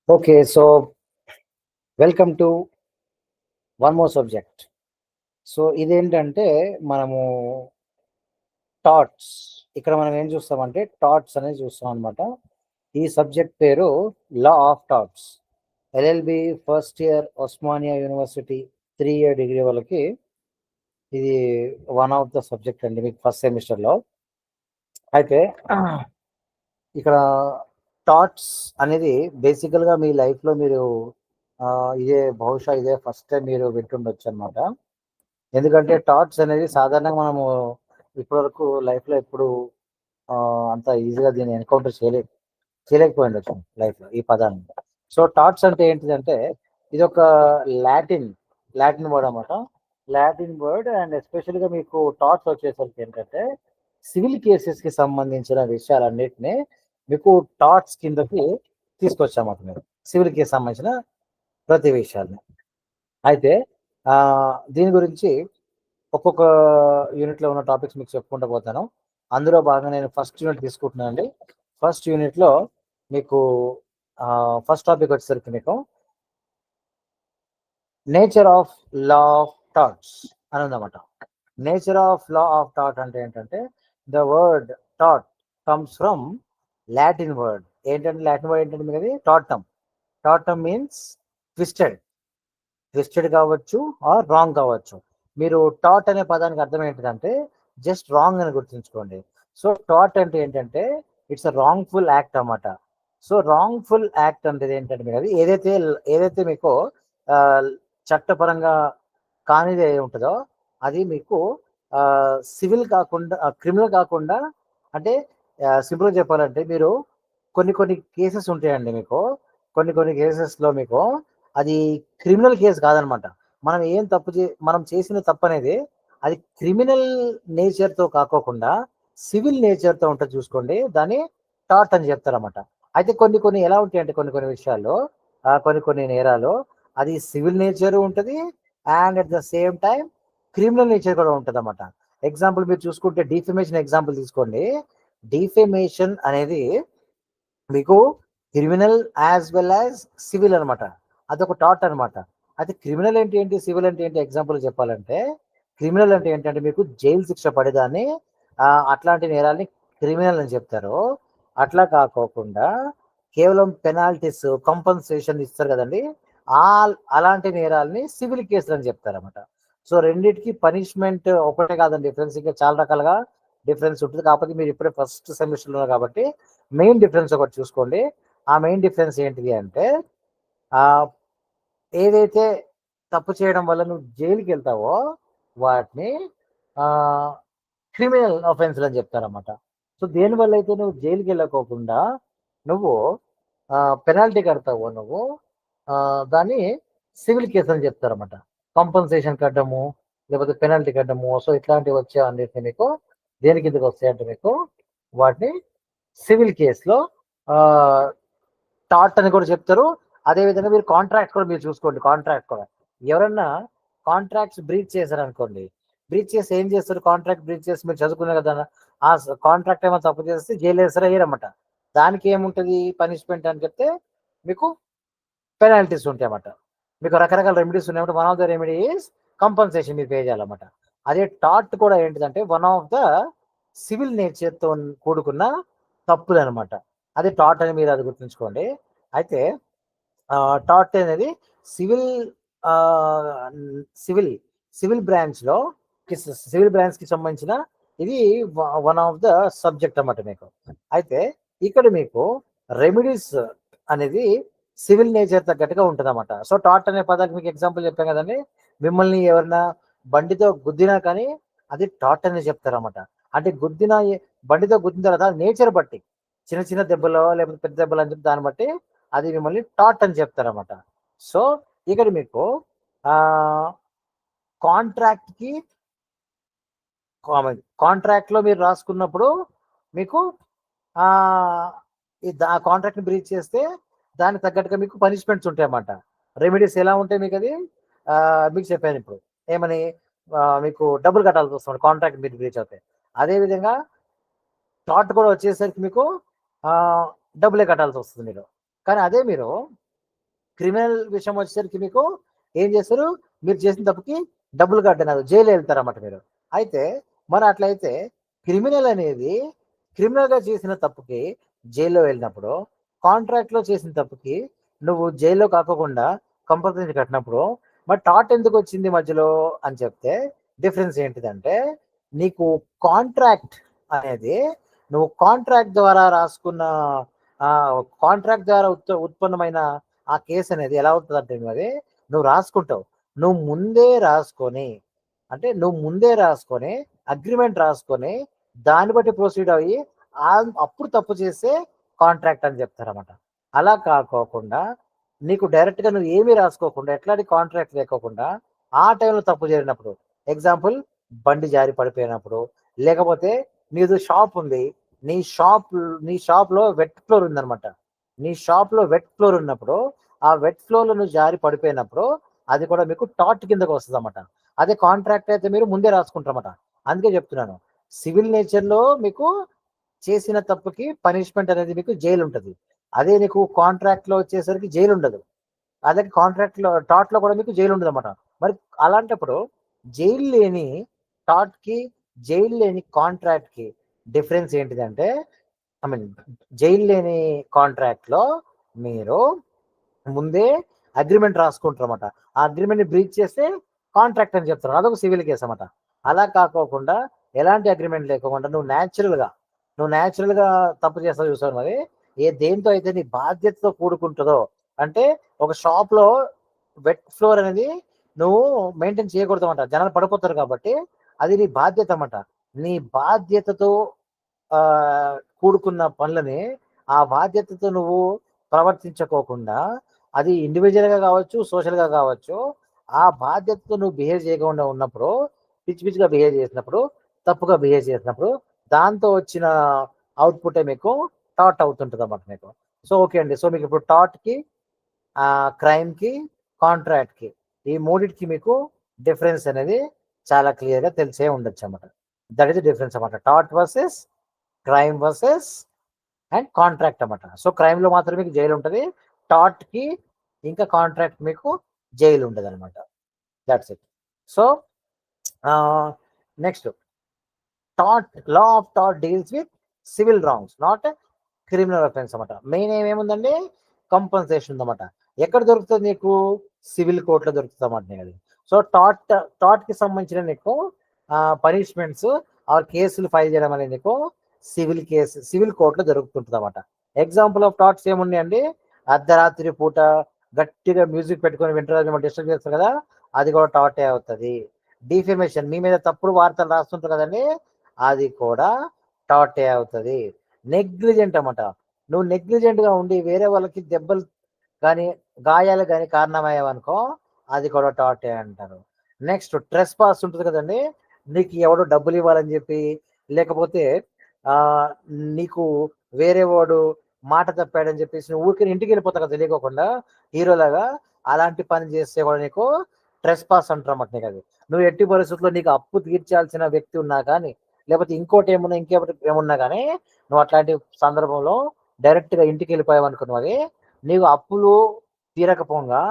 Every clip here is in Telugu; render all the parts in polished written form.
Okay, so welcome to one more subject. So ఇదేంటంటే మనము థాట్స్ ఇక్కడ మనం ఏం చూస్తామంటే థాట్స్ అనేది చూస్తాం అనమాట. ఈ సబ్జెక్ట్ పేరు లా of thoughts. LLB first year Osmania university 3 year degree వాళ్ళకి ఇది వన్ ఆఫ్ ద సబ్జెక్ట్ అండి మీకు ఫస్ట్ సెమిస్టర్లో. అయితే ఇక్కడ థాట్స్ అనేది బేసికల్గా మీ లైఫ్లో మీరు బహుశా ఇదే ఫస్ట్ టైం మీరు వింటుండొచ్చు అనమాట. ఎందుకంటే థాట్స్ అనేది సాధారణంగా మనము ఇప్పటివరకు లైఫ్లో ఎప్పుడు అంత ఈజీగా దీన్ని ఎన్కౌంటర్ చేయలేకపోయిండొచ్చు లైఫ్లో ఈ పదాన్ని. సో థాట్స్ అంటే ఏంటిదంటే ఇది ఒక లాటిన్ వర్డ్ అన్నమాట. లాటిన్ వర్డ్ అండ్ ఎస్పెషల్గా మీకు థాట్స్ వచ్చేసరికి ఏంటంటే సివిల్ కేసెస్కి సంబంధించిన విషయాలన్నిటినీ మీకు థాట్స్ కిందకి తీసుకొచ్చామన్నమాట. మీరు సివిల్ కేసు సంబంధించిన ప్రతి విషయాన్ని. అయితే దీని గురించి ఒక్కొక్క యూనిట్లో ఉన్న టాపిక్స్ మీకు చెప్పుకుంటూ పోతాను. అందులో భాగంగా నేను ఫస్ట్ యూనిట్ తీసుకుంటున్నాను అండి. ఫస్ట్ యూనిట్లో మీకు ఫస్ట్ టాపిక్ వచ్చేసరికి మీకు nature of law of thoughts అని ఉందన్నమాట. Nature of law of thought అంటే ఏంటంటే the word thought comes from Latin word. ఏంటంటే లాటిన్ వర్డ్ ఏంటంటే మీకు అది థాటమ్. థాటమ్ మీన్స్ ట్విస్టెడ్ కావచ్చు ఆర్ రాంగ్ కావచ్చు. మీరు థాట్ అనే పదానికి అర్థం ఏంటిదంటే జస్ట్ రాంగ్ అని గుర్తుంచుకోండి. సో థాట్ అంటే ఏంటంటే ఇట్స్ అ రాంగ్ఫుల్ యాక్ట్ అన్నమాట. సో రాంగ్ఫుల్ యాక్ట్ అంటే ఏంటంటే మీకు అది ఏదైతే మీకు చట్టపరంగా కానిది ఉంటుందో అది మీకు సివిల్ కాకుండా క్రిమినల్ కాకుండా, అంటే సింపుల్గా చెప్పాలంటే మీరు కొన్ని కేసెస్ ఉంటాయండి. మీకు కొన్ని కేసెస్లో మీకు అది క్రిమినల్ కేసు కాదనమాట. మనం చేసిన తప్పు అనేది అది క్రిమినల్ నేచర్తో కాకోకుండా సివిల్ నేచర్తో ఉంటుంది చూసుకోండి, దాన్ని థాట్ అని చెప్తారన్నమాట. అయితే కొన్ని ఎలా ఉంటాయంటే కొన్ని విషయాల్లో కొన్ని నేరాలు అది సివిల్ నేచర్ ఉంటుంది and at the same time criminal nature కూడా ఉంటుంది అన్నమాట. ఎగ్జాంపుల్ మీరు చూసుకుంటే డిఫెమేషన్ ఎగ్జాంపుల్ తీసుకోండి. డిఫెమేషన్ అనేది మీకు criminal as well as civil అనమాట. అదొక థాట్ అనమాట. అయితే క్రిమినల్ అంటే ఏంటి, సివిల్ అంటే ఏంటి ఎగ్జాంపుల్ చెప్పాలంటే క్రిమినల్ అంటే ఏంటంటే మీకు జైలు శిక్ష పడేదాన్ని అట్లాంటి నేరాల్ని క్రిమినల్ అని చెప్తారు. అట్లా కాకోకుండా కేవలం పెనాల్టీస్ కంపన్సేషన్ ఇస్తారు కదండి, అలాంటి నేరాల్ని సివిల్ కేసులు అని చెప్తారన్నమాట. సో రెండింటికి పనిష్మెంట్ ఒకటే కాదండి, డిఫరెన్స్ ఇంకా చాలా రకాలుగా డిఫరెన్స్ ఉంటుంది. కాకపోతే మీరు ఇప్పుడే ఫస్ట్ సెమిస్టర్లో ఉన్నారు కాబట్టి మెయిన్ డిఫరెన్స్ ఒకటి చూసుకోండి. ఆ మెయిన్ డిఫరెన్స్ ఏంటిది అంటే ఏదైతే తప్పు చేయడం వల్ల నువ్వు జైలుకి వెళ్తావో వాటిని క్రిమినల్ అఫెన్స్లు అని చెప్తారన్నమాట. సో దేనివల్ల అయితే నువ్వు జైలుకి వెళ్ళకోకుండా నువ్వు పెనాల్టీ కడతావో నువ్వు దాన్ని సివిల్ కేసు అని చెప్తారన్నమాట. కంపన్సేషన్ కట్టడము లేకపోతే పెనాల్టీ కట్టడము, సో ఇట్లాంటివి వచ్చే అన్నిటిని మీకు దేని కిందకి వస్తాయంటే మీకు వాటిని సివిల్ కేసులో థాట్ అని కూడా చెప్తారు. అదేవిధంగా మీరు కాంట్రాక్ట్ కూడా మీరు చూసుకోండి. కాంట్రాక్ట్ కూడా ఎవరన్నా కాంట్రాక్ట్స్ బ్రీచ్ చేశారనుకోండి, బ్రీచ్ చేసి ఏం చేస్తారు, కాంట్రాక్ట్ బ్రీచ్ చేసి మీరు చదువుకున్నారు కదా, ఆ కాంట్రాక్ట్ ఏమో తప్పు చేస్తే జైలు వేస్తారా వేయరన్నమాట. దానికి ఏముంటుంది పనిష్మెంట్ అని చెప్తే మీకు పెనాల్టీస్ ఉంటాయి అన్నమాట. మీకు రకరకాల రెమెడీస్ ఉన్నాయి. One of the remedy is compensation మీరు పే చేయాలన్నమాట. అదే థాట్ కూడా ఏంటిదంటే వన్ ఆఫ్ ద సివిల్ నేచర్తో కూడుకున్న తప్పులు అనమాట. అదే థాట్ అని మీరు అది గుర్తుంచుకోండి. అయితే థాట్ అనేది సివిల్ బ్రాంచ్లో సివిల్ బ్రాంచ్కి సంబంధించిన ఇది వన్ ఆఫ్ ద సబ్జెక్ట్ అన్నమాట మీకు. అయితే ఇక్కడ మీకు రెమెడీస్ అనేది సివిల్ నేచర్ తగ్గట్టుగా ఉంటుంది అన్నమాట. సో థాట్ అనే పదానికి మీకు ఎగ్జాంపుల్ చెప్పాం కదండి, మిమ్మల్ని ఎవరైనా బండితో గుద్దినా కానీ అది థాట్ అని చెప్తారన్నమాట. అంటే బండితో గుద్దిన తర్వాత నేచర్ బట్టి చిన్న దెబ్బలో లేకపోతే పెద్ద దెబ్బలు అని చెప్పి దాన్ని బట్టి అది మిమ్మల్ని థాట్ అని చెప్తారన్నమాట. సో ఇక్కడ మీకు కాంట్రాక్ట్లో మీరు రాసుకున్నప్పుడు మీకు ఆ కాంట్రాక్ట్ని బ్రీచ్ చేస్తే దానికి తగ్గట్టుగా మీకు పనిష్మెంట్స్ ఉంటాయి అన్నమాట. రెమెడీస్ ఎలా ఉంటాయి మీకు అది మీకు చెప్పాను ఇప్పుడు. ఏమని మీకు డబ్బులు కట్టాల్సి వస్తుంది కాంట్రాక్ట్ మీరు బ్రీచ్ అవుతాయి. అదేవిధంగా థాట్ కూడా వచ్చేసరికి మీకు డబ్బులే కట్టాల్సి వస్తుంది మీరు. కానీ అదే మీరు క్రిమినల్ విషయం వచ్చేసరికి మీకు ఏం చేస్తారు, మీరు చేసిన తప్పుకి డబ్బులు కట్టనదు జైలు వెళ్తారన్నమాట మీరు. అయితే మరి అట్లయితే క్రిమినల్ అనేది క్రిమినల్గా చేసిన తప్పుకి జైల్లో వెళ్ళినప్పుడు, కాంట్రాక్ట్లో చేసిన తప్పుకి నువ్వు జైల్లో కాకుండా కంపల్సరీ కట్టినప్పుడు మరి టాట్ ఎందుకు వచ్చింది మధ్యలో అని చెప్తే డిఫరెన్స్ ఏంటిదంటే, నీకు కాంట్రాక్ట్ అనేది నువ్వు కాంట్రాక్ట్ ద్వారా రాసుకున్న కాంట్రాక్ట్ ద్వారా ఉత్పన్నమైన ఆ కేసు అనేది ఎలా ఉంటుంది అంటే అది నువ్వు రాసుకుంటావు, నువ్వు ముందే రాసుకొని అంటే నువ్వు ముందే రాసుకొని అగ్రిమెంట్ రాసుకొని దాన్ని బట్టి ప్రొసీడ్ అయ్యి అప్పుడు తప్పు చేస్తే కాంట్రాక్ట్ అని చెప్తారన్నమాట. అలా కాకోకుండా నీకు డైరెక్ట్గా నువ్వు ఏమీ రాసుకోకుండా ఎట్లాంటి కాంట్రాక్ట్ లేకోకుండా ఆ టైంలో తప్పు జరిగినప్పుడు, ఎగ్జాంపుల్ బండి జారి పడిపోయినప్పుడు, లేకపోతే నీది షాప్ ఉంది, నీ షాప్లో వెట్ ఫ్లోర్ ఉందన్నమాట. నీ షాప్లో వెట్ ఫ్లోర్ ఉన్నప్పుడు ఆ వెట్ ఫ్లోర్లో నువ్వు జారి పడిపోయినప్పుడు అది కూడా మీకు టాట్ కిందకు వస్తుంది అన్నమాట. అదే కాంట్రాక్ట్ అయితే మీరు ముందే రాసుకుంటారన్నమాట. అందుకే చెప్తున్నాను, సివిల్ నేచర్లో మీకు చేసిన తప్పుకి పనిష్మెంట్ అనేది మీకు జైలు ఉంటుంది. అదే నీకు కాంట్రాక్ట్లో వచ్చేసరికి జైలు ఉండదు. అదే కాంట్రాక్ట్లో టాట్లో కూడా మీకు జైలు ఉండదు అన్నమాట. మరి అలాంటప్పుడు జైలు లేని టాట్కి జైలు లేని కాంట్రాక్ట్కి డిఫరెన్స్ ఏంటిదంటే, ఐ మీన్ జైలు లేని కాంట్రాక్ట్లో మీరు ముందే అగ్రిమెంట్ రాసుకుంటారు అన్నమాట. ఆ అగ్రిమెంట్ని బ్రీచ్ చేస్తే కాంట్రాక్ట్ అని చెప్తారు, అదొక సివిల్ కేసు అన్నమాట. అలా కాకోకుండా ఎలాంటి అగ్రిమెంట్ లేకుండా నువ్వు న్యాచురల్గా తప్పు చేస్తావు చూసావు మరి, దేంతో అయితే నీ బాధ్యతతో కూడుకుంటుందో, అంటే ఒక షాప్లో వెట్ ఫ్లోర్ అనేది నువ్వు మెయింటైన్ చేయకూడదు అన్నమాట, జనాలు పడిపోతారు కాబట్టి అది నీ బాధ్యత అన్నమాట. నీ బాధ్యతతో కూడుకున్న పనులని ఆ బాధ్యతతో నువ్వు ప్రవర్తించుకోకుండా, అది ఇండివిజువల్గా కావచ్చు సోషల్గా కావచ్చు, ఆ బాధ్యతతో నువ్వు బిహేవ్ చేయకుండా ఉన్నప్పుడు, పిచ్చిగా బిహేవ్ చేసినప్పుడు, తప్పుగా బిహేవ్ చేసినప్పుడు దాంతో వచ్చిన అవుట్పుటే మీకు టాట్ అవుతుంటుంది అన్నమాట మీకు. సో ఓకే అండి, సో మీకు ఇప్పుడు టాట్కి, క్రైమ్కి, కాంట్రాక్ట్కి ఈ మూడింటికి మీకు డిఫరెన్స్ అనేది చాలా క్లియర్గా తెలిసే ఉండొచ్చు అన్నమాట. దట్ ఈస్ ద డిఫరెన్స్ అన్నమాట, టాట్ versus crime versus and contract అన్నమాట. సో క్రైమ్లో మాత్రం మీకు జైలు ఉంటుంది, టాట్కి ఇంకా కాంట్రాక్ట్ మీకు జైలు ఉండదు అనమాట. That's it. So next, law of టాట్ deals with civil wrongs, not criminal offence అన్నమాట. మెయిన్ ఏమేముందండి, కంపన్సేషన్ ఉందన్నమాట. ఎక్కడ దొరుకుతుంది నీకు, సివిల్ కోర్టులో దొరుకుతుంది అన్నమాట అది. సో టాట్కి సంబంధించిన నీకు పనిష్మెంట్స్ ఆర్ కేసులు ఫైల్ చేయడం అనేది నీకు సివిల్ కోర్టులో జరుగుతుంటుంది అన్నమాట. ఎగ్జాంపుల్ ఆఫ్ టాట్స్ ఏమున్నాయండి, అర్ధరాత్రి పూట గట్టిగా మ్యూజిక్ పెట్టుకొని వింటారు డిస్టర్బ్ చేస్తారు కదా, అది కూడా టాటే అవుతుంది. డిఫెమేషన్, మీ మీద తప్పుడు వార్తలు రాస్తుంటారు కదండి, అది కూడా టాటే అవుతుంది. నెగ్లిజెంట్ అన్నమాట, నువ్వు నెగ్లిజెంట్గా ఉండి వేరే వాళ్ళకి దెబ్బలు కానీ గాయాలు కానీ కారణమయ్యావనుకో అది కూడా టాటే అంటారు. నెక్స్ట్, ట్రెస్ పాస్ ఉంటుంది కదండి, నీకు ఎవడో డబ్బులు ఇవ్వాలని చెప్పి, లేకపోతే నీకు వేరే వాడు మాట తప్పాడని చెప్పేసి నువ్వు ఊరికి ఇంటికి వెళ్ళిపోతావు కదా తెలియకోకుండా హీరోలాగా, అలాంటి పని చేస్తే కూడా నీకు ట్రెస్ పాస్ అంటారు అన్నమాట. నీకు అది నువ్వు ఎట్టి పరిస్థితుల్లో నీకు అప్పు తీర్చాల్సిన వ్యక్తి ఉన్నా కానీ, లేకపోతే ఇంకోటి ఏమున్నా కానీ, నువ్వు అట్లాంటి సందర్భంలో డైరెక్ట్గా ఇంటికి వెళ్ళిపోయావు అనుకున్నది, నీకు అప్పులు తీరకపోగా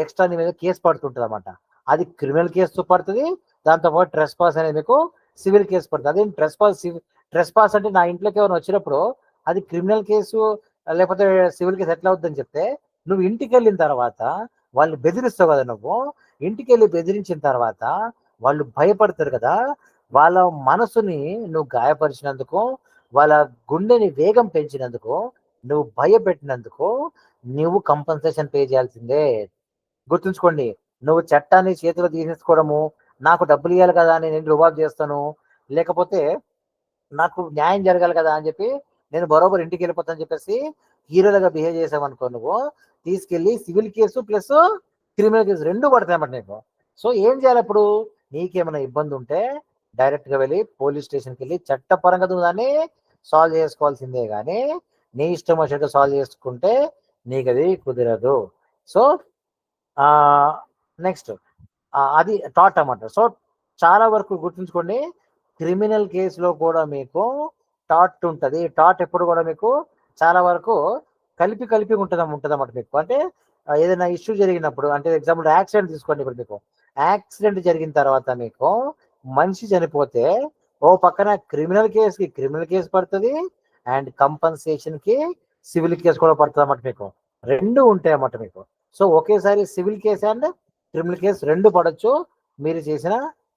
ఎక్స్ట్రా నీ మీద కేసు పడుతుంటుంది అన్నమాట. అది క్రిమినల్ కేసు పడుతుంది, దాంతోపాటు ట్రెస్ పాస్ అనేది మీకు సివిల్ కేసు పడుతుంది. అదే ట్రెస్ పాస్ అంటే నా ఇంట్లోకి ఎవరైనా వచ్చినప్పుడు అది క్రిమినల్ కేసు లేకపోతే సివిల్ కేసు ఎట్లా అవుతుందని చెప్తే, నువ్వు ఇంటికి వెళ్ళిన తర్వాత వాళ్ళు బెదిరిస్తావు కదా, నువ్వు ఇంటికి వెళ్ళి బెదిరించిన తర్వాత వాళ్ళు భయపడతారు కదా, వాళ్ళ మనసుని నువ్వు గాయపరిచినందుకు, వాళ్ళ గుండెని వేగం పెంచినందుకు, నువ్వు భయపెట్టినందుకు నువ్వు కంపన్సేషన్ పే చేయాల్సిందే. గుర్తుంచుకోండి, నువ్వు చట్టాన్ని చేతిలో తీసేసుకోవడము, నాకు డబ్బులు ఇవ్వాలి కదా అని నేను రుబాబు చేస్తాను, లేకపోతే నాకు న్యాయం జరగాలి కదా అని చెప్పి నేను బరోబర్ ఇంటికి వెళ్ళిపోతాను చెప్పేసి హీరోలుగా బిహేవ్ చేసావనుకో, నువ్వు తీసుకెళ్ళి civil case plus criminal case రెండు పడతాయి అన్నమాట నీకు. సో ఏం చేయాలి అప్పుడు, నీకేమైనా ఇబ్బంది ఉంటే డైరెక్ట్గా వెళ్ళి పోలీస్ స్టేషన్కి వెళ్ళి చట్టపరంగా నువ్వు దాన్ని సాల్వ్ చేసుకోవాల్సిందే, కానీ నీ ఇష్టం వచ్చినట్టు సాల్వ్ చేసుకుంటే నీకు అది కుదరదు. సో నెక్స్ట్, అది థాట్ అన్నమాట. సో చాలా వరకు గుర్తుంచుకోండి, క్రిమినల్ కేసులో కూడా మీకు టాట్ ఉంటుంది. టాట్ ఎప్పుడు కూడా మీకు చాలా వరకు కలిపి ఉంటుంది అన్నమాట మీకు. అంటే ఏదైనా ఇష్యూ జరిగినప్పుడు, అంటే ఎగ్జాంపుల్ యాక్సిడెంట్ తీసుకోండి. ఇప్పుడు మీకు యాక్సిడెంట్ జరిగిన తర్వాత మీకు మనిషి చనిపోతే ఓ పక్కన క్రిమినల్ కేసు పడుతుంది, అండ్ కంపన్సేషన్కి సివిల్ కేసు కూడా పడుతుంది అన్నమాట. మీకు రెండు ఉంటాయి అన్నమాట మీకు. సో ఒకేసారి civil case and criminal case రెండు పడవచ్చు మీరు చేసిన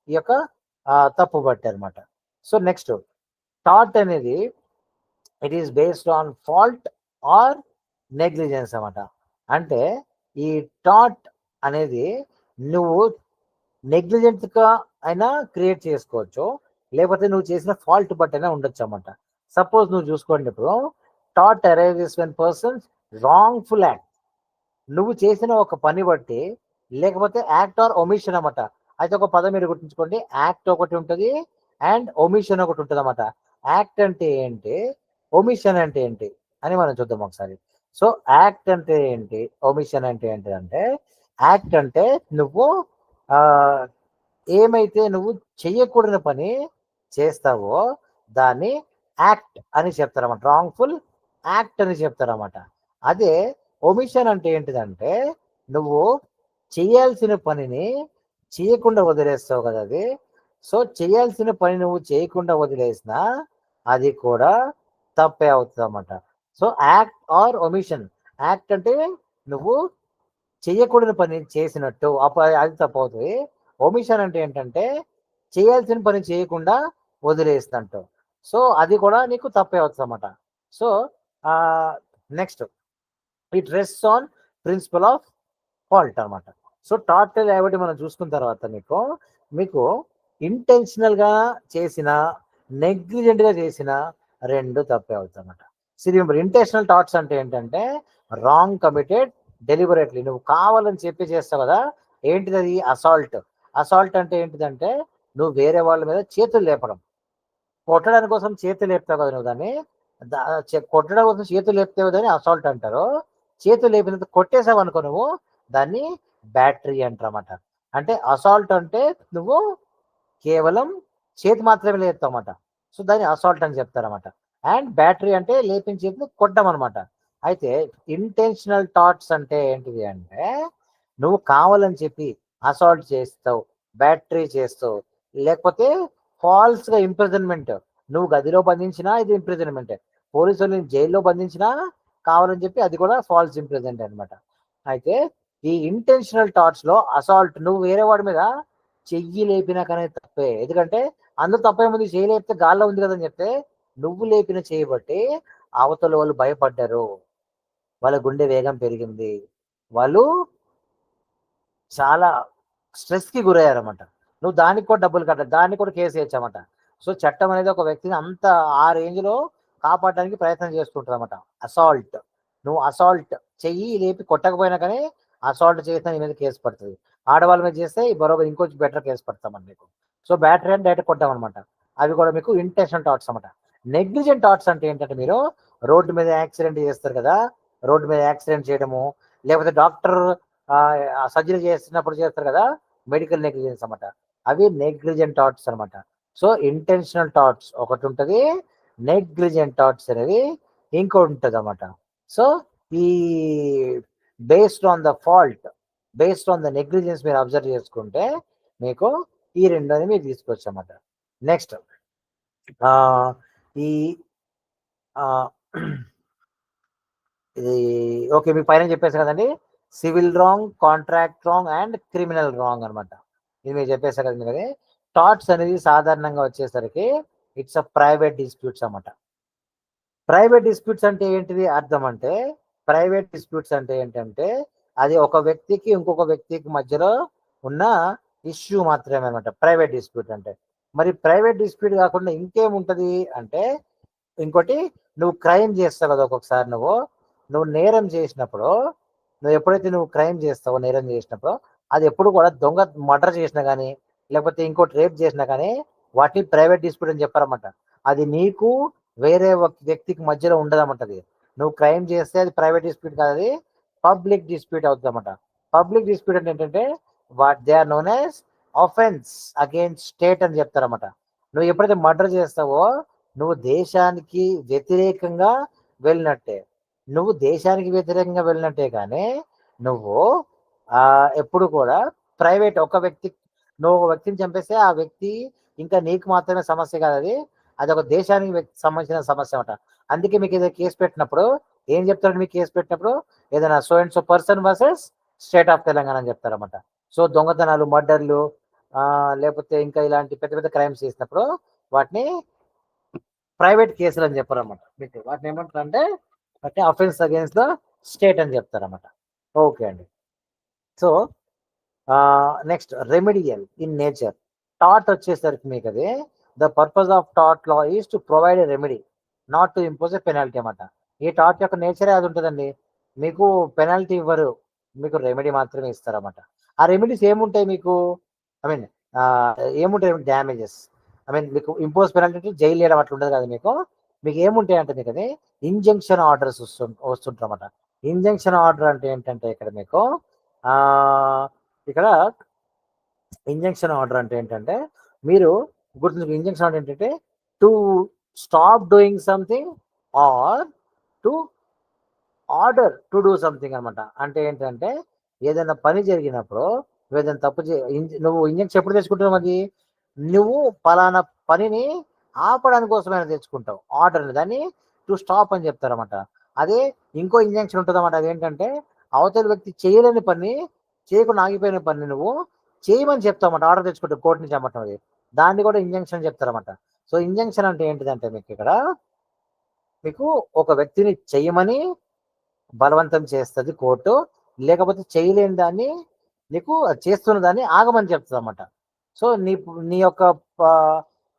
ఈ యొక్క తప్పు బట్టి అనమాట. సో నెక్స్ట్, టార్ట్ అనేది it is based on fault or negligence అనమాట. అంటే ఈ టార్ట్ అనేది నువ్వు నెగ్లిజెంట్గా అయినా క్రియేట్ చేసుకోవచ్చు, లేకపోతే నువ్వు చేసిన ఫాల్ట్ బట్టి అయినా ఉండొచ్చు అన్నమాట. సపోజ్ నువ్వు చూసుకోండి, ఇప్పుడు tart arises when persons wrongful act, నువ్వు చేసిన ఒక పని బట్టి, లేకపోతే యాక్ట్ ఆర్ ఒమిషన్ అన్నమాట. అయితే ఒక పదం మీరు గుర్తుంచుకోండి, యాక్ట్ ఒకటి ఉంటుంది అండ్ ఒమిషన్ ఒకటి ఉంటుంది అన్నమాట. యాక్ట్ అంటే ఏంటి, ఒమిషన్ అంటే ఏంటి అని మనం చూద్దాం ఒకసారి. సో యాక్ట్ అంటే ఏంటి, ఒమిషన్ అంటే ఏంటి అంటే, యాక్ట్ అంటే నువ్వు ఏమైతే నువ్వు చెయ్యకూడని పని చేస్తావో దాన్ని యాక్ట్ అని చెప్తారన్నమాట, రాంగ్ఫుల్ యాక్ట్ అని చెప్తారన్నమాట. అదే ఒమిషన్ అంటే ఏంటిదంటే, నువ్వు చేయాల్సిన పనిని చేయకుండా వదిలేస్తావు కదా అది. సో చేయాల్సిన పని నువ్వు చేయకుండా వదిలేసినా అది కూడా తప్పే అవుతుంది అన్నమాట. So act or omission, act అంటే నువ్వు చేయకూడని పని చేసినట్టు, అది తప్పు అవుతుంది. ఒమిషన్ అంటే ఏంటంటే చేయాల్సిన పని చేయకుండా వదిలేసినట్టు, సో అది కూడా నీకు తప్పే అవుతుంది అన్నమాట. So next, it rests on principle of fault అనమాట. సో టార్ట్ లయబిలిటీ మనం చూసుకున్న తర్వాత మీకు ఇంటెన్షనల్గా చేసిన, నెగ్లిజెంట్గా చేసిన రెండు తప్పే అవుతుంది అనమాట. ఇంటెన్షనల్ థాట్స్ అంటే ఏంటంటే రాంగ్ కమిటెడ్ డెలిబరేట్లీ, నువ్వు కావాలని చెప్పి చేస్తావు కదా. ఏంటిది అది, అసాల్ట్. అసాల్ట్ అంటే ఏంటిదంటే నువ్వు వేరే వాళ్ళ మీద చేతులు లేపడం, కొట్టడానికి కోసం చేతులు లేపుతావు కదా నువ్వు దాన్ని, కొట్టడం కోసం చేతులు లేపుతావు దాన్ని అసాల్ట్ అంటారు. చేతులు లేపినంత కొట్టేసావు అనుకో నువ్వు, దాన్ని బ్యాటరీ అంటారన్నమాట. అంటే అసాల్ట్ అంటే నువ్వు కేవలం చేతి మాత్రమే లేపుతావు అన్నమాట, సో దాన్ని అసాల్ట్ అని చెప్తారన్నమాట. అండ్ బ్యాటరీ అంటే లేపిన చేతిని కొట్టడం అనమాట. అయితే ఇంటెన్షనల్ థాట్స్ అంటే ఏంటిది అంటే, నువ్వు కావాలని చెప్పి అసాల్ట్ చేస్తావు, బ్యాటరీ చేస్తావు, లేకపోతే ఫాల్స్గా ఇంప్రిజన్మెంట్, నువ్వు గదిలో బంధించినా ఇది ఇంప్రిజన్మెంట్, పోలీసులు జైల్లో బంధించినా కావాలని చెప్పి అది కూడా ఫాల్స్ ఇంప్రిజన్మెంట్ అనమాట. అయితే ఈ ఇంటెన్షనల్ థాట్స్ లో అసాల్ట్, నువ్వు వేరే వాడి మీద చెయ్యి లేపినా కానీ తప్పే. ఎందుకంటే అందులో తప్పేముంది, చెయ్యి లేపితే గాల్లో ఉంది కదని చెప్తే, నువ్వు లేపిన చేయబట్టి అవతల వాళ్ళు భయపడ్డారు, వాళ్ళ గుండె వేగం పెరిగింది, వాళ్ళు చాలా స్ట్రెస్కి గురయ్యారన్నమాట. నువ్వు దానికి కూడా డబ్బులు కట్టాలి, దానికి కూడా కేసు వేయచ్చన్నమాట. సో చట్టం అనేది ఒక వ్యక్తిని అంత ఆ రేంజ్లో కాపాడడానికి ప్రయత్నం చేస్తుంటుంది అన్నమాట. అసాల్ట్, నువ్వు అసాల్ట్ చెయ్యి లేపి కొట్టకపోయినా కానీ అసాల్ట్ చేసినా నీ మీద కేసు పడుతుంది. ఆడవాళ్ళ మీద చేస్తే బరోబర్ ఇంకొంచెం బెటర్ కేసు పడతామని మీకు. సో బ్యాటరీ అని డైరెక్ట్ కొట్టామన్నమాట. అవి కూడా మీకు ఇంటెన్షనల్ థాట్స్ అన్నమాట. నెగ్లిజెంట్ థాట్స్ అంటే ఏంటంటే, మీరు రోడ్డు మీద యాక్సిడెంట్ చేస్తారు కదా, రోడ్డు మీద యాక్సిడెంట్ చేయడము, లేకపోతే డాక్టర్ సర్జరీ చేస్తున్నప్పుడు చేస్తారు కదా, మెడికల్ నెగ్లిజెన్స్ అన్నమాట. అవి నెగ్లిజెంట్ థాట్స్ అనమాట. సో ఇంటెన్షనల్ థాట్స్ ఒకటి ఉంటుంది, నెగ్లిజెంట్ థాట్స్ అనేది ఇంకోటి ఉంటుంది అన్నమాట. సో ఈ based on the fault, based on the negligence మీరు అబ్జర్వ్ చేసుకుంటే మీకు ఈ రెండు అనేది మీరు తీసుకోవచ్చు అన్నమాట. నెక్స్ట్ ఈ ఇది ఓకే, మీకు పైన చెప్పేసి కదండి, civil wrong, contract wrong and criminal wrong అనమాట. ఇది మీరు చెప్పేసారు కదా. మీరు థాట్స్ అనేది సాధారణంగా వచ్చేసరికి ఇట్స్ అ ప్రైవేట్ డిస్ప్యూట్స్ అన్నమాట. ప్రైవేట్ డిస్ప్యూట్స్ అంటే ఏంటిది అర్థం అంటే, ప్రైవేట్ డిస్ప్యూట్స్ అంటే ఏంటంటే అది ఒక వ్యక్తికి ఇంకొక వ్యక్తికి మధ్యలో ఉన్న ఇష్యూ మాత్రమే అనమాట ప్రైవేట్ డిస్ప్యూట్ అంటే. మరి ప్రైవేట్ డిస్ప్యూట్ కాకుండా ఇంకేముంటది అంటే, ఇంకోటి నువ్వు క్రైమ్ చేస్తావు కదా, ఒక్కొక్కసారి నువ్వు నేరం చేసినప్పుడు, నువ్వు ఎప్పుడైతే నువ్వు క్రైమ్ చేస్తావో, నేరం చేసినప్పుడు, అది ఎప్పుడు కూడా దొంగ మర్డర్ చేసినా కానీ, లేకపోతే ఇంకోటి రేప్ చేసినా కానీ వాటిని ప్రైవేట్ డిస్ప్యూట్ అని చెప్పారన్నమాట. అది నీకు వేరే వ్యక్తికి మధ్యలో ఉండదన్నమాట. అది నువ్వు క్రైమ్ చేస్తే అది ప్రైవేట్ డిస్ప్యూట్ కాదు, అది పబ్లిక్ డిస్ప్యూట్ అవుతుంది అన్నమాట. పబ్లిక్ డిస్ప్యూట్ అంటే ఏంటంటే they are known as offence against state అని చెప్తారన్నమాట. నువ్వు ఎప్పుడైతే మర్డర్ చేస్తావో నువ్వు దేశానికి వ్యతిరేకంగా వెళ్ళినట్టే, నువ్వు దేశానికి వ్యతిరేకంగా వెళ్ళినట్టే కానీ నువ్వు ఎప్పుడు కూడా ప్రైవేట్ నువ్వు ఒక వ్యక్తిని చంపేస్తే ఆ వ్యక్తి ఇంకా నీకు మాత్రమే సమస్య కాదు, అది ఒక దేశానికి సంబంధించిన సమస్య అనమాట. అందుకే మీకు ఏదైనా కేసు పెట్టినప్పుడు ఏం చెప్తారు? మీకు కేసు పెట్టినప్పుడు ఏదైనా so and so person versus state of Telangana అని చెప్తారన్నమాట. సో దొంగతనాలు, మర్డర్లు, లేకపోతే ఇంకా ఇలాంటి పెద్ద పెద్ద క్రైమ్స్ చేసినప్పుడు వాటిని ప్రైవేట్ కేసులు అని చెప్పారన్నమాట. మీకు వాటిని ఏమంటారు అంటే అఫెన్స్ అగేన్స్ట్ ద స్టేట్ అని చెప్తారన్నమాట. ఓకే అండి. So next remedial in nature. టాట్ వచ్చేసరికి మీకు అది ద పర్పస్ ఆఫ్ టాట్ law is to provide a remedy, not to impose a penalty అన్నమాట. ఈ టాట్ యొక్క నేచరే అది ఉంటుందండి. మీకు పెనాల్టీ ఇవ్వరు, మీకు రెమెడీ మాత్రమే ఇస్తారన్నమాట. ఆ రెమెడీస్ ఏముంటాయి మీకు? ఐ మీన్ ఏముంటాయి? డ్యామేజెస్. ఐ మీన్ మీకు ఇంపోజ్ పెనాల్టీ అంటే జైలు వేయడం అట్లా ఉండదు కదా మీకు. మీకు ఏముంటాయి అంటే మీకు అది ఇంజంక్షన్ ఆర్డర్స్ వస్తుంటారన్నమాట. ఇంజంక్షన్ ఆర్డర్ అంటే ఏంటంటే ఇక్కడ మీకు ఇక్కడ ఇంజంక్షన్ ఆర్డర్ అంటే ఏంటంటే మీరు గుర్తు, ఇంజంక్షన్ ఆర్డర్ ఏంటంటే to stop doing something or to order to do something అనమాట. అంటే ఏంటంటే ఏదైనా పని జరిగినప్పుడు నువ్వు ఏదైనా తప్పు నువ్వు ఇంజంక్షన్ ఎప్పుడు తెచ్చుకుంటావు? అది నువ్వు పలానా పనిని ఆపడానికి కోసమైనా తెచ్చుకుంటావు ఆర్డర్, దాన్ని టు స్టాప్ అని చెప్తారన్నమాట. అదే ఇంకో ఇంజంక్షన్ ఉంటుంది అన్నమాట. అదేంటంటే అవతల వ్యక్తి చేయలేని పని, చేయకుండా ఆగిపోయిన పని నువ్వు చేయమని చెప్తామట. ఆర్డర్ తెచ్చుకుంటే కోర్టు నుంచి అమ్మటం, అది దాన్ని కూడా ఇంజంక్షన్ చెప్తారన్నమాట. సో ఇంజంక్షన్ అంటే ఏంటిదంటే మీకు ఇక్కడ మీకు ఒక వ్యక్తిని చేయమని బలవంతం చేస్తుంది కోర్టు, లేకపోతే చేయలేని దాన్ని నీకు చేస్తున్న దాన్ని ఆగమని చెప్తుంది అన్నమాట. సో నీ యొక్క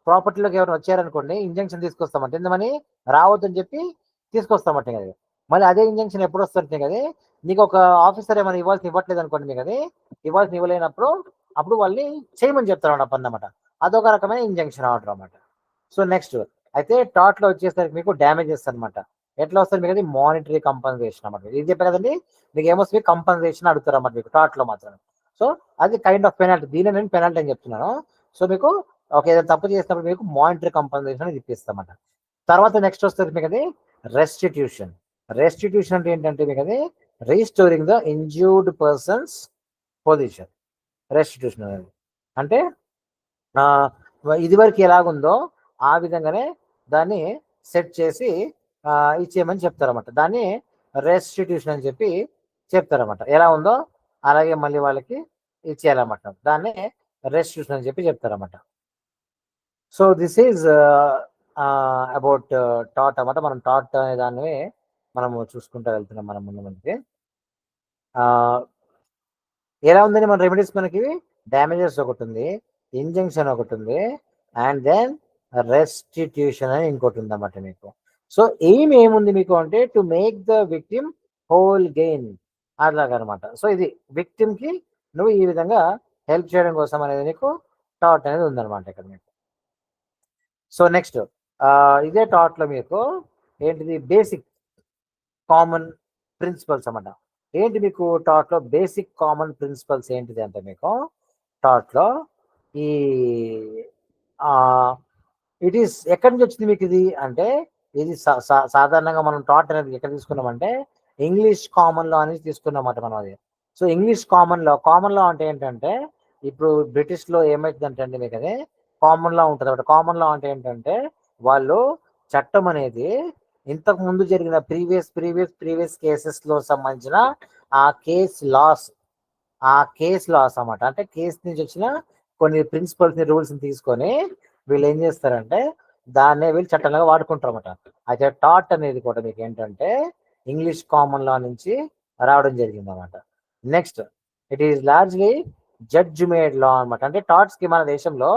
ప్రాపర్టీలోకి ఎవరైనా వచ్చారనుకోండి, ఇంజంక్షన్ తీసుకొస్తామంటే ఎందుకని రావద్దని చెప్పి తీసుకొస్తామంటే కదా. మళ్ళీ అదే ఇంజంక్షన్ ఎప్పుడు వస్తుంటే కదా, నీకు ఒక ఆఫీసర్ ఏమైనా ఇవ్వట్లేదు అనుకోండి, మీకు అది ఇవ్వలేనప్పుడు అప్పుడు వాళ్ళని చేయమని చెప్తారు అన్నమాట పని అన్నమాట. అదొక రకమైన ఇంజంక్షన్ ఆర్డర్ అన్నమాట. సో నెక్స్ట్ అయితే టాట్ లో వచ్చేసరికి మీకు డ్యామేజెస్ అనమాట. ఎట్లా వస్తుంది మీకు అది మానిటరీ కంపన్సేషన్ అన్నమాట. ఇది చెప్పే కదండి, మీకు ఏమొస్తుంది? కంపన్సేషన్ అడుగుతారు అన్నమాట మీకు టాట్ లో మాత్రం. సో అది కైండ్ ఆఫ్ పెనాల్టీ, దీని నేను పెనాల్టీ అని చెప్తున్నాను. సో మీకు ఏదైనా తప్పు చేసినప్పుడు మీకు మానిటరీ కంపన్సేషన్ ఇప్పిస్తామన్నమాట. తర్వాత నెక్స్ట్ వస్తుంది మీకు అది రెస్టిట్యూషన్. రెస్టిట్యూషన్ అంటే ఏంటంటే మీకు అది restoring the injured persons position. Restitution అనేది అంటే ఇది వరకు ఎలాగుందో ఆ విధంగానే దాన్ని సెట్ చేసి ఇచ్చేయమని చెప్తారన్నమాట. దాన్ని రెస్టిట్యూషన్ అని చెప్పి చెప్తారన్నమాట. ఎలా ఉందో అలాగే మళ్ళీ వాళ్ళకి ఇచ్చేయాలన్నమాట. దాన్ని రెస్టిట్యూషన్ అని చెప్పి చెప్తారన్నమాట. సో దిస్ ఈజ్ అబౌట్ టాట్ అన్నమాట. మనం టాట్ అనే దాన్ని మనము చూసుకుంటూ వెళ్తున్నాం మనం ముందు ముందుకి. ఎలా ఉందండి మన రెమెడీస్? మనకి డ్యామేజెస్ ఒకటి ఉంది, ఇంజంక్షన్ ఒకటి ఉంది, అండ్ దెన్ రెస్టిట్యూషన్ అని ఇంకోటి ఉంది అన్నమాట మీకు. సో ఏముంది మీకు అంటే to make the victim whole again అట్లాగనమాట. సో ఇది విక్టిమ్ కి నువ్వు ఈ విధంగా హెల్ప్ చేయడం కోసం అనేది నీకు టాట్ అనేది ఉందన్నమాట ఇక్కడ మీకు. సో నెక్స్ట్ ఇదే టాట్ లో మీకు ఏంటిది బేసిక్ కామన్ ప్రిన్సిపల్స్ అన్నమాట. ఏంటి మీకు టాట్ లో బేసిక్ కామన్ ప్రిన్సిపల్స్ ఏంటిది అంటే మీకు టాట్ లో ఈ ఇట్ ఈస్ ఎక్కడి నుంచి వచ్చింది మీకు ఇది అంటే ఇది సాధారణంగా మనం టాట్ అనేది ఎక్కడ తీసుకున్నామంటే ఇంగ్లీష్ కామన్ లా అనేది తీసుకున్నామన్నమాట మనం అది. సో ఇంగ్లీష్ కామన్ లా అంటే ఏంటంటే ఇప్పుడు బ్రిటిష్ లో ఏమైతుందంటే అండి మీకు అది కామన్ లా ఉంటుంది అన్నమాట. కామన్ లా అంటే ఏంటంటే వాళ్ళు చట్టం అనేది ఇంతకు ముందు జరిగిన ప్రీవియస్ కేసెస్ లో సంబంధించిన ఆ కేస్ లాస్ అన్నమాట. అంటే కేసు నుంచి వచ్చిన కొన్ని ప్రిన్సిపల్స్ ని రూల్స్ ని తీసుకొని వీళ్ళు ఏం చేస్తారంటే దాన్నే వీళ్ళు చట్టంగా వాడుకుంటారు అన్నమాట. అయితే టాట్ అనేది కూడా మీకు ఏంటంటే ఇంగ్లీష్ కామన్ లా నుంచి రావడం జరిగింది అన్నమాట. Next it is largely judge made law అనమాట. అంటే టాట్స్ కి మన దేశంలో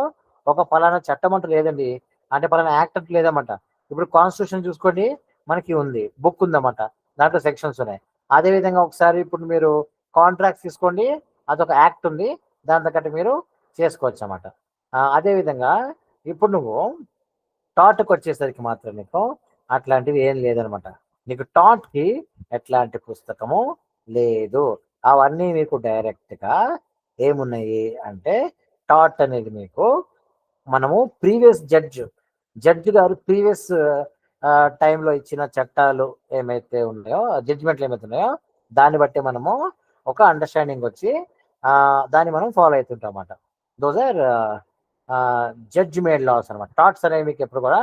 ఒక పలానా చట్టం అంటూ లేదండి, అంటే పలానా యాక్ట్ అంటూ లేదన్నమాట. ఇప్పుడు కాన్స్టిట్యూషన్ చూసుకోండి, మనకి ఉంది, బుక్ ఉందన్నమాట, దాంట్లో సెక్షన్స్ ఉన్నాయి. అదే విధంగా ఒకసారి ఇప్పుడు మీరు కాంట్రాక్ట్స్ తీసుకోండి, అదొక యాక్ట్ ఉంది, దాని తగ్గట్టు మీరు చేసుకోవచ్చు అన్నమాట. అదేవిధంగా ఇప్పుడు నువ్వు టాట్కి వచ్చేసరికి మాత్రం నీకు అట్లాంటివి ఏం లేదనమాట. నీకు టాట్కి ఎట్లాంటి పుస్తకము లేదు. అవన్నీ మీకు డైరెక్ట్గా ఏమున్నాయి అంటే టాట్ అనేది మీకు మనము ప్రీవియస్ జడ్జ్ గారు ప్రీవియస్ టైంలో ఇచ్చిన చట్టాలు ఏమైతే ఉన్నాయో, జడ్జిమెంట్లు ఏమైతే ఉన్నాయో దాన్ని బట్టి మనము ఒక అండర్స్టాండింగ్ వచ్చి దాన్ని మనం ఫాలో అవుతుంటాం అన్నమాట. Those are judge made laws అనమాట. టాట్స్ అనేవి మీకు ఎప్పుడు కూడా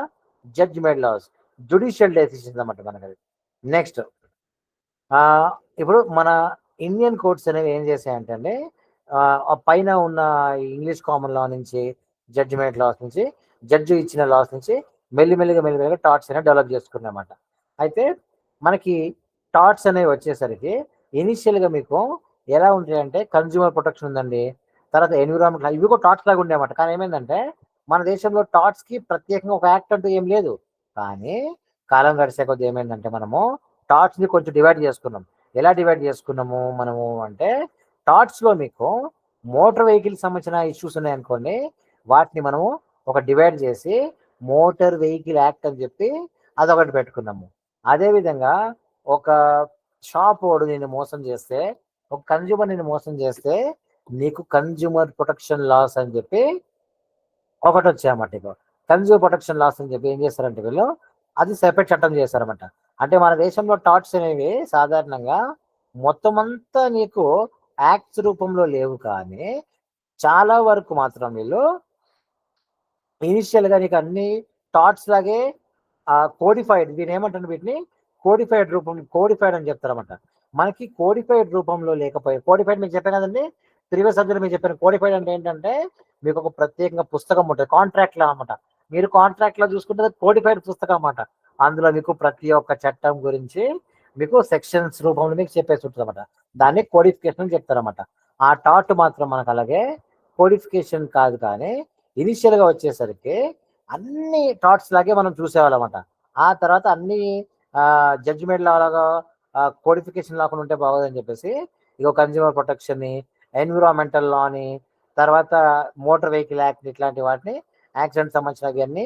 judge made laws, judicial decisions అనమాట మనకి అది. నెక్స్ట్ ఇప్పుడు మన ఇండియన్ కోర్ట్స్ అనేవి ఏం చేశాయంటే అండి, ఆ పైన ఉన్న ఇంగ్లీష్ కామన్ లా నుంచి, జడ్జిమెంట్ లాస్ నుంచి, జడ్జి ఇచ్చిన లాస్ నుంచి మెల్లిమెల్లిగా టాట్స్ అనేవి డెవలప్ చేసుకున్నమాట. అయితే మనకి టాట్స్ అనేవి వచ్చేసరికి ఇనిషియల్గా మీకు ఎలా ఉంటాయంటే కన్జ్యూమర్ ప్రొటెక్షన్ ఉందండి, తర్వాత ఎన్విరాన్మెంట్, ఇవి కూడా టాట్స్ లాగా ఉండేమాట. కానీ ఏమైందంటే మన దేశంలో టాట్స్కి ప్రత్యేకంగా ఒక యాక్ట్ అంటూ ఏం లేదు. కానీ కాలం గడిచే కొద్ది ఏమైందంటే మనము టాట్స్ని కొంచెం డివైడ్ చేసుకున్నాం. ఎలా డివైడ్ చేసుకున్నాము మనము అంటే, టాట్స్లో మీకు మోటార్ వెహికల్ సంబంధించిన ఇష్యూస్ ఉన్నాయనుకోండి, వాటిని మనము ఒక డివైడ్ చేసి మోటార్ వెహికల్ యాక్ట్ అని చెప్పి అదొకటి పెట్టుకున్నాము. అదేవిధంగా ఒక షాప్ వాడు నేను మోసం చేస్తే, ఒక కన్జ్యూమర్ నేను మోసం చేస్తే నీకు కన్జ్యూమర్ ప్రొటెక్షన్ లాస్ అని చెప్పి ఒకటి వచ్చాయన్నమాట. ఇక కన్జ్యూమర్ ప్రొటెక్షన్ లాస్ అని చెప్పి ఏం చేస్తారంటే వీళ్ళు అది సెపరేట్ చట్టం చేశారన్నమాట. అంటే మన దేశంలో టాట్స్ అనేవి సాధారణంగా మొత్తం అంతా నీకు యాక్ట్స్ రూపంలో లేవు, కానీ చాలా వరకు మాత్రం వీళ్ళు ఇనిషియల్గా నీకు అన్ని టాట్స్ లాగే కోడిఫైడ్, దీని ఏమంటారు వీటిని కోడిఫైడ్ రూపం, కోడిఫైడ్ అని చెప్తారన్నమాట. మనకి కోడిఫైడ్ రూపంలో లేకపోయి, కోడిఫైడ్ మీకు చెప్పాను కదండి ప్రీవియస్ సబ్జెక్ట్ మీకు చెప్పాను. కోడిఫైడ్ అంటే ఏంటంటే మీకు ఒక ప్రత్యేకంగా పుస్తకం ఉంటుంది, కాంట్రాక్ట్ లా అనమాట. మీరు కాంట్రాక్ట్ లో చూసుకుంటే కోడిఫైడ్ పుస్తకం అన్నమాట. అందులో మీకు ప్రతి ఒక్క చట్టం గురించి మీకు సెక్షన్స్ రూపంలో మీకు చెప్పేసి ఉంటుంది అనమాట. దాన్ని కోడిఫికేషన్ అని చెప్తారన్నమాట. ఆ టాట్ మాత్రం మనకు అలాగే కోడిఫికేషన్ కాదు, కానీ ఇనిషియల్ గా వచ్చేసరికి అన్ని టాట్స్ లాగే మనం చూసేవాళ్ళం అనమాట. ఆ తర్వాత అన్ని జడ్జిమెంట్ లాగా కోడిఫికేషన్ లాగా ఉంటే బాగోదని చెప్పేసి ఇక కన్జ్యూమర్ ప్రొటెక్షన్ ని, ఎన్విరాన్మెంటల్ లాని, తర్వాత మోటార్ వెహికల్ యాక్ట్ ఇట్లాంటి వాటిని, యాక్సిడెంట్ సంబంధించినవి అన్ని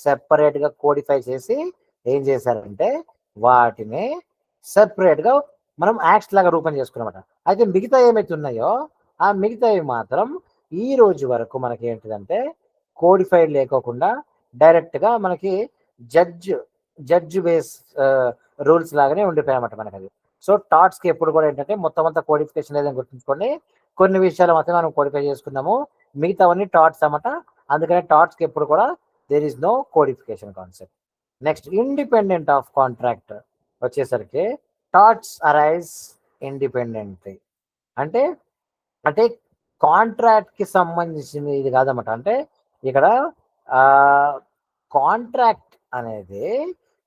సెపరేట్ గా కోడిఫై చేసి ఏం చేశారంటే వాటిని సెపరేట్ గా మనం యాక్ట్స్ లాగా రూపం చేసుకున్నమాట. అయితే మిగతా ఏమైతే ఉన్నాయో ఆ మిగతావి మాత్రం ఈ రోజు వరకు మనకి ఏంటిదంటే కోడిఫైడ్ లేకోకుండా డైరెక్ట్ గా మనకి జడ్జ్ బేస్ రూల్స్ లాగానే ఉండిపోయాయి అన్నమాట మనకి అది. సో టాట్స్ కి ఎప్పుడు కూడా ఏంటంటే మొత్తం అంతా కోడిఫికేషన్ లేదని గుర్తుంచుకోండి. కొన్ని విషయాలు మాత్రమే మనం కోడిఫై చేసుకున్నాము, మిగతావన్నీ టాట్స్ అన్నమాట. అందుకని టాట్స్ కి ఎప్పుడు కూడా there is no codification concept. Next independent of contract వచ్చేసరికి టాట్స్ అరైజ్ ఇండిపెండెంట్లీ. అంటే అంటే కాంట్రాక్ట్ కి సంబంధించింది ఇది కాదన్నమాట. అంటే ఇక్కడ కాంట్రాక్ట్ అనేది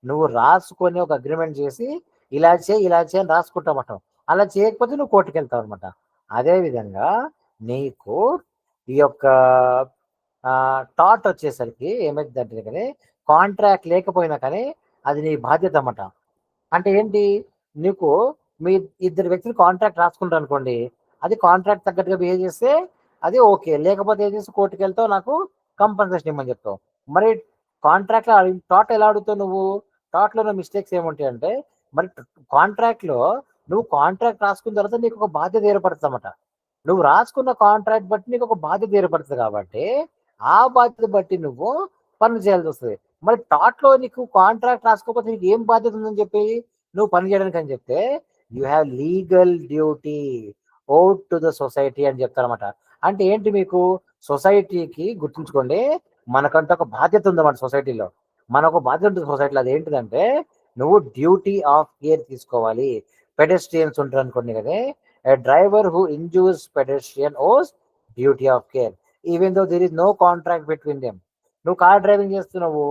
నువ్వు రాసుకొని ఒక అగ్రిమెంట్ చేసి ఇలా చేయి అని రాసుకుంటామట. అలా చేయకపోతే నువ్వు కోర్టుకు వెళ్తావు అనమాట. అదేవిధంగా నీకు ఈ యొక్క టాట్ వచ్చేసరికి ఏమైందంటే కానీ కాంట్రాక్ట్ లేకపోయినా కానీ అది నీ బాధ్యత అన్నమాట. అంటే ఏంటి, నీకు మీ ఇద్దరు వ్యక్తులు కాంట్రాక్ట్ రాసుకుంటారు అనుకోండి, అది కాంట్రాక్ట్ తగ్గట్టుగా బిహేవ్ చేస్తే అది ఓకే, లేకపోతే ఏం చేసి కోర్టుకు వెళ్తావు, నాకు కంపన్సేషన్ ఇవ్వమని చెప్తావు. మరి కాంట్రాక్ట్లో టాట్ ఎలా అడుగుతావు నువ్వు? టాట్లో ఉన్న మిస్టేక్స్ ఏముంటాయి అంటే, మరి కాంట్రాక్ట్లో నువ్వు కాంట్రాక్ట్ రాసుకున్న తర్వాత నీకు ఒక బాధ్యత ఏర్పడుతుంది అన్నమాట. నువ్వు రాసుకున్న కాంట్రాక్ట్ బట్టి నీకు ఒక బాధ్యత ఏర్పడుతుంది కాబట్టి ఆ బాధ్యత బట్టి నువ్వు పని చేయాల్సి వస్తుంది. మరి టాట్లో నీకు కాంట్రాక్ట్ రాసుకోకపోతే నీకు ఏం బాధ్యత ఉందని చెప్పి నువ్వు పని చేయడానికి అని చెప్తే you have legal duty vote to the society అని చెప్తారన్నమాట. అంటే ఏంటి, మీకు సొసైటీకి గుర్తుంచుకోండి, మనకంటూ ఒక బాధ్యత ఉందన్నమాట సొసైటీలో. మనకు బాధ్యత ఉంటుంది సొసైటీలో. అది ఏంటిదంటే నువ్వు డ్యూటీ ఆఫ్ కేర్ తీసుకోవాలి. పెడెస్ట్రియన్స్ ఉంటారు అనుకోండి కదా, a driver who injures pedestrian owes duty of care even though there is no contract between them. నువ్వు కార్ డ్రైవింగ్ చేస్తున్నావు,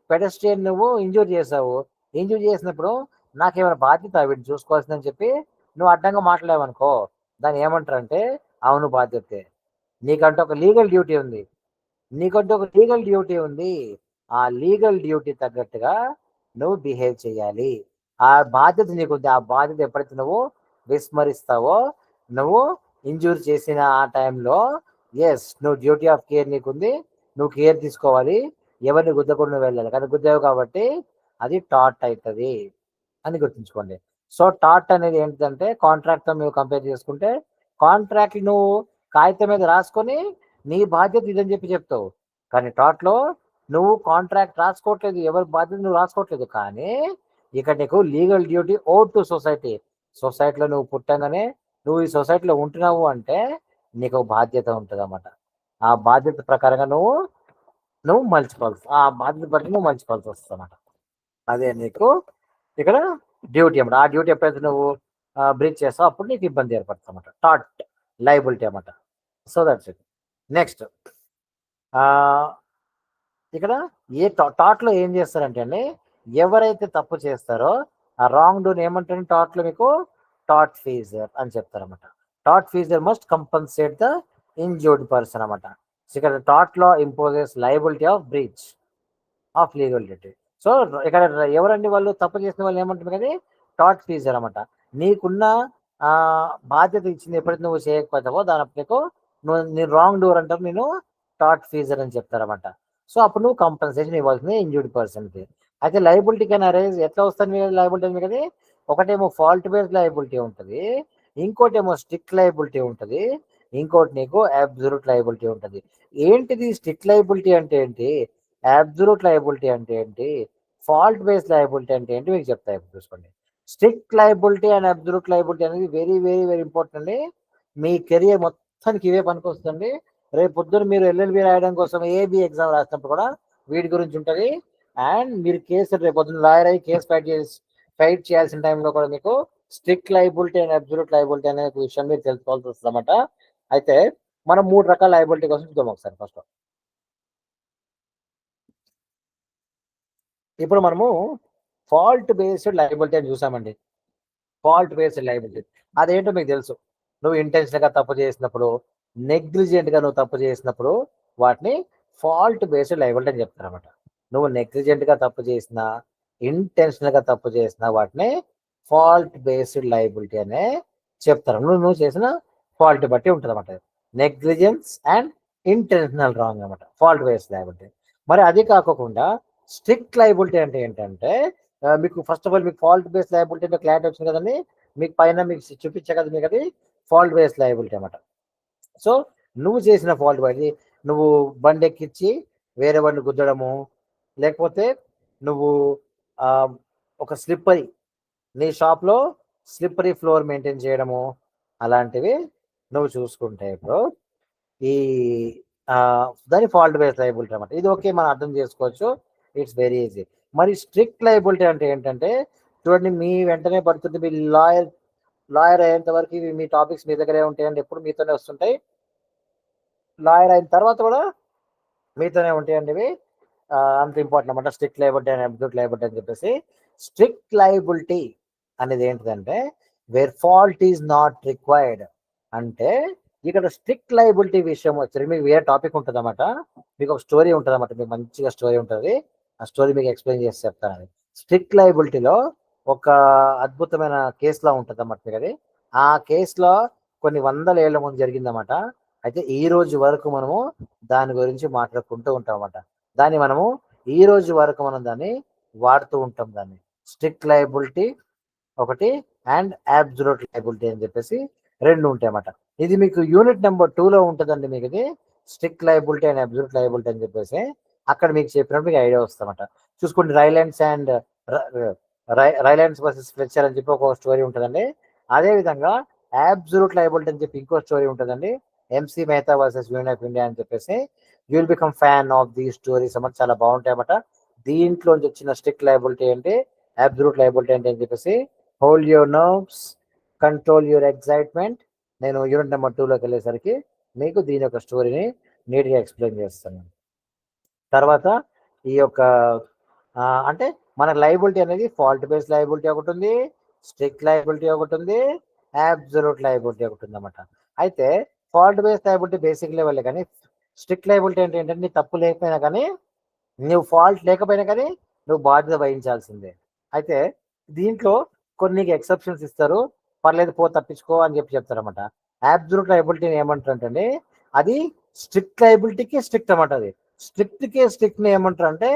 పెడెస్ట్రియన్ నువ్వు ఇంజూర్ చేసావు, ఇంజూర్ చేసినప్పుడు నాకేమైనా బాధ్యత వీటిని చూసుకోవాల్సిందని చెప్పి నువ్వు అడ్డంగా మాట్లాడావనుకో, దాన్ని ఏమంటారంటే అవును బాధ్యతే, నీకంటే ఒక లీగల్ డ్యూటీ ఉంది, ఆ లీగల్ డ్యూటీ తగ్గట్టుగా నువ్వు బిహేవ్ చేయాలి. ఆ బాధ్యత నీకుంది. ఆ బాధ్యత ఎప్పుడైతే నువ్వు విస్మరిస్తావో, నువ్వు ఇంజూర్ చేసిన ఆ టైంలో ఎస్ నువ్వు డ్యూటీ ఆఫ్ కేర్ నీకుంది, నువ్వు కేర్ తీసుకోవాలి, ఎవరిని గుద్దకుండా నువ్వు వెళ్ళాలి. కానీ గుద్దావు కాబట్టి అది టాట్ అవుతుంది అని గుర్తుంచుకోండి. సో టాట్ అనేది ఏంటంటే కాంట్రాక్ట్తో నువ్వు కంపేర్ చేసుకుంటే, కాంట్రాక్ట్ నువ్వు కాగితం మీద రాసుకొని నీ బాధ్యత ఇదని చెప్పి చెప్తావు, కానీ టాట్లో నువ్వు కాంట్రాక్ట్ రాసుకోవట్లేదు, ఎవరి బాధ్యత నువ్వు రాసుకోవట్లేదు, కానీ ఇక్కడ నీకు legal duty oh to society. సొసైటీలో నువ్వు పుట్టంగానే నువ్వు ఈ సొసైటీలో ఉంటున్నావు అంటే నీకు ఒక బాధ్యత ఉంటుంది అన్నమాట. ఆ బాధ్యత ప్రకారంగా నువ్వు మలుచుకోవాల్సి, ఆ బాధ్యత బట్టి నువ్వు మలుచుకోవాల్సి వస్తుంది అన్నమాట. అదే నీకు ఇక్కడ డ్యూటీ అన్నమాట. ఆ డ్యూటీ ఎప్పుడైతే నువ్వు బ్రీచ్ చేస్తావు అప్పుడు నీకు ఇబ్బంది ఏర్పడుతుంది అన్నమాట. టాట్ లైబిలిటీ అన్నమాట. So that's it. నెక్స్ట్ ఇక్కడ టాట్లో ఏం చేస్తారంటే అండి, ఎవరైతే తప్పు చేస్తారో ఆ రాంగ్ డూని ఏమంటారు టాట్లో మీకు టాట్ ఫీజర్ అని చెప్తారన్నమాట. Tortfeasor must compensate the injured person అన్నమాట. ఇక్కడ టాట్ law imposes liability of breach of legality. So ఇక్కడ ఎవరండి వాళ్ళు తప్పు చేసిన వాళ్ళు ఏమంటారు కానీ టాట్ ఫీజర్ అనమాట. నీకున్న బాధ్యత ఇచ్చింది ఎప్పుడైతే నువ్వు చేయకపోతావో దాని నీకు నేను రాంగ్ డూర్ అంటారు, నేను టాట్ ఫీజర్ అని చెప్తారన్నమాట. సో అప్పుడు నువ్వు కంపెన్సేషన్ ఇవ్వాల్సింది ఇంజూర్డ్ పర్సన్కి. అయితే లయబిలిటీ కెన్ అరేజ్ ఎట్లా వస్తుంది లయబిలిటీ అనేది, ఒకటేమో ఫాల్ట్ బేస్డ్ లయబిలిటీ ఉంటుంది, ఇంకోటి ఏమో స్ట్రిక్ట్ లయబిలిటీ ఉంటుంది, ఇంకోటి నీకు అబ్సల్యూట్ లయబిలిటీ ఉంటుంది. ఏంటిది స్ట్రిక్ట్ లయబిలిటీ అంటే ఏంటి, అబ్సల్యూట్ లయబిలిటీ అంటే ఏంటి, ఫాల్ట్ బేస్డ్ లయబిలిటీ అంటే ఏంటి మీకు చెప్తాయి చూసుకోండి. Strict liability and absolute liability అనేది వెరీ వెరీ వెరీ ఇంపార్టెంట్ అండి. మీ కెరియర్ మొత్తానికి ఇవే పనికి వస్తుంది. రేపు పొద్దున మీరు ఎల్ఎల్బి రాయడం కోసం ఏబి ఎగ్జామ్ రాసినప్పుడు కూడా వీటి గురించి ఉంటుంది. అండ్ మీరు కేసు రేపు పొద్దున లాయర్ అయ్యి కేసు ఫైట్ చేయాల్సిన టైంలో కూడా మీకు strict liability and absolute liability అనే విషయం మీరు తెలుసుకోవాల్సి వస్తుంది అన్నమాట. అయితే మనం 3 రకాల లయబిలిటీ కోసం చూద్దాం ఒకసారి. ఫస్ట్ ఇప్పుడు మనము ఫాల్ట్ బేస్డ్ లయబిలిటీ అని చూసామండి. ఫాల్ట్ బేస్డ్ లయబిలిటీ అదేంటో మీకు తెలుసు. నువ్వు ఇంటెన్షనల్గా తప్పు చేసినప్పుడు, నెగ్లిజెంట్గా నువ్వు తప్పు చేసినప్పుడు వాటిని ఫాల్ట్ బేస్డ్ లయబిలిటీ అని చెప్తారన్నమాట. నువ్వు నెగ్లిజెంట్గా తప్పు చేసినా, ఇంటెన్షనల్గా తప్పు చేసినా వాటిని ఫాల్ట్ బేస్డ్ లయబిలిటీ అనే చెప్తారు. నువ్వు చేసిన ఫాల్ట్ బట్టి ఉంటుంది అన్నమాట. నెగ్లిజెన్స్ అండ్ ఇంటెన్షనల్ రాంగ్ అన్నమాట ఫాల్ట్ బేస్డ్ లయబిలిటీ. మరి అది కాకుండా స్ట్రిక్ట్ లయబిలిటీ అంటే ఏంటంటే, మీకు ఫస్ట్ ఆఫ్ ఆల్ మీకు ఫాల్ట్ బేస్డ్ లయబిలిటీ అంటే క్లారిటీ వచ్చింది కదండి. మీకు పైన మీకు చూపించే కదా మీకు అది ఫాల్ట్ బేస్డ్ లయబిలిటీ అన్నమాట. సో నువ్వు చేసిన ఫాల్ట్ బట్టి నువ్వు బండి ఎక్కించి వేరే బండి గుద్దడము, లేకపోతే నువ్వు ఒక స్లిప్పరీ నీ షాప్లో స్లిప్పరీ ఫ్లోర్ మెయింటైన్ చేయడము, అలాంటివి నువ్వు చూసుకుంటే ఇప్పుడు ఈ దాని ఫాల్ట్ బేస్డ్ లయబిలిటీ అనమాట. ఇది ఓకే మనం అర్థం చేసుకోవచ్చు, ఇట్స్ వెరీ ఈజీ. మరి స్ట్రిక్ట్ లయబిలిటీ అంటే ఏంటంటే చూడండి, మీ వెంటనే పడుతుంది, మీ లాయర్ అయ్యేంత వరకు మీ టాపిక్స్ మీ దగ్గరే ఉంటాయండి, ఎప్పుడు మీతోనే వస్తుంటాయి. లాయర్ అయిన తర్వాత కూడా మీతోనే ఉంటాయండి ఇవి. అంత ఇంపార్టెంట్ అనమాట strict liability and absolute liability అని చెప్పేసి. స్ట్రిక్ట్ లయబిలిటీ అనేది ఏంటిదంటే where fault is not required. అంటే ఇక్కడ స్ట్రిక్ట్ లయబిలిటీ విషయం వచ్చి మీకు వేరే టాపిక్ ఉంటుంది అన్నమాట. మీకు ఒక స్టోరీ ఉంటుంది అన్నమాట, మీకు మంచిగా స్టోరీ ఉంటుంది, ఆ స్టోరీ మీకు ఎక్స్ప్లెయిన్ చేసి చెప్తాను. అది స్ట్రిక్ట్ లయబిలిటీలో ఒక అద్భుతమైన కేసులా ఉంటుంది అన్నమాట మీకు అది. ఆ కేసులో కొన్ని 100 ఏళ్ల ముందు జరిగిందన్నమాట. అయితే ఈ రోజు వరకు మనము దాని గురించి మాట్లాడుకుంటూ ఉంటాం అన్నమాట. దాన్ని మనము ఈ రోజు వరకు మనం దాన్ని వాడుతూ ఉంటాం. దాన్ని స్ట్రిక్ట్ లయబిలిటీ ఒకటి అండ్ అబ్సల్యూట్ లయబిలిటీ అని చెప్పేసి 2 ఉంటాయి అన్నమాట. ఇది మీకు యూనిట్ నెంబర్ 2లో ఉంటుందండి. మీకు ఇది strict liability and absolute liability అని చెప్పేసి అక్కడ మీకు చెప్పినప్పుడు మీకు ఐడియా వస్తుందన్నమాట. చూసుకోండి, రైలాండ్స్ వర్సెస్ ఫ్లెచర్ అని చెప్పి ఒక స్టోరీ ఉంటుందండి. అదేవిధంగా అబ్సల్యూట్ లయబిలిటీ అని చెప్పి ఇంకో స్టోరీ ఉంటుందండి, MC Mehta versus union of India అని చెప్పేసి. You will become fan of దీ స్టోరీస్ అన్నమాట, చాలా బాగుంటాయి అన్నమాట. దీంట్లోంచి వచ్చిన స్ట్రిక్ట్ లయబిలిటీ ఏంటి, అబ్సల్యూట్ లయబిలిటీ ఏంటి అని చెప్పేసి. Hold your nerves, control your excitement. నేను యూనిట్ నెంబర్ 2లోకి వెళ్ళేసరికి మీకు దీని యొక్క స్టోరీని నీట్గా ఎక్స్ప్లెయిన్ చేస్తాను. తర్వాత ఈ యొక్క అంటే మన లయబిలిటీ అనేది ఫాల్ట్ బేస్డ్ లయబిలిటీ ఒకటి ఉంది, స్ట్రిక్ట్ లయబిలిటీ ఒకటి ఉంది, అబ్సల్యూట్ లయబిలిటీ ఒకటి ఉంది అన్నమాట. అయితే fault based liability basic level, కానీ స్ట్రిక్ట్ లయబిలిటీ అంటే ఏంటంటే నీ తప్పు లేకపోయినా కానీ, నువ్వు ఫాల్ట్ లేకపోయినా కానీ నువ్వు బాధ్యత వహించాల్సిందే. అయితే దీంట్లో కొన్ని ఎక్సెప్షన్స్ ఇస్తారు, పర్లేదు పో తప్పించుకో అని చెప్పి చెప్తారన్నమాట. అబ్సల్యూట్ లయబిలిటీని ఏమంటారంటే అది స్ట్రిక్ట్ లయబిలిటీకి స్ట్రిక్ట్ అన్నమాట. అది స్ట్రిక్ట్కి స్ట్రిక్ట్ని ఏమంటారు అంటే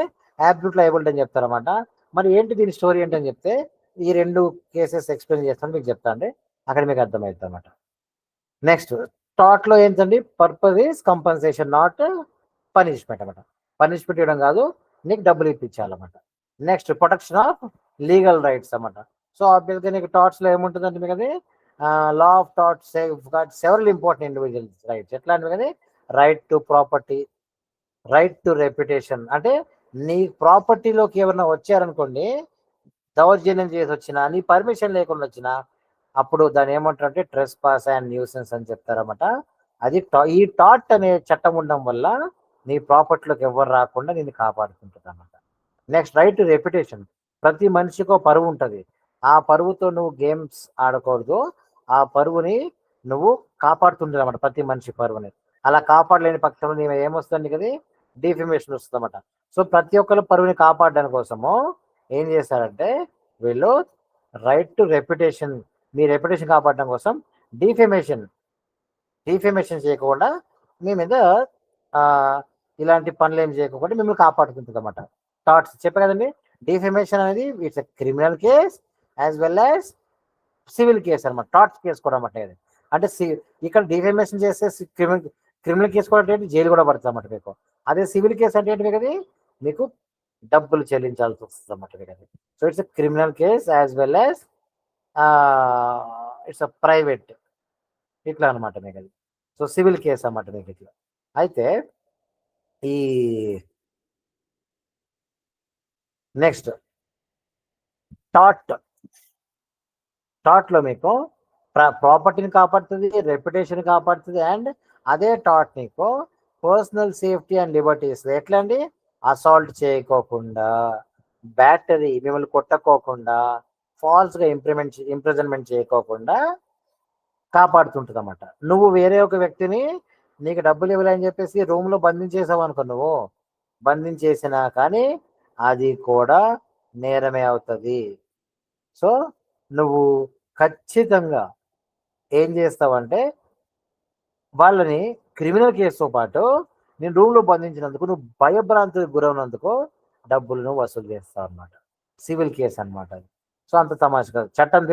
అబ్సల్యూట్ లయబిలిటీ అని చెప్తారన్నమాట. మరి ఏంటి దీని స్టోరీ ఏంటని చెప్తే ఈ 2 కేసెస్ ఎక్స్ప్లెయిన్ చేస్తాను మీకు చెప్తా అండి, అక్కడ మీకు అర్థమవుతుంది అన్నమాట. నెక్స్ట్ టాట్లో ఏంటండి, purpose is compensation not punishment అన్నమాట. పనిష్మెంట్ ఇవ్వడం కాదు, నీకు డబ్బులు ఇప్పించాలన్నమాట. Next protection of legal rights అన్నమాట. సో ఆబ్వియస్గా నీకు టాట్స్లో ఏముంటుందంటే మీకు అది లా ఆఫ్ థాట్ save got several important individuals rights. ఎట్లా అంటే కానీ right to property, right to reputation. అంటే నీ ప్రాపర్టీలోకి ఎవరైనా వచ్చారనుకోండి, దౌర్జన్యం చేసి వచ్చినా, నీ పర్మిషన్ లేకుండా వచ్చినా, అప్పుడు దాన్ని ఏమంటారంటే ట్రెస్ పాస్ అండ్ న్యూసెన్స్ అని చెప్తారన్నమాట. అది ఈ టాట్ అనే చట్టం ఉండడం వల్ల నీ ప్రాపర్టీలోకి ఎవరు రాకుండా నేను కాపాడుకుంటుంది అన్నమాట. Next right to reputation. ప్రతి మనిషికి ఒక పరువు ఉంటుంది. ఆ పరువుతో నువ్వు గేమ్స్ ఆడకూడదు. ఆ పరువుని నువ్వు కాపాడుతుంటుంది అన్నమాట, ప్రతి మనిషి పరువుని. అలా కాపాడలేని పక్షంలో నేను ఏమొస్తుంది కదా, డిఫమేషన్ వస్తుంది అన్నమాట. సో ప్రతి ఒక్కరు పరువుని కాపాడడానికి కోసము ఏం చేశారంటే వీళ్ళు right to reputation, me reputation కాపాడడం కోసం డిఫమేషన్ చేయకుండా మీ మీద ఇలాంటి పనులు ఏం చేయకుండా మిమ్మల్ని కాపాడుతుంటుంది అన్నమాట. థాట్స్ చెప్పే కదండి, డిఫమేషన్ అనేది it's criminal case as well as civil case అనమాట. థాట్స్ కేసు కూడా అన్నమాట ఇది. అంటే ఇక్కడ డిఫమేషన్ చేస్తే క్రిమినల్ కేసు కూడా అంటే జైలు కూడా పడుతుంది అన్నమాట మీకు. అదే సివిల్ కేసు అంటే ఏంటి మీకు, అది మీకు డబ్బులు చెల్లించాల్సి వస్తుంది అన్నమాట మీకు అది. So it's criminal case as well as it's private, ఇట్లా అనమాట మీకు అది. సో సివిల్ కేసు అన్నమాట మీకు ఇట్లా. అయితే ఈ నెక్స్ట్ థాట్ లో మీకు ప్రాపర్టీని కాపాడుతుంది, రెప్యుటేషన్ కాపాడుతుంది, అండ్ అదే థాట్ నీకు పర్సనల్ సేఫ్టీ అండ్ లిబర్టీస్. ఎట్లా అండి, అసాల్ట్ చేయకోకుండా, బ్యాటరీ మిమ్మల్ని కొట్టకోకుండా, ఫాల్స్గా ఇంప్రిజన్మెంట్ చేయకోకుండా కాపాడుతుంటుంది అన్నమాట. నువ్వు వేరే ఒక వ్యక్తిని నీకు డబ్బులు ఇవ్వాలని చెప్పేసి రూమ్లో బంధించేసావు అనుకో, నువ్వు బంధించేసినా కానీ అది కూడా నేరమే అవుతుంది. సో నువ్వు ఖచ్చితంగా ఏం చేస్తావంటే వాళ్ళని క్రిమినల్ కేసుతో పాటు నేను రూమ్లో బంధించినందుకు, నువ్వు భయభ్రాంతికి గురవునందుకు డబ్బులు నువ్వు వసూలు చేస్తావు అనమాట. సివిల్ కేసు అనమాట అది. సో అంత తమాషా కాదు. చట్టం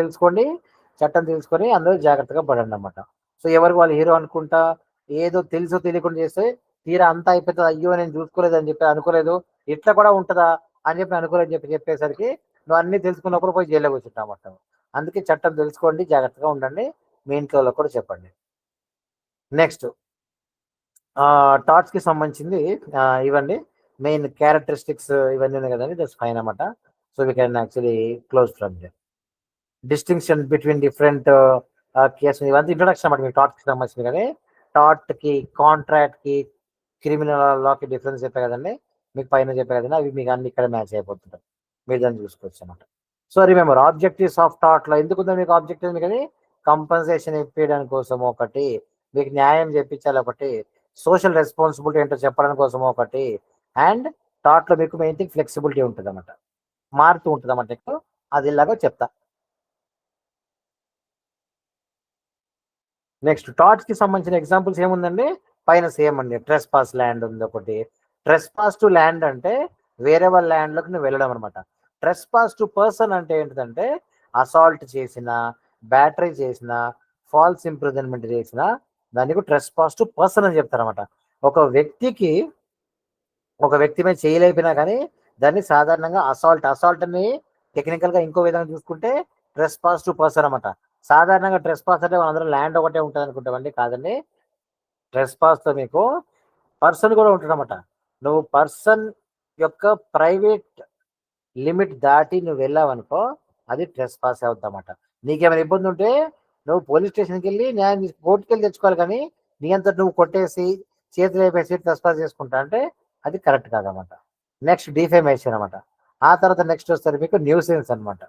తెలుసుకొని అందరూ జాగ్రత్తగా పడండి అన్నమాట. సో ఎవరికి వాళ్ళు హీరో అనుకుంటా ఏదో తెలుసో తెలియకుండా చేస్తే తీరా అంతా అయిపోతుంది, అయ్యో నేను చూసుకోలేదు అని చెప్పి అనుకోలేదు, ఇట్లా కూడా ఉంటుందా అని చెప్పి అనుకోలేదు చెప్పేసరికి నువ్వు అన్ని తెలుసుకున్నప్పుడు పోయి జైల్లో కూర్చుంటావు అన్నమాట. అందుకే చట్టం తెలుసుకోండి, జాగ్రత్తగా ఉండండి, మీ ఇంట్లో కూడా చెప్పండి. నెక్స్ట్ థాట్స్ కి సంబంధించింది ఇవ్వండి, మెయిన్ క్యారెక్టరిస్టిక్స్ ఇవన్నీ ఉన్నాయి కదండి, దట్స్ ఫైన్ అన్నమాట. So we can actually close from they. Distinction between different case, ఇవంతా ఇంట్రొడక్షన్ అన్నమాట మీకు థాట్కి సంబంధించింది. కానీ థాట్ కి, కాంట్రాక్ట్ కి, క్రిమినల్ లాకి డిఫరెన్స్ చెప్పే కదండి, మీకు పైన చెప్పే కదండి, అవి మీకు అన్ని ఇక్కడ మ్యాచ్ అయిపోతుంటాయి, మీరు దాన్ని చూసుకోవచ్చు అన్నమాట. So remember objectives of thought లో ఎందుకు మీకు ఆబ్జెక్టివ్ ఉంది కానీ కంపన్సేషన్ ఇప్పించడానికి కోసం ఒకటి, మీకు న్యాయం చెప్పించాలి ఒకటి, సోషల్ రెస్పాన్సిబిలిటీ ఏంటో చెప్పడానికి కోసం ఒకటి, అండ్ థాట్ లో మీకు మెయిన్ థింగ్ ఫ్లెక్సిబిలిటీ ఉంటుంది అన్నమాట, మారుతూ ఉంటుంది అన్నమాట. అది ఇలాగో చెప్తా. నెక్స్ట్ థాట్స్ కి సంబంధించిన ఎగ్జాంపుల్స్ ఏముందండి, పైన సేమ్ అండి, ట్రెస్ పాస్ ల్యాండ్ ఉంది ఒకటి. ట్రెస్ పాస్ టు ల్యాండ్ అంటే వేరే వాళ్ళ ల్యాండ్లోకి నువ్వు వెళ్ళడం అనమాట. ట్రెస్ పాస్ టు పర్సన్ అంటే ఏంటిదంటే అసాల్ట్ చేసిన, బ్యాటరీ చేసిన, ఫాల్స్ ఇంప్రిజన్మెంట్ చేసిన దానికి ట్రెస్ పాస్ టు పర్సన్ అని చెప్తారనమాట. ఒక వ్యక్తి మీద చేయలేకపోయినా కానీ దాన్ని సాధారణంగా అసాల్ట్ అని టెక్నికల్ గా ఇంకో విధంగా చూసుకుంటే ట్రెస్ పాస్ టు పర్సన్ అనమాట. సాధారణంగా ట్రెస్ పాస్ అంటే మనందరం ల్యాండ్ ఒకటే ఉంటుంది అనుకుంటామండి, కాదండి. ట్రెస్ పాస్ తో మీకు పర్సన్ కూడా ఉంటాడనమాట. నువ్వు పర్సన్ యొక్క ప్రైవేట్ లిమిట్ దాటి నువ్వు వెళ్ళావనుకో అది ట్రెస్ పాస్ అవుతామట. నీకేమైనా ఇబ్బంది ఉంటే నువ్వు పోలీస్ స్టేషన్కి వెళ్ళి న్యాయం కోర్టుకి వెళ్ళి తెచ్చుకోవాలి, కానీ నీ అంతా నువ్వు కొట్టేసి చేతులు వేపేసి ట్రెస్ పాస్ చేసుకుంటా అంటే అది కరెక్ట్ కాదన్నమాట. నెక్స్ట్ డిఫేమేషన్ అనమాట. ఆ తర్వాత నెక్స్ట్ వస్తారు మీకు న్యూసెన్స్ అనమాట.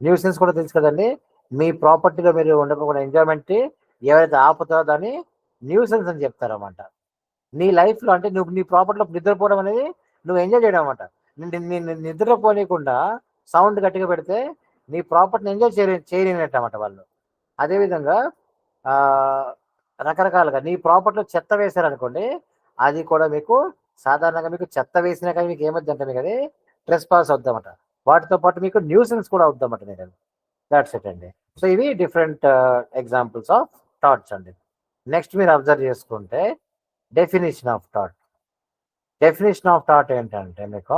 న్యూసెన్స్ కూడా తెలుసు కదండి, మీ ప్రాపర్టీలో మీరు ఉండకుండా ఎంజాయ్మెంట్ ఎవరైతే ఆపుతారో దాన్ని న్యూసెన్స్ అని చెప్తారన్నమాట. నీ లైఫ్లో అంటే నువ్వు నీ ప్రాపర్టీలో నిద్రపోవడం అనేది నువ్వు ఎంజాయ్ చేయడం అనమాట. నిద్రపోనీయకుండా సౌండ్ గట్టిగా పెడితే నీ ప్రాపర్టీని ఎంజాయ్ చేయలేనట్టు అనమాట వాళ్ళు. అదేవిధంగా రకరకాలుగా నీ ప్రాపర్టీలో చెత్త వేశారనుకోండి, అది కూడా మీకు సాధారణంగా మీకు చెత్త వేసినా కానీ మీకు ఏమొద్దు అంటే మీకు అది ట్రెస్ పాస్ అవుతామట. వాటితో పాటు మీకు న్యూసెన్స్ కూడా అవుతామట మీకు. దాట్స్ ఇట్ అండి. సో ఇవి డిఫరెంట్ ఎగ్జాంపుల్స్ ఆఫ్ థాట్స్ అండి. నెక్స్ట్ మీరు అబ్జర్వ్ చేసుకుంటే డెఫినేషన్ ఆఫ్ థాట్ ఏంటంటే మీకు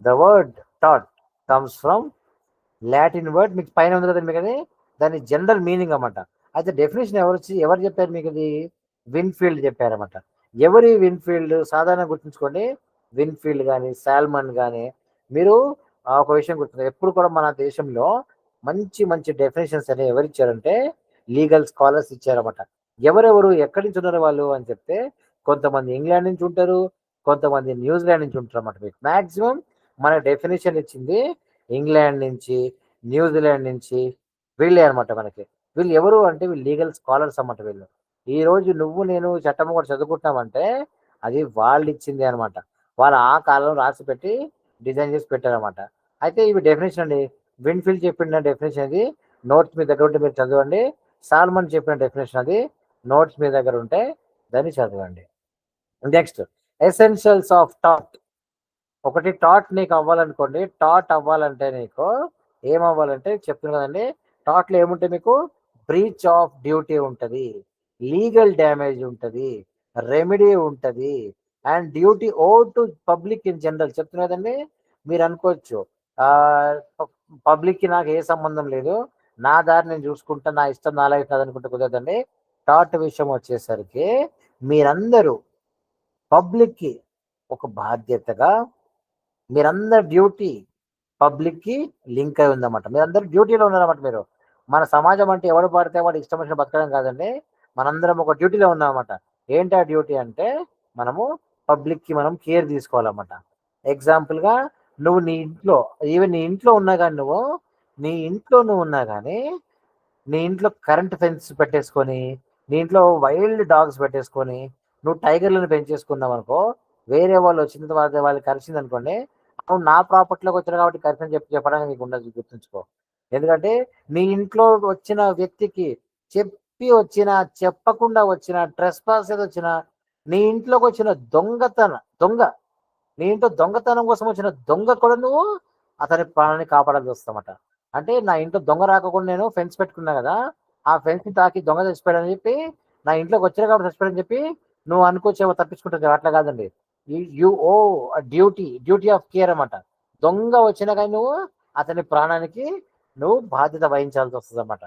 the word thought comes from Latin word, మీకు పైన ఉంది కదా మీకు అది దాని జనరల్ మీనింగ్ అన్నమాట. అయితే డెఫినేషన్ ఎవరు చెప్పారు మీకు? ఇది విన్ఫీల్డ్ చెప్పారన్నమాట. ఎవరి విన్ఫీల్డ్? సాధారణంగా గుర్తుంచుకోండి, విన్ఫీల్డ్ కానీ సాల్మన్ కానీ. మీరు ఒక విషయం గుర్తుంది, ఎప్పుడు కూడా మన దేశంలో మంచి మంచి డెఫినేషన్స్ అనేవి ఎవరు ఇచ్చారంటే లీగల్ స్కాలర్స్ ఇచ్చారన్నమాట. ఎవరెవరు ఎక్కడి నుంచి ఉన్నారు వాళ్ళు అని చెప్తే, కొంతమంది ఇంగ్లాండ్ నుంచి ఉంటారు, కొంతమంది న్యూజిలాండ్ నుంచి ఉంటారు అన్నమాట. మీకు మాక్సిమం మన డెఫినేషన్ ఇచ్చింది ఇంగ్లాండ్ నుంచి, న్యూజిలాండ్ నుంచి, వీళ్ళే అనమాట మనకి. వీళ్ళు ఎవరు అంటే వీళ్ళు లీగల్ స్కాలర్స్ అన్నమాట వీళ్ళు. ఈ రోజు నువ్వు నేను చట్టం కూడా చదువుకుంటున్నామంటే అది వాళ్ళు ఇచ్చింది అనమాట. వాళ్ళు ఆ కాలంలో రాసి పెట్టి డిజైన్ చేసి పెట్టారనమాట. అయితే ఇవి డెఫినేషన్ అండి. విన్ఫీల్డ్ చెప్పిన డెఫినేషన్ అది నోట్స్ మీ దగ్గర ఉంటే మీరు చదవండి. సాల్మన్ చెప్పిన డెఫినేషన్ అది నోట్స్ మీ దగ్గర ఉంటే దాన్ని చదవండి. Next, essentials of tat. ఒకటి టాట్ నీకు అవ్వాలనుకోండి, టాట్ అవ్వాలంటే నీకు ఏమవ్వాలంటే చెప్తున్నా కదండి, టాట్లో ఏముంటాయి మీకు? బ్రీచ్ ఆఫ్ డ్యూటీ ఉంటుంది, లీగల్ డ్యామేజ్ ఉంటుంది, రెమెడీ ఉంటుంది, and duty oh to public in general. చెప్తున్నా కదండి. మీరు అనుకోవచ్చు పబ్లిక్కి నాకు ఏ సంబంధం లేదు, నా దారి నేను చూసుకుంటా, నా ఇష్టం నా లైఫ్ నాది అనుకుంటే కుదరదండి. టాట్ విషయం వచ్చేసరికి మీరందరూ పబ్లిక్కి ఒక బాధ్యతగా, మీరందరు డ్యూటీ పబ్లిక్కి లింక్ అయి ఉందన్నమాట. మీరందరూ డ్యూటీలో ఉన్నారన్నమాట. మీరు మన సమాజం అంటే ఎవడు పడితే వాడు ఇష్టం వచ్చిన బతకడం కాదండి. మనందరం ఒక డ్యూటీలో ఉన్నామన్నమాట. ఏంటి ఆ డ్యూటీ అంటే మనము పబ్లిక్కి మనం కేర్ తీసుకోవాలన్నమాట. ఎగ్జాంపుల్గా నువ్వు నీ ఇంట్లో, ఈవెన్ నీ ఇంట్లో ఉన్నా కానీ నువ్వు ఉన్నా కానీ నీ ఇంట్లో కరెంట్ ఫెన్స్ పెట్టేసుకొని, నీ ఇంట్లో వైల్డ్ డాగ్స్ పెట్టేసుకొని, నువ్వు టైగర్లను పెంచేసుకున్నావు అనుకో, వేరే వాళ్ళు వచ్చిన తర్వాత వాళ్ళు కరిచింది అనుకోండి, అవును నా ప్రాపర్టీలోకి వచ్చారు కాబట్టి కరిచని చెప్పడానికి నీకు ఉండదు, గుర్తుంచుకో. ఎందుకంటే నీ ఇంట్లో వచ్చిన వ్యక్తికి చెప్పి వచ్చిన, చెప్పకుండా వచ్చిన, ట్రెస్ పాస్ వచ్చిన, నీ ఇంట్లోకి వచ్చిన దొంగ, నీ ఇంట్లో దొంగతనం కోసం వచ్చిన దొంగ కూడా నువ్వు అతని ప్రాణాన్ని కాపాడాల్సి వస్తామట. అంటే నా ఇంట్లో దొంగ రాకుండా నేను ఫెన్స్ పెట్టుకున్నా కదా, ఆ ఫెన్స్ ని తాకి దొంగ చచ్చిపోయాడని చెప్పి, నా ఇంట్లోకి వచ్చారు కాబట్టి చచ్చిపోయాడని చెప్పి నువ్వు అనుకోవచ్చేమో తప్పించుకుంటుంది. అట్లా కాదండి. You owe duty of care అన్నమాట. దొంగ వచ్చినా కానీ నువ్వు అతని ప్రాణానికి నువ్వు బాధ్యత వహించాల్సి వస్తుంది అన్నమాట.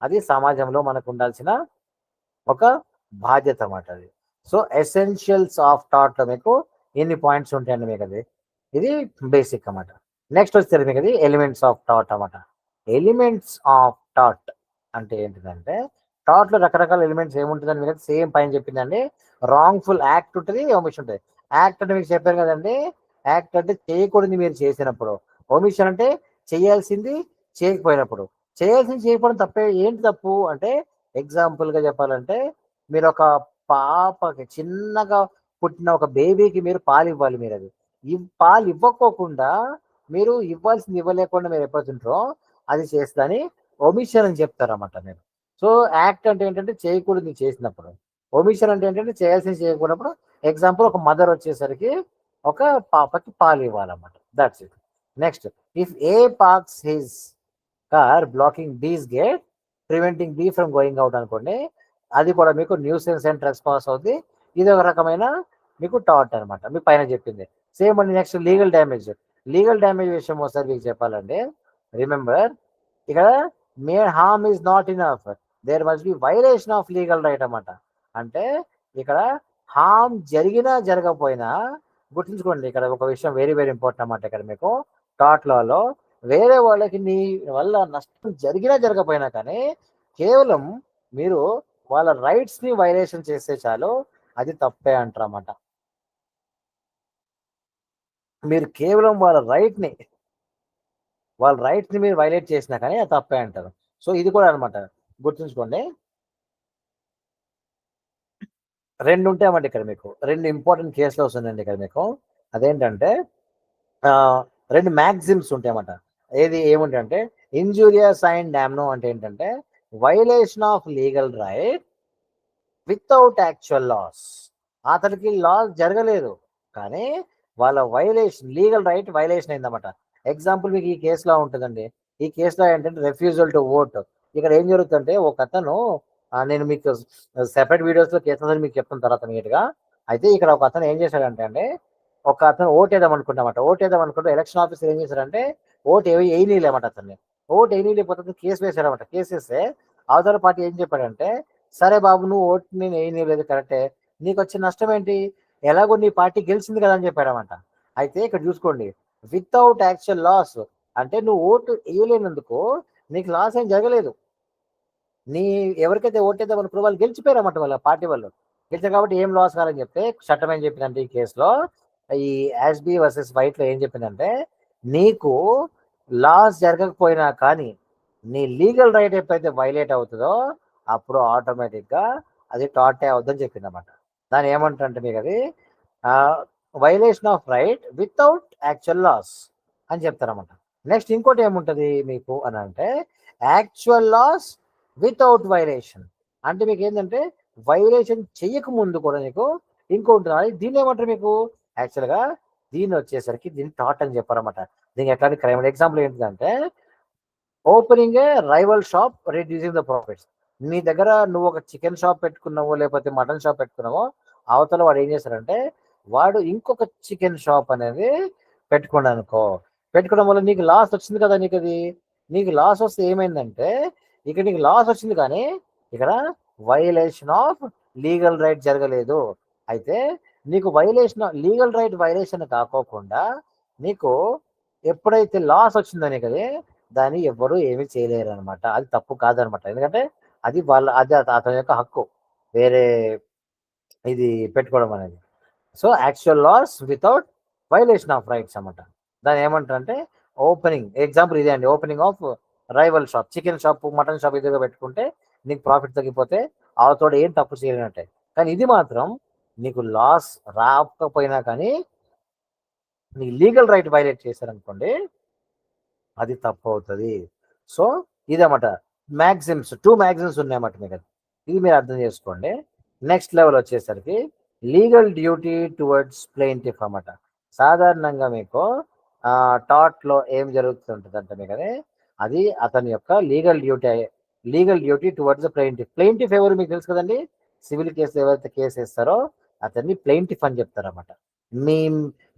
అది సమాజంలో మనకు ఉండాల్సిన ఒక బాధ్యత అన్నమాట అది. సో ఎసెన్షియల్స్ ఆఫ్ థాట్ లో మీకు ఎన్ని పాయింట్స్ ఉంటాయండి మీకు అది. ఇది బేసిక్ అన్నమాట. నెక్స్ట్ వచ్చేది మీకు అది ఎలిమెంట్స్ ఆఫ్ థాట్ అన్నమాట. ఎలిమెంట్స్ ఆఫ్ థాట్ అంటే ఏంటిదంటే, థాట్ లో రకరకాల ఎలిమెంట్స్ ఏముంటుందని మీకు సేమ్ పైన చెప్పిందండి. రాంగ్ఫుల్ యాక్ట్ ఉంటుంది, ఒమిషన్ ఉంటుంది. యాక్ట్ అంటే మీకు చెప్పారు కదండి, యాక్ట్ అంటే చేయకూడదు మీరు చేసినప్పుడు, ఒమిషన్ అంటే చేయాల్సింది చేయకపోయినప్పుడు. చేయాల్సింది చేయకపోవడం తప్పే. ఏంటి తప్పు అంటే, ఎగ్జాంపుల్ గా చెప్పాలంటే, మీరు ఒక పాపకి చిన్నగా పుట్టిన ఒక బేబీకి మీరు పాలు ఇవ్వాలి. మీరు అది పాలు ఇవ్వకోకుండా, మీరు ఇవ్వాల్సింది ఇవ్వలేకుండా మీరు ఎప్పుడుతుంటారో అది చేస్తుందని ఒమిషన్ అని చెప్తారన్నమాట మీరు. సో యాక్ట్ అంటే ఏంటంటే చేయకూడదు చేసినప్పుడు, ఒమిషన్ అంటే ఏంటంటే చేయాల్సింది చేయకూడప్పుడు. ఎగ్జాంపుల్ ఒక మదర్ వచ్చేసరికి ఒక పాపకి పాలు ఇవ్వాలన్నమాట. That's it. Next, if A parks his car blocking B's gate preventing B from going out అనుకోండి, అది కూడా మీకు న్యూసెన్స్ అండ్ రెస్పాన్స్ అవుతుంది. ఇది ఒక రకమైన మీకు టాట్ అనమాట, మీకు పైన చెప్పింది. సేమ్ అండి. నెక్స్ట్, లీగల్ డ్యామేజ్ విషయం ఒకసారి మీకు చెప్పాలండి. రిమెంబర్, ఇక్కడ mere harm is not enough, there must be violation of legal right అన్నమాట. అంటే ఇక్కడ హార్మ్ జరిగినా జరగకపోయినా, గుర్తుంచుకోండి ఇక్కడ ఒక విషయం వెరీ వెరీ ఇంపార్టెంట్ అన్నమాట. ఇక్కడ మీకు టాట్ లాలో వేరే వాళ్ళకి నీ వల్ల నష్టం జరిగినా జరగకపోయినా కానీ, కేవలం మీరు వాళ్ళ రైట్స్ ని వైలేషన్ చేస్తే చాలు, అది తప్పే అంటారన్నమాట. మీరు కేవలం వాళ్ళ రైట్స్ ని మీరు వైలేట్ చేసినా కానీ అది తప్పే అంటారు. సో ఇది కూడా అనమాట, గుర్తుంచుకోండి. రెండు ఉంటాయన్నమాట ఇక్కడ మీకు. రెండు ఇంపార్టెంట్ కేసులు వస్తుందండి ఇక్కడ మీకు. అదేంటంటే రెండు మ్యాక్సిమ్స్ ఉంటాయన్నమాట. ఏముంటాయంటే, ఇంజూరియస్ అండ్ డామ్నో అంటే ఏంటంటే violation of legal right without actual loss. అతనికి లాస్ జరగలేదు కానీ వాళ్ళ లీగల్ రైట్ వైలేషన్ అయిందన్నమాట. ఎగ్జాంపుల్ మీకు ఈ కేసులో ఉంటుందండి. ఈ కేసులో ఏంటంటే రెఫ్యూజల్ టు ఓట్. ఇక్కడ ఏం జరుగుతుందంటే, ఒక అతను, నేను మీకు సెపరేట్ వీడియోస్లో కేసులు మీకు చెప్తున్న తర్వాత నీట్గా. అయితే ఇక్కడ ఒక అతను ఏం చేశాడంటే అండి, ఒక అతను ఓట్ వేద్దాం అనుకుంటామట. ఓట్ వేద్దాం అనుకుంటే ఎలక్షన్ ఆఫీసర్ ఏం చేశారంటే ఓట్ వేయనీయలేమట అతన్ని. ఓటు వేయని లేకపోతే కేసు వేశారన్నమాట. కేసు వేస్తే అవతల పార్టీ ఏం చెప్పాడంటే, సరే బాబు నువ్వు ఓటు నేను వేయలేదు కరెక్టే, నీకు వచ్చిన నష్టం ఏంటి, ఎలాగో నీ పార్టీ గెలిచింది కదా అని చెప్పాడన్నమాట. అయితే ఇక్కడ చూసుకోండి, వితౌట్ యాక్చువల్ లాస్ అంటే నువ్వు ఓటు వేయలేనందుకు నీకు లాస్ ఏం జరగలేదు. నీ ఎవరికైతే ఓటేద్దాం అనుకున్న వాళ్ళు గెలిచిపోయారన్నమాట, వాళ్ళ పార్టీ వాళ్ళు గెలిచారు కాబట్టి ఏం లాస్ కాదని చెప్తే చట్టం ఏం చెప్పిందంటే ఈ కేసులో, ఈ యాష్బీ వర్సెస్ వైట్ లో ఏం చెప్పిందంటే, నీకు లాస్ జరగకపోయినా కానీ నీ లీగల్ రైట్ ఎప్పుడైతే వైలేట్ అవుతుందో అప్పుడు ఆటోమేటిక్గా అది టాటే అవుద్దని చెప్పింది అనమాట. దాన్ని ఏమంటారంటే మీకు అది violation of right without actual loss అని చెప్తారన్నమాట. నెక్స్ట్ ఇంకోటి ఏముంటుంది మీకు అని అంటే, యాక్చువల్ లాస్ వితౌట్ వైలేషన్. అంటే మీకు ఏంటంటే వైలేషన్ చెయ్యక ముందు కూడా నీకు ఇంకోటి దీన్ని ఏమంటారు మీకు యాక్చువల్గా, దీన్ని వచ్చేసరికి దీన్ని టాట్ అని చెప్పారన్నమాట. దీనికి ఎట్లాంటి క్రైమ్ ఎగ్జాంపుల్ ఏంటంటే, opening A rival shop reducing the profits. నీ దగ్గర నువ్వు ఒక చికెన్ షాప్ పెట్టుకున్నావో లేకపోతే మటన్ షాప్ పెట్టుకున్నావో, అవతల వాడు ఏం చేస్తాడంటే వాడు ఇంకొక చికెన్ షాప్ అనేది పెట్టుకున్నాడు అనుకో, పెట్టుకోవడం వల్ల నీకు లాస్ వచ్చింది కదా, నీకు లాస్ వస్తే ఏమైందంటే ఇక్కడ నీకు లాస్ వచ్చింది కానీ ఇక్కడ వైలేషన్ ఆఫ్ లీగల్ రైట్ జరగలేదు. అయితే నీకు లీగల్ రైట్ వైలేషన్ కాకోకుండా నీకు ఎప్పుడైతే లాస్ వచ్చిందో నీకు దాన్ని ఎవ్వరూ ఏమీ చేయలేరు అనమాట. అది తప్పు కాదనమాట. ఎందుకంటే అది అతని యొక్క హక్కు వేరే ఇది పెట్టుకోవడం అనేది. So actual loss without violation of rights అనమాట. దాన్ని ఏమంటారంటే ఓపెనింగ్ ఎగ్జాంపుల్ ఇదే అండి, opening of rival shop, chicken shop mutton shop ఇదిగా పెట్టుకుంటే నీకు ప్రాఫిట్ తగ్గిపోతే అవతోడు ఏం తప్పు చేయలేనట్టే. కానీ ఇది మాత్రం నీకు లాస్ రాకపోయినా కానీ నీ లీగల్ రైట్ వైలేట్ చేశారనుకోండి అది తప్పు అవుతుంది. సో ఇదన్నమాట మ్యాక్సిమ్స్, 2 మ్యాక్సిమ్స్ ఉన్నాయన్నమాట మీకు. ఇది మీరు అర్థం చేసుకోండి. నెక్స్ట్ లెవెల్ వచ్చేసరికి లీగల్ డ్యూటీ టువర్డ్స్ ప్లెయింటిఫ్ అన్నమాట. సాధారణంగా మీకు టాట్లో ఏం జరుగుతుంటుంది అంటే మీకు అది అతని యొక్క legal duty towards plaintiff. Plaintiff ఎవరు మీకు తెలుసు కదండి, సివిల్ కేసు ఎవరైతే కేసు వేస్తారో అతన్ని ప్లెయింటిఫ్ అని చెప్తారన్నమాట. మీ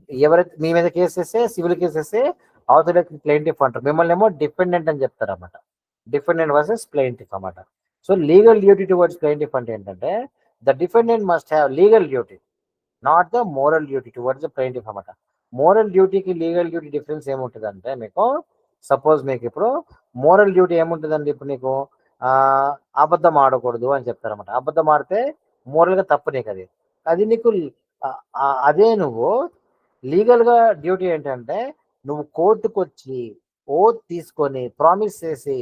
ఎవరైతే మీ మీద కేసు వేస్తే, సివిల్ కేసు వేస్తే అవతల ప్లెయింటిఫ్ అంటారు, మిమ్మల్ని ఏమో డిపెండెంట్ అని చెప్తారు అన్నమాట. డిపెండెంట్ వర్సెస్ ప్లెయింటిఫ్ అన్నమాట. So legal duty towards plaintiff అంటే ఏంటంటే the defendant must have legal duty not the moral duty towards the plaintiff అన్నమాట. మోరల్ డ్యూటీకి లీగల్ డ్యూటీ డిఫరెన్స్ ఏముంటుంది అంటే మీకు సపోజ్ మీకు ఇప్పుడు మోరల్ డ్యూటీ ఏముంటుందండి, ఇప్పుడు నీకు అబద్ధం ఆడకూడదు అని చెప్తారన్నమాట. అబద్ధం ఆడితే మోరల్గా తప్పు నీకు అది నీకు అదే నువ్వు లీగల్గా డ్యూటీ ఏంటంటే నువ్వు కోర్టుకు వచ్చి ఓత్ తీసుకొని ప్రామిస్ చేసి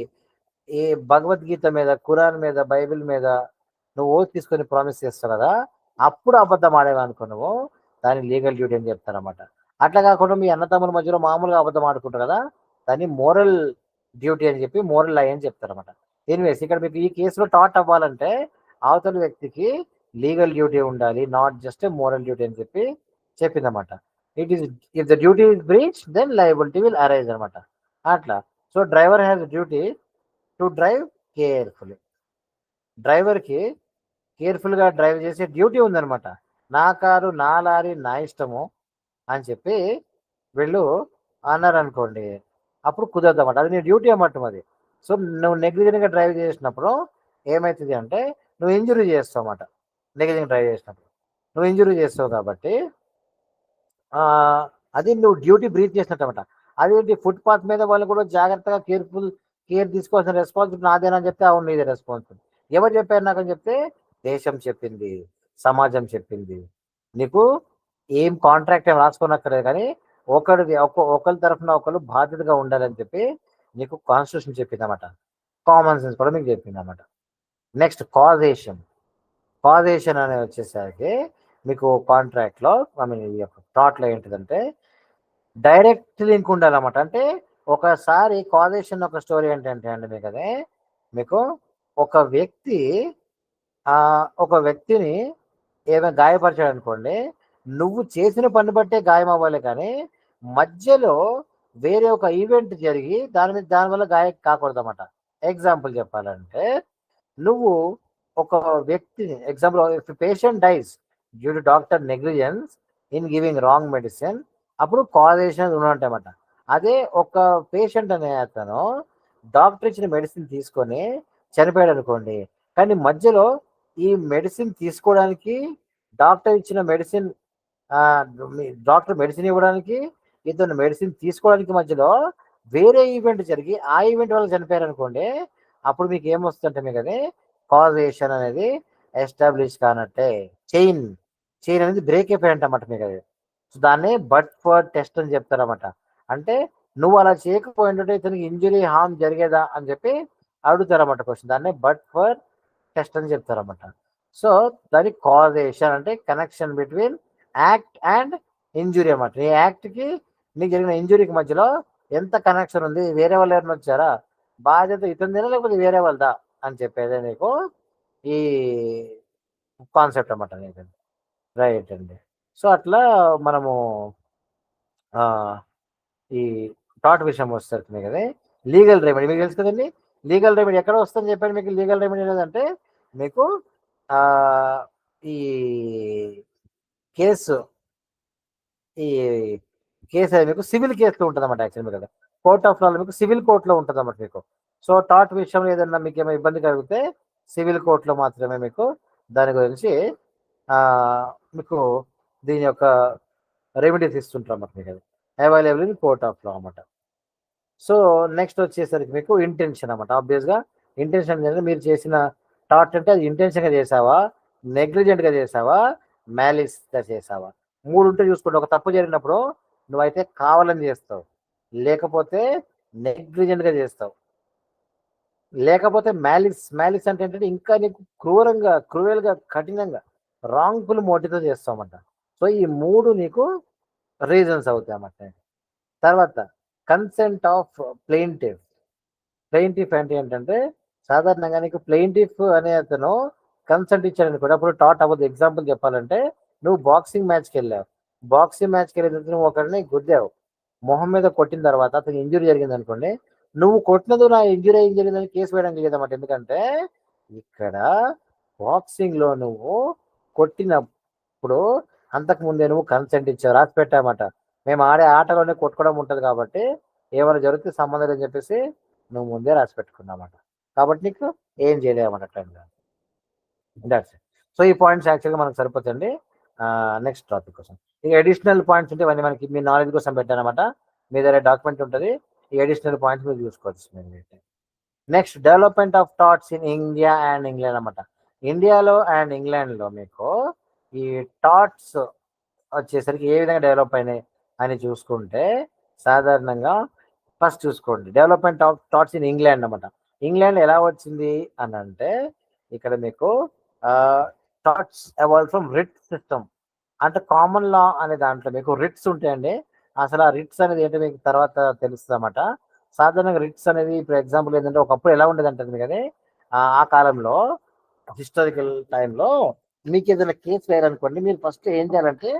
ఏ భగవద్గీత మీద, ఖురాన్ మీద, బైబిల్ మీద నువ్వు ఓత్ తీసుకొని ప్రామిస్ చేస్తావు కదా, అప్పుడు అబద్ధం ఆడేవనుకో నువ్వు దాన్ని లీగల్ డ్యూటీ అని చెప్తారన్నమాట. అట్లా కాకుండా మీ అన్నతమ్ముల మధ్యలో మామూలుగా అబద్ధం ఆడుకుంటారు కదా, దాన్ని మోరల్ డ్యూటీ అని చెప్పి మోరల్ లై అని చెప్తారన్నమాట. ఎనీవేస్ ఇక్కడ మీకు ఈ కేసులో టాట్ అవ్వాలంటే అవతల వ్యక్తికి లీగల్ డ్యూటీ ఉండాలి, నాట్ జస్ట్ మోరల్ డ్యూటీ అని చెప్పి చెప్పిందన్నమాట. It is if the duty is breach then liability will arise అనమాట. అట్లా so driver has duty to drive carefully. డ్రైవర్కి కేర్ఫుల్గా డ్రైవ్ చేసే డ్యూటీ ఉందనమాట. నా కారు, నా లారీ, నా ఇష్టము అని చెప్పి వీళ్ళు అన్నారు అనుకోండి, అప్పుడు కుదరదు అన్నమాట. అది నీ డ్యూటీ అన్నమాట అది. సో నువ్వు నెగ్లిజెంట్గా డ్రైవ్ చేసినప్పుడు ఏమవుతుంది అంటే నువ్వు ఇంజురీ చేస్తావు అన్నమాట. నెగ్లిజెంట్ డ్రైవ్ చేసినప్పుడు నువ్వు ఇంజురీ చేస్తావు కాబట్టి అది నువ్వు డ్యూటీ బ్రీచ్ చేసినట్టు అనమాట. అదేంటి ఫుట్పాత్ మీద వాళ్ళు కూడా జాగ్రత్తగా కేర్ తీసుకోవాల్సిన రెస్పాన్సిబిలిటీ నాదేనని చెప్తే అవును నీదే రెస్పాన్సిబిలిటీ. ఎవరు చెప్పారు నాకు అని చెప్తే దేశం చెప్పింది, సమాజం చెప్పింది. నీకు ఏం కాంట్రాక్ట్ ఏం రాసుకోనక్కర్లేదు కానీ ఒకరి తరఫున ఒకరు బాధ్యతగా ఉండాలని చెప్పి నీకు కాన్స్టిట్యూషన్ చెప్పింది అన్నమాట. కామన్ సెన్స్ కూడా మీకు చెప్పింది అన్నమాట. నెక్స్ట్ కాజేషన్ అనేది వచ్చేసరికి మీకు కాంట్రాక్ట్లో ఈ యొక్క థాట్లో ఏంటిదంటే డైరెక్ట్ లింక్ ఉండాలన్నమాట. అంటే ఒకసారి కాజేషన్ ఒక స్టోరీ ఏంటంటే అండి మీకు ఒక వ్యక్తిని ఏమైనా గాయపరిచాడు అనుకోండి, నువ్వు చేసిన పని బట్టే గాయం అవ్వాలి కానీ మధ్యలో వేరే ఒక ఈవెంట్ జరిగి దానివల్ల గాయం కాకూడదు అన్నమాట. ఎగ్జాంపుల్ చెప్పాలంటే నువ్వు ఒక వ్యక్తిని if patient dies due to doctor negligence in giving wrong medicine, అప్పుడు కాజేషన్ ఉన్నట్టమాట. అదే ఒక పేషెంట్ అనే అతను డాక్టర్ ఇచ్చిన మెడిసిన్ తీసుకొని చనిపోయాడు అనుకోండి, కానీ మధ్యలో ఈ మెడిసిన్ తీసుకోవడానికి డాక్టర్ ఇచ్చిన మెడిసిన్ డాక్టర్ మెడిసిన్ ఇవ్వడానికి ఇతను మెడిసిన్ తీసుకోవడానికి మధ్యలో వేరే ఈవెంట్ జరిగి ఆ ఈవెంట్ వల్ల చనిపోయారు అనుకోండి, అప్పుడు మీకు ఏమొస్తుందంటే మీకు అది కాజేషన్ అనేది ఎస్టాబ్లిష్ కానట్టే. చైన్ అనేది బ్రేక్ అయిపోయాయంటమాట మీకు అది. సో దాన్ని బట్ ఫర్ టెస్ట్ అని చెప్తారన్నమాట. అంటే నువ్వు అలా చేయకపోయింటే ఇతనికి ఇంజురీ హార్మ్ జరిగేదా అని చెప్పి అడుగుతారన్నమాట క్వశ్చన్. దాన్ని బట్ ఫర్ టెస్ట్ అని చెప్తారన్నమాట. సో దాని కాజేషన్ అంటే connection between act and injury అన్నమాట. నీ యాక్ట్కి నీకు జరిగిన ఇంజురీకి మధ్యలో ఎంత కనెక్షన్ ఉంది, వేరే వాళ్ళు ఎవరైనా వచ్చారా, బాధ్యత ఇతనిదేనా లేకపోతే వేరే వాళ్ళదా అని చెప్పేదే నీకు ఈ కాన్సెప్ట్ అన్నమాట నీకు. రైట్ అండి. సో అట్లా మనము ఈ టాట్ విషయం వస్తుంది కదా. లీగల్ రెమెడీ మీకు తెలుసు కదండి. లీగల్ రెమెడీ ఎక్కడ వస్తుందని చెప్పాను మీకు. లీగల్ రెమెడీ ఏంటంటే మీకు ఈ కేసు ఈ కేసు అనేది మీకు సివిల్ కేసులో ఉంటుంది అన్నమాట. యాక్చువల్ కదా కోర్ట్ ఆఫ్ లాలో మీకు సివిల్ కోర్టులో ఉంటుంది అన్నమాట మీకు. సో టాట్ విషయంలో ఏదన్నా మీకు ఏమైనా ఇబ్బంది కలిగితే సివిల్ కోర్టులో మాత్రమే మీకు దాని గురించి మీకు దీని యొక్క రెమెడీస్ ఇస్తుంటారు అన్నమాట మీకు. అది available in court of law అన్నమాట. సో నెక్స్ట్ వచ్చేసరికి మీకు ఇంటెన్షన్ అన్నమాట. ఆబ్వియస్గా ఇంటెన్షన్ అంటే మీరు చేసిన టాట్ అంటే అది ఇంటెన్షన్గా చేసావా, నెగ్లిజెంట్గా చేసావా, మ్యాలిస్గా చేసావా, 3 ఉంటే చూసుకోండి. ఒక తప్పు జరిగినప్పుడు నువ్వైతే కావాలని చేస్తావు, లేకపోతే నెగ్లిజెంట్గా చేస్తావు, లేకపోతే మ్యాలిస్ అంటే ఏంటంటే ఇంకా నీకు క్రూయల్గా కఠినంగా రాంగ్ఫుల్ మోటివ్తో చేస్తామన్నమాట. సో ఈ 3 నీకు రీజన్స్ అవుతాయి అన్నమాట. తర్వాత కన్సెంట్ ఆఫ్ ప్లెయింటిఫ్. ప్లెయింటిఫ్ అంటే ఏంటంటే సాధారణంగా నీకు ప్లెయింటిఫ్ అనే అతను కన్సెంట్ ఇచ్చాడని కూడా అప్పుడు టాట్ అవ్వదు. ఎగ్జాంపుల్ చెప్పాలంటే నువ్వు బాక్సింగ్ మ్యాచ్కి వెళ్ళావు. బాక్సింగ్ మ్యాచ్కి వెళ్ళిన నువ్వు ఒకరిని గుద్దావు, మొహం మీద కొట్టిన తర్వాత అతనికి ఇంజురీ జరిగింది అనుకోండి, నువ్వు కొట్టినది నా ఇంజురీ ఏం జరిగిందని కేసు వేయడానికి లేదన్నమాట. ఎందుకంటే ఇక్కడ బాక్సింగ్లో నువ్వు కొట్టినప్పుడు అంతకు ముందే నువ్వు కన్సెంట్ ఇచ్చావు, రాసి పెట్టామట. మేము ఆడే ఆటలోనే కొట్టుకోవడం ఉంటుంది కాబట్టి ఏమైనా జరిగితే సంబంధం అని చెప్పేసి నువ్వు ముందే రాసి పెట్టుకున్నామాట. కాబట్టి నీకు ఏం చేయలేమన్నట్టు. That's it. సో ఈ పాయింట్స్ యాక్చువల్గా మనకు సరిపోతుంది. నెక్స్ట్ టాపిక్ కోసం ఇక అడిషనల్ పాయింట్స్ ఉంటే ఇవన్నీ మనకి మీ నాలెడ్జ్ కోసం పెట్టానమాట. మీ దగ్గర డాక్యుమెంట్ ఉంటుంది, ఈ అడిషనల్ పాయింట్స్ మీరు చూసుకోవచ్చు. Next development of thoughts in India and England అనమాట. ఇండియాలో అండ్ ఇంగ్లాండ్లో మీకు ఈ థాట్స్ వచ్చేసరికి ఏ విధంగా డెవలప్ అయినాయి అని చూసుకుంటే సాధారణంగా ఫస్ట్ చూసుకోండి development of thoughts in England అనమాట. ఇంగ్లాండ్ ఎలా వచ్చింది అని అంటే ఇక్కడ మీకు thoughts evolve from writ system. అంటే కామన్ లా అనే దాంట్లో మీకు రిట్స్ ఉంటాయండి. అసలు ఆ రిట్స్ అనేది ఏంటో మీకు తర్వాత తెలుస్తుంది అన్నమాట. సాధారణంగా రిట్స్ అనేది ఇప్పుడు ఎగ్జాంపుల్ ఏంటంటే ఒకప్పుడు ఎలా ఉండేది అంటుంది కదా, ఆ కాలంలో హిస్టారికల్ టైంలో మీకు ఏదైనా కేసు వేయాలనుకోండి, మీరు ఫస్ట్ ఏం చేయాలంటే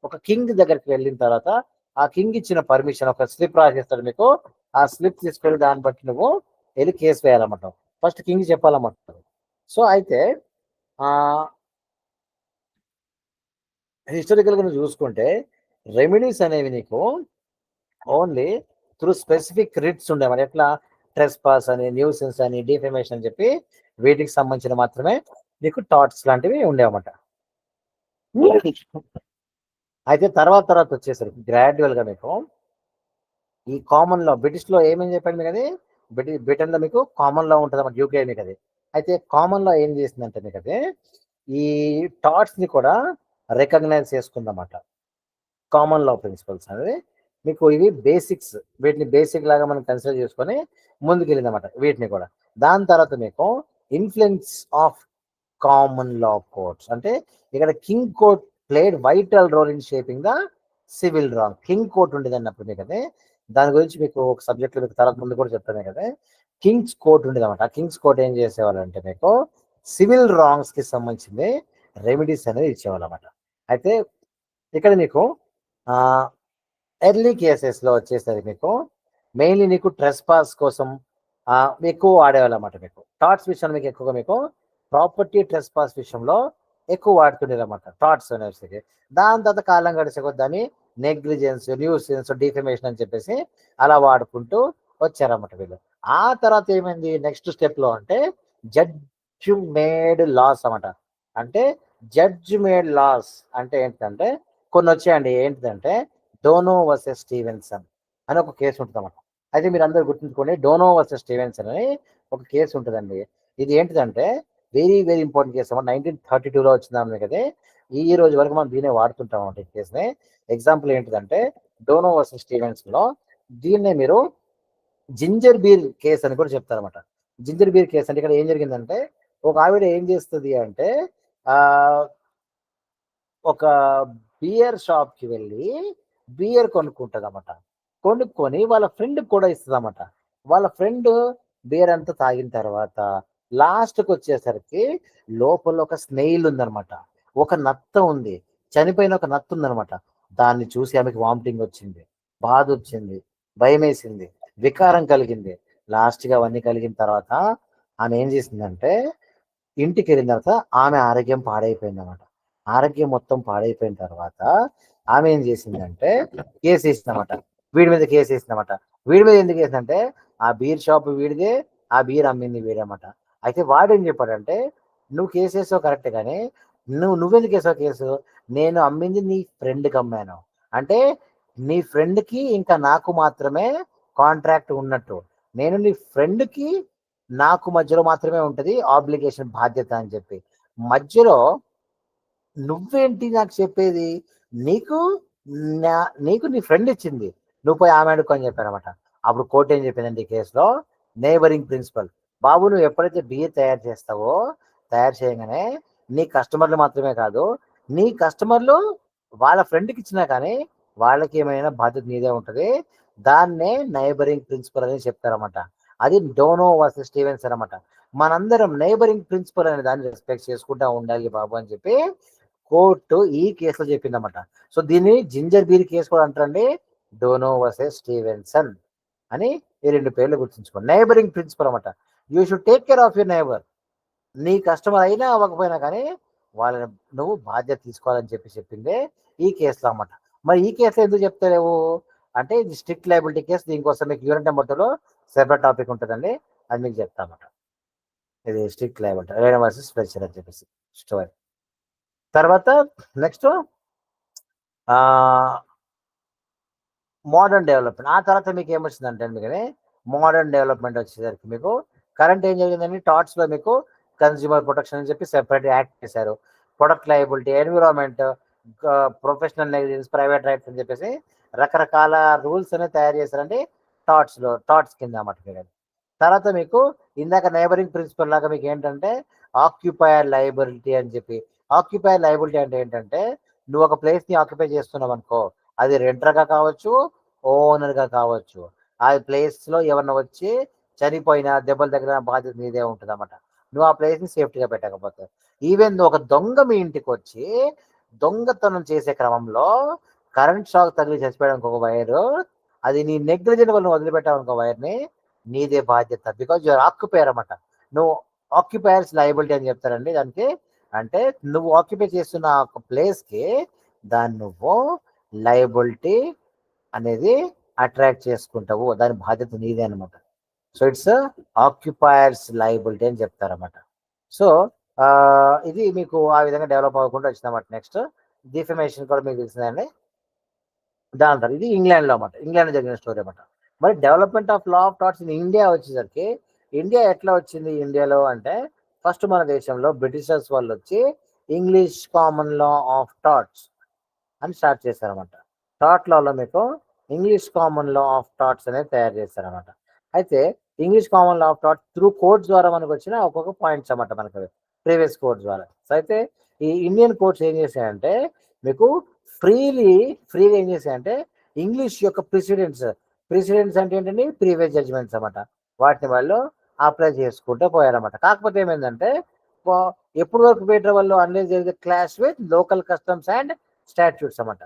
ఒక కింగ్ దగ్గరికి వెళ్ళిన తర్వాత ఆ కింగ్ ఇచ్చిన పర్మిషన్ ఒక స్లిప్ రాసేస్తాడు మీకు. ఆ స్లిప్ తీసుకొని దాన్ని బట్టి నువ్వు వెళ్ళి కేసు వేయాలన్నమాట. First king చెప్పాలన్నమాట. సో అయితే హిస్టారికల్గా నువ్వు చూసుకుంటే రెమెడీస్ అనేవి నీకు ఓన్లీ త్రూ స్పెసిఫిక్ రిట్స్ ఉండేవాడు. ఎట్లా ట్రెస్పాస్ అని, న్యూసెన్స్ అని, డిఫెమేషన్ అని చెప్పి వీటికి సంబంధించిన మాత్రమే నీకు థాట్స్ లాంటివి ఉండేవన్నమాట. అయితే తర్వాత వచ్చేసరికి గ్రాడ్యువల్గా మీకు ఈ కామన్ లా బ్రిటిష్లో ఏమేమి చెప్పండి మీకు అది బ్రిటన్లో మీకు కామన్ లా ఉంటుంది అన్నమాట. యూకే మీకు అది. అయితే కామన్ లా ఏం చేసిందంటే మీకు అది ఈ థాట్స్ని కూడా రికగ్నైజ్ చేసుకుందన్నమాట. కామన్ లా ప్రిన్సిపల్స్ అనేది మీకు ఇవి బేసిక్స్, వీటిని బేసిక్ లాగా మనం కన్సిడర్ చేసుకొని ముందుకెళ్ళిందన్నమాట వీటిని కూడా. దాని తర్వాత మీకు influence of common law courts అంటే ఇక్కడ king court played vital role in shaping the civil law. King court ఉండేది అన్నప్పుడు మీకు అదే దాని గురించి మీకు ఒక సబ్జెక్ట్లో మీకు తర్వాత ముందు కూడా చెప్తానే కదా. కింగ్స్ కోర్ట్ ఉండేది అనమాట. కింగ్స్ కోర్ట్ ఏం చేసేవాళ్ళు అంటే మీకు సివిల్ రాంగ్స్ కి సంబంధించింది రెమెడీస్ అనేది ఇచ్చేవాళ్ళు అనమాట. అయితే ఇక్కడ మీకు ఎర్లీ కేసెస్లో వచ్చేసరికి మీకు మెయిన్లీ నీకు ట్రెస్పాస్ కోసం ఎక్కువ వాడేవాళ్ళు అనమాట. మీకు థాట్స్ విషయంలో మీకు ఎక్కువగా మీకు ప్రాపర్టీ ట్రెస్పాస్ విషయంలో ఎక్కువ వాడుతుండేది అనమాట థాట్స్ అనేసి. దాని తర్వాత కాలం గడిచే దాన్ని నెగ్లిజెన్స్, న్యూసెన్స్, డిఫెమేషన్ అని చెప్పేసి అలా వాడుకుంటూ వచ్చారన్నమాట వీళ్ళు. ఆ తర్వాత ఏమైంది నెక్స్ట్ స్టెప్లో అంటే జడ్జ్ మేడ్ లాస్ అన్నమాట. అంటే జడ్జ్ మేడ్ లాస్ అంటే ఏంటంటే కొన్ని వచ్చాయండి. ఏంటిదంటే డోనో వర్సెస్ స్టీవెన్సన్ అని ఒక కేసు ఉంటుందన్నమాట. అయితే మీరు అందరూ గుర్తుంచుకోండి, డోనో వర్సెస్ స్టీవెన్సన్ అని ఒక కేసు ఉంటుందండి. ఇది ఏంటిదంటే వెరీ వెరీ ఇంపార్టెంట్ కేసు అన్నమాట. 1932లో వచ్చింది కదా. ఈ రోజు వరకు మనం దీన్నే వాడుతుంటాం అన్నమాట ఈ కేసుని. ఎగ్జాంపుల్ ఏంటిదంటే డోనో వర్సెస్ స్టీవెన్సన్లో దీన్నే మీరు జింజర్ బీర్ కేస్ అని కూడా చెప్తారన్నమాట. జింజర్ బీర్ కేస్ అంటే ఇక్కడ ఏం జరిగిందంటే ఒక ఆవిడ ఏం చేస్తది అంటే ఆహ్, ఒక బియర్ షాప్‌కి వెళ్ళి బియర్ కొనుక్కుంటదన్నమాట. కొనుక్కొని వాళ్ళ ఫ్రెండ్‌కి కూడా ఇస్తదన్నమాట. వాళ్ళ ఫ్రెండ్ బియర్ అంతా తాగిన తర్వాత లాస్ట్‌కొచ్చేసరికి లోపల ఒక స్నేయిల్ ఉందన్నమాట. ఒక నత్త ఉంది. చనిపోయిన ఒక నత్త ఉందన్నమాట. దాన్ని చూసి ఆమెకి వామిటింగ్ వచ్చింది. బాధొచ్చింది. భయమేసింది. వికారం కలిగింది. లాస్ట్‌గా అవన్నీ కలిగిన తర్వాత ఆమె ఏం చేసిందంటే ఇంటికెళ్ళిన తర్వాత ఆమె ఆరోగ్యం పాడైపోయిందన్నమాట. ఆరోగ్యం మొత్తం పాడైపోయిన తర్వాత ఆమె ఏం చేసిందంటే కేసేసిందన్నమాట. వీడి మీద కేసేసిందన్నమాట. వీడి మీద ఎందుకేసిందంటే ఆ బీర్ షాప్ వీడిదే, ఆ బీర్ అమ్మింది వీడన్నమాట. అయితే వాడేం చెప్పాడంటే, "నువ్వు కేసేసావు కరెక్టే గానీ, నువ్వెందుకేసావు కేసు? నేను అమ్మింది నీ ఫ్రెండ్‌కి అమ్మాను. అంటే నీ ఫ్రెండ్‌కి ఇంకా నాకు మాత్రమే కాంట్రాక్ట్ ఉన్నట్టు. నేను నీ ఫ్రెండ్‌కి నాకు మధ్యలో మాత్రమే ఉంటది ఆబ్లిగేషన్ బాధ్యత" అని చెప్పి. మధ్యలో నువ్వేంటి నాకు చెప్పేది? నీకు నా నీకు నీ ఫ్రెండ్ ఇచ్చింది. నువ్వు పోయి ఆమె అడుక్కో అని చెప్పారన్నమాట. అప్పుడు కోర్ట్ ఏం చెప్పిందంటే ఈ కేస్‌లో నైబరింగ్ ప్రిన్సిపల్. బాబు నువ్వు ఎప్పుడైతే బియ్యం తయారు చేస్తావో, తయారు చేయంగానే నీ కస్టమర్‌లు మాత్రమే కాదు, నీ కస్టమర్‌లు వాళ్ళ ఫ్రెండ్‌కి ఇచ్చినా కానీ వాళ్ళకి ఏమైనా బాధ్యత నీదే ఉంటది. దాన్నే నైబరింగ్ ప్రిన్సిపల్ అని చెప్తారన్నమాట. అది డోనో వర్సెస్ స్టీవెన్సన్ అన్నమాట. మనందరం నైబరింగ్ ప్రిన్సిపల్ అనే దాన్ని రెస్పెక్ట్ చేసుకుంటా ఉండాలి బాబు అని చెప్పి కోర్టు ఈ కేసులో చెప్పిందన్నమాట. సో దీన్ని జింజర్ బీర్ కేసు కూడా అంటారండి. డోనో వర్సెస్ స్టీవెన్సన్ అని ఈ 2 పేర్లు గుర్తుంచుకోండి. నైబరింగ్ ప్రిన్సిపల్ అన్నమాట. You should take care of your neighbour. నీ కస్టమర్ అయినా అవ్వకపోయినా కానీ వాళ్ళని నువ్వు బాధ్యత తీసుకోవాలని చెప్పి చెప్పిందే ఈ కేసులో అన్నమాట. మరి ఈ కేసులో ఎందుకు చెప్తలేవు అంటే ఇది స్ట్రిక్ట్ లయబిలిటీ కేసు. దీనికోసం మీకు యూనిట్ నెంబర్ 2లో సెపరేట్ టాపిక్ ఉంటుందండి. అది మీకు చెప్తా అన్నమాట. ఇది స్ట్రిక్ట్ లయబిలిటీ రేనా వర్సెస్ ఫ్లెచర్ అని చెప్పేసి స్టోరీ. తర్వాత నెక్స్ట్ ఆహ్, మోడర్న్ డెవలప్‌మెంట్. ఆ తర్వాత మీకేమొచ్చిందంటే అండి గాని, మోడర్న్ డెవలప్‌మెంట్ వచ్చేసరికి మీకు కరెంట్ ఏం జరిగిందండి టాట్స్‌లో మీకు కన్స్యూమర్ ప్రొటెక్షన్ అని చెప్పి సెపరేట్ యాక్ట్ చేశారు. Product liability, environment, professional negligence, private rights అని చెప్పేసి రకరకాల రూల్స్ అనేవి తయారు చేశారండి టాట్స్ కింద అన్నమాట మీరది. తర్వాత మీకు ఇందాక నైబరింగ్ ప్రిన్సిపల్ లాగా మీకేంటంటే ఆక్యుపైయర్ లయబిలిటీ అని చెప్పి. ఆక్యుపైయర్ లయబిలిటీ అంటే ఏంటంటే, నువ్వు ఒక ప్లేస్‌ని ఆక్యుపై చేస్తున్నావనుకో, అది రెంటర్‌గా కావచ్చు, ఓనర్‌గా కావచ్చు. ఆ ప్లేస్‌లో ఎవరైనా వచ్చి చనిపోయినా, దెబ్బలు తగిలిన బాధ్యత నీదే ఉంటదన్నమాట. నువ్వు ఆ ప్లేస్‌ని సేఫ్టీగా పెట్టకపోతే. ఈవెన్ ఒక దొంగ మీ ఇంటికొచ్చి దొంగతనం చేసే క్రమంలో కరెంట్ షాక్ తగిలి చచ్చిపోయాడనుకో ఒక వైరు, అది నీ నెగ్లిజెంట్ వల్ల వదిలిపెట్టావనుకో వైర్‌ని, నీదే బాధ్యత. బికాజ్ యూ ఆర్ ఆక్యుపైయర్ అన్నమాట. నువ్వు ఆక్యుపైయర్స్ లయబిలిటీ అని చెప్తారండి దానికి. అంటే నువ్వు ఆక్యుపై చేస్తున్న ఒక ప్లేస్‌కి దాన్ని నువ్వు లయబిలిటీ అనేది అట్రాక్ట్ చేసుకుంటావు. దాని బాధ్యత నీదే అనమాట. సో, ఇట్స్ ఆక్యుపైయర్స్ లయబిలిటీ అని చెప్తారన్నమాట. సో, ఇది మీకు ఆ విధంగా డెవలప్ అవ్వకుండా వచ్చిందన్నమాట. నెక్స్ట్ డిఫమేషన్ కూడా మీకు తెలిసిందండి. దాని తర్వాత ఇది ఇంగ్లాండ్‌లో అన్నమాట. ఇంగ్లాండ్‌లో జరిగిన స్టోరీ అన్నమాట. మరి development of law of torts in India వచ్చేసరికి, ఇండియా ఎట్లా వచ్చింది ఇండియాలో అంటే, ఫస్ట్ మన దేశంలో బ్రిటిషర్స్ వాళ్ళొచ్చి English common law of torts అని స్టార్ట్ చేశారన్నమాట. టాట్ లాలో మీకు English common law of torts అనేది తయారు చేశారన్నమాట. అయితే English common law of torts through courts ద్వారా మనకొచ్చిన ఒక్కొక్క పాయింట్స్ అన్నమాట మనకు ప్రీవియస్ కోర్ట్స్ ద్వారా. సో, అయితే ఈ ఇండియన్ కోర్ట్స్ ఏం చేశాయంటే మీకు ఫ్రీలీ ఫ్రీగా ఏం చేశాయంటే ఇంగ్లీష్ యొక్క ప్రిసిడెంట్స్ అంటే ఏంటండి ప్రీవియస్ జడ్జ్మెంట్స్ అన్నమాట. వాటిని వాళ్ళు అప్లై చేసుకుంటూ పోయారన్నమాట. కాకపోతే ఏమైందంటే ప ఎప్పటి వరకు పెట్టిన వాళ్ళు unless there is a clash with local customs and statutes అన్నమాట.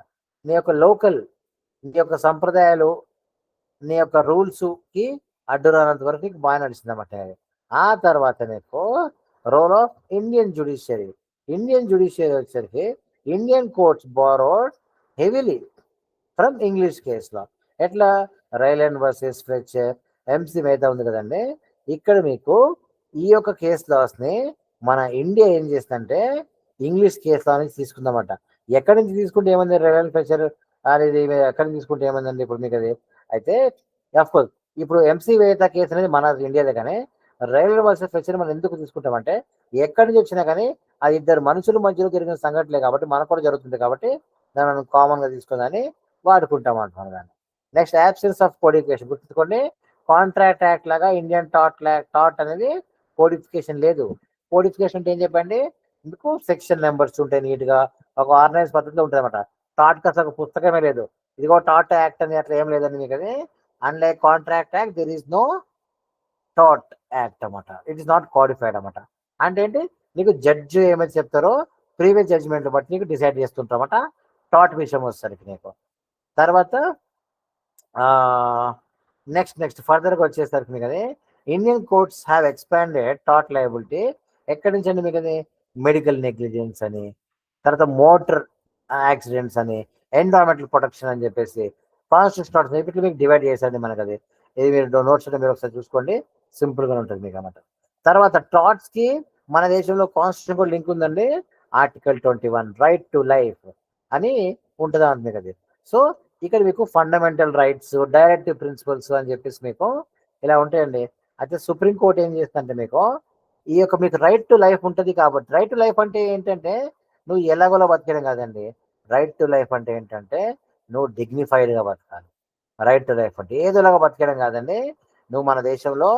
నీ యొక్క లోకల్ నీ యొక్క సంప్రదాయాలు, నీ యొక్క రూల్స్‌కి అడ్డు రానంత వరకు నీకు బాగా నడిచిందన్నమాట అది. ఆ తర్వాత నీకు role of Indian judiciary. Indian judiciary వచ్చేసరికి Indian courts borrowed heavily from English కేస్‌లో. ఎట్లా? Ryland versus Fletcher, MC Mehta ఉంది కదండి, ఇక్కడ మీకు ఈ యొక్క కేసు లాస్ని మన ఇండియా ఏం చేస్తుందంటే ఇంగ్లీష్ కేసు లా నుంచి తీసుకుందామట. ఎక్కడి నుంచి తీసుకుంటే ఏమంది రైల్వే ప్రెషర్ అనేది, ఎక్కడి నుంచి తీసుకుంటే ఏమందండి ఇప్పుడు మీకు అది. అయితే కోర్స్ ఇప్పుడు ఎంసీ మెహతా కేసు అనేది మన ఇండియాదే, కానీ రైల్వే వర్సెస్ ప్రెషర్ మనం ఎందుకు తీసుకుంటామంటే ఎక్కడి నుంచి వచ్చినా కానీ అది ఇద్దరు మనుషుల మధ్యలో జరిగిన సంఘటనలే కాబట్టి మనకు కూడా జరుగుతుంది కాబట్టి దాన్ని మనం కామన్గా తీసుకుందని వాడుకుంటాం అంటున్నాను దాన్ని. నెక్స్ట్ యాబ్సెన్స్ ఆఫ్ కోడిఫికేషన్ గుర్తుంచుకోండి. కాంట్రాక్ట్ యాక్ట్ లాగా ఇండియన్ టాట్ అనేది కోడిఫికేషన్ లేదు. కోడిఫికేషన్ అంటే ఏం చెప్పండి, ఎందుకు సెక్షన్ నెంబర్స్ ఉంటాయి నీట్గా, ఒక ఆర్గనైజ్ పద్ధతిలో ఉంటుంది అనమాట. టాట్ అసలు ఒక పుస్తకమే లేదు, ఇదిగో టాట్ యాక్ట్ అని అట్లా ఏం లేదండి మీకు అది. Unlike contract act there is no టాట్ యాక్ట్ అనమాట, ఇట్ ఈస్ నాట్ కోడిఫైడ్ అనమాట. అంటే ఏంటి, నీకు జడ్జ్ ఏమైతే చెప్తారో ప్రీవియస్ జడ్జిమెంట్ బట్టి నీకు డిసైడ్ చేస్తుంటారన్నమాట టాట్ విషయం వచ్చేసరికి నీకు. తర్వాత నెక్స్ట్ ఫర్దర్గా వచ్చేసరికి మీకు అది ఇండియన్ కోర్ట్స్ హ్యావ్ ఎక్స్పాండెడ్ టాట్ లయబిలిటీ. ఎక్కడి నుంచి అండి మీకు అది, మెడికల్ నెగ్లిజెన్స్ అని, తర్వాత మోటార్ యాక్సిడెంట్స్ అని, ఎన్విరాన్మెంటల్ ప్రొటెక్షన్ అని చెప్పేసి కాన్స్టిట్యూషన్ టాట్స్ ఇట్లా మీకు డివైడ్ చేసేది మనకు అది. ఇది మీరు నోట్స్ మీరు ఒకసారి చూసుకోండి, సింపుల్గా ఉంటుంది మీకు అన్నమాట. తర్వాత టాట్స్కి మన దేశంలో కాన్స్టిట్యూషన్ కూడా లింక్ ఉందండి. ఆర్టికల్ 21 రైట్ టు లైఫ్ అని ఉంటుందా అంటుంది మీకు అది. సో ఇక్కడ మీకు ఫండమెంటల్ రైట్స్, డైరెక్టివ్ ప్రిన్సిపల్స్ అని చెప్పేసి మీకు ఇలా ఉంటాయండి. అయితే సుప్రీంకోర్టు ఏం చేస్తుందంటే మీకు ఈ యొక్క మీకు రైట్ టు లైఫ్ ఉంటుంది కాబట్టి, రైట్ టు లైఫ్ అంటే ఏంటంటే నువ్వు ఎలాగోలా బతకడం కాదండి. రైట్ టు లైఫ్ అంటే ఏంటంటే నువ్వు డిగ్నిఫైడ్గా బతకాలి. రైట్ టు లైఫ్ అంటే ఏదోలాగా బతకడం కాదండి, నువ్వు మన దేశంలో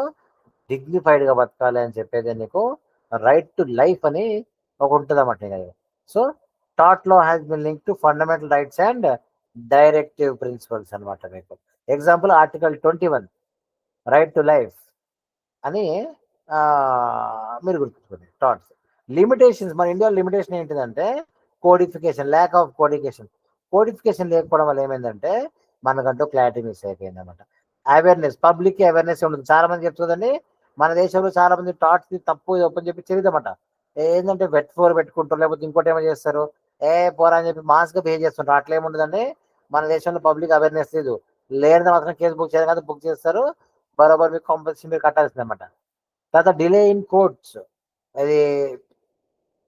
డిగ్నిఫైడ్గా బతకాలి అని చెప్పేది నీకు రైట్ టు లైఫ్ అని ఒక ఉంటుంది అన్నమాట. సో టాట్ లో has been link to fundamental rights and directive principles అనమాట మీకు. Example article 21 right to life అని మీరు గుర్తుంచుకోండి. టాట్స్ లిమిటేషన్స్, మన ఇండియాలో లిమిటేషన్ ఏంటిదంటే కోడిఫికేషన్, ల్యాక్ ఆఫ్ కోడిఫికేషన్ లేకపోవడం వల్ల ఏమైందంటే మనకంటూ క్లారిటీ మిస్ అయిపోయింది అనమాట. అవేర్నెస్, పబ్లిక్ అవేర్నెస్ ఉండదు. చాలా మంది చెప్తుందండి మన దేశంలో చాలా మంది టాట్స్ తప్పు అని చెప్పి తెలియదన్నమాట. ఏంటంటే వెట్ ఫ్లోర్ పెట్టుకుంటారు, లేకపోతే ఇంకోటి ఏమో చేస్తారు, పోరా అని చెప్పి మాస్గా బిహేవ్ చేస్తుంటారు. అట్లా ఏముండదండి, మన దేశంలో పబ్లిక్ అవేర్నెస్ లేదు. లేనిది మాత్రం కేసు బుక్ చేయడం కాదు, బుక్ చేస్తారు, బరోబర్ మీకు కంపల్సరీ మీరు కట్టాల్సింది అనమాట. తర్వాత డిలే ఇన్ కోర్ట్స్, అది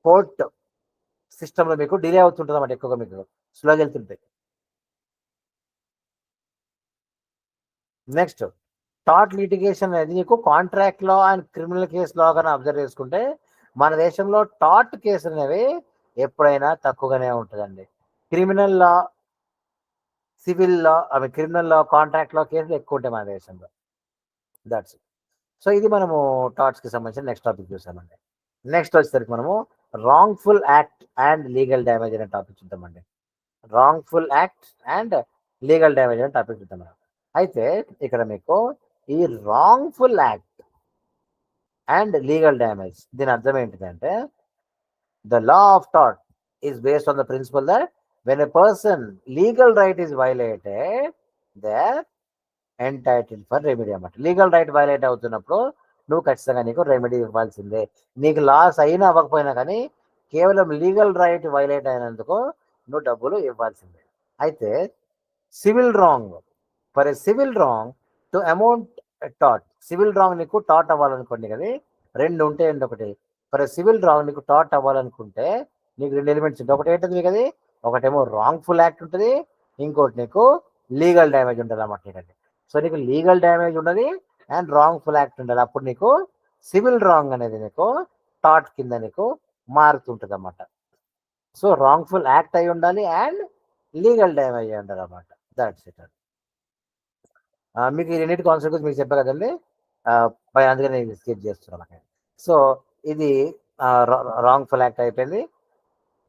కోర్ట్ సిస్టంలో మీకు డిలే అవుతుంటుంది అన్నమాట, ఎక్కువగా మీకు స్లోగా వెళ్తుంటాయి. నెక్స్ట్ టాట్ లిటిగేషన్ అనేది నీకు contract law and criminal case law కానీ అబ్జర్వ్ చేసుకుంటే మన దేశంలో టాట్ కేసులు అనేవి ఎప్పుడైనా తక్కువగానే ఉంటుందండి. క్రిమినల్ లా, సివిల్ లా, అవి క్రిమినల్ లా, కాంట్రాక్ట్ లా కేసులు ఎక్కువ ఉంటాయి మన దేశంలో. దట్స్. సో ఇది మనము టాట్స్కి సంబంధించిన నెక్స్ట్ టాపిక్ చూసామండి. నెక్స్ట్ వచ్చేసరికి మనము wrongful act and legal damage అనే టాపిక్ చూద్దామండి. Wrongful act and legal damage అనే టాపిక్ చూద్దాం మనం. అయితే ఇక్కడ మీకు ఈ wrongful act and legal damage దీని అర్థం ఏంటిదంటే the law of tort is based on the principle that when a person legal right is violated, they're entitled for remedy అన్నమాట. లీగల్ రైట్ వైలేట్ అవుతున్నప్పుడు నువ్వు ఖచ్చితంగా నీకు రెమెడీ ఇవ్వాల్సిందే. నీకు లాస్ అయినా అవ్వకపోయినా కానీ కేవలం లీగల్ రైట్ వైలేట్ అయినందుకు నువ్వు డబ్బులు ఇవ్వాల్సిందే. అయితే civil wrong, for a civil wrong to amount టాట్, సివిల్ రాంగ్ నీకు టాట్ అవ్వాలనుకోండి కదా, రెండు ఉంటాయండి. ఒకటి ఫర్ సివిల్ రాంగ్ నీకు టాట్ అవ్వాలనుకుంటే నీకు రెండు ఎలిమెంట్స్ ఉంటాయి. ఒకటి ఏంటది మీకు అది, ఒకటేమో రాంగ్ఫుల్ యాక్ట్ ఉంటుంది, ఇంకోటి నీకు లీగల్ డ్యామేజ్ ఉంటుంది అన్నమాట నీకండి. సో నీకు లీగల్ డ్యామేజ్ ఉన్నది అండ్ రాంగ్ఫుల్ యాక్ట్ ఉండాలి, అప్పుడు నీకు సివిల్ రాంగ్ అనేది నీకు టాట్ కింద నీకు మారుతుంటుంది అన్నమాట. సో రాంగ్ఫుల్ యాక్ట్ అయి ఉండాలి అండ్ లీగల్ డ్యామేజ్ అయి ఉండాలి అన్నమాట. That's it. మీకు ఈ రెండింటి కాన్సెప్ట్ గురించి మీకు చెప్పా కదండి, అందుకని నేను స్కిప్ చేస్తున్నాను. సో ఇది రాంగ్ఫుల్ యాక్ట్ అయిపోయింది.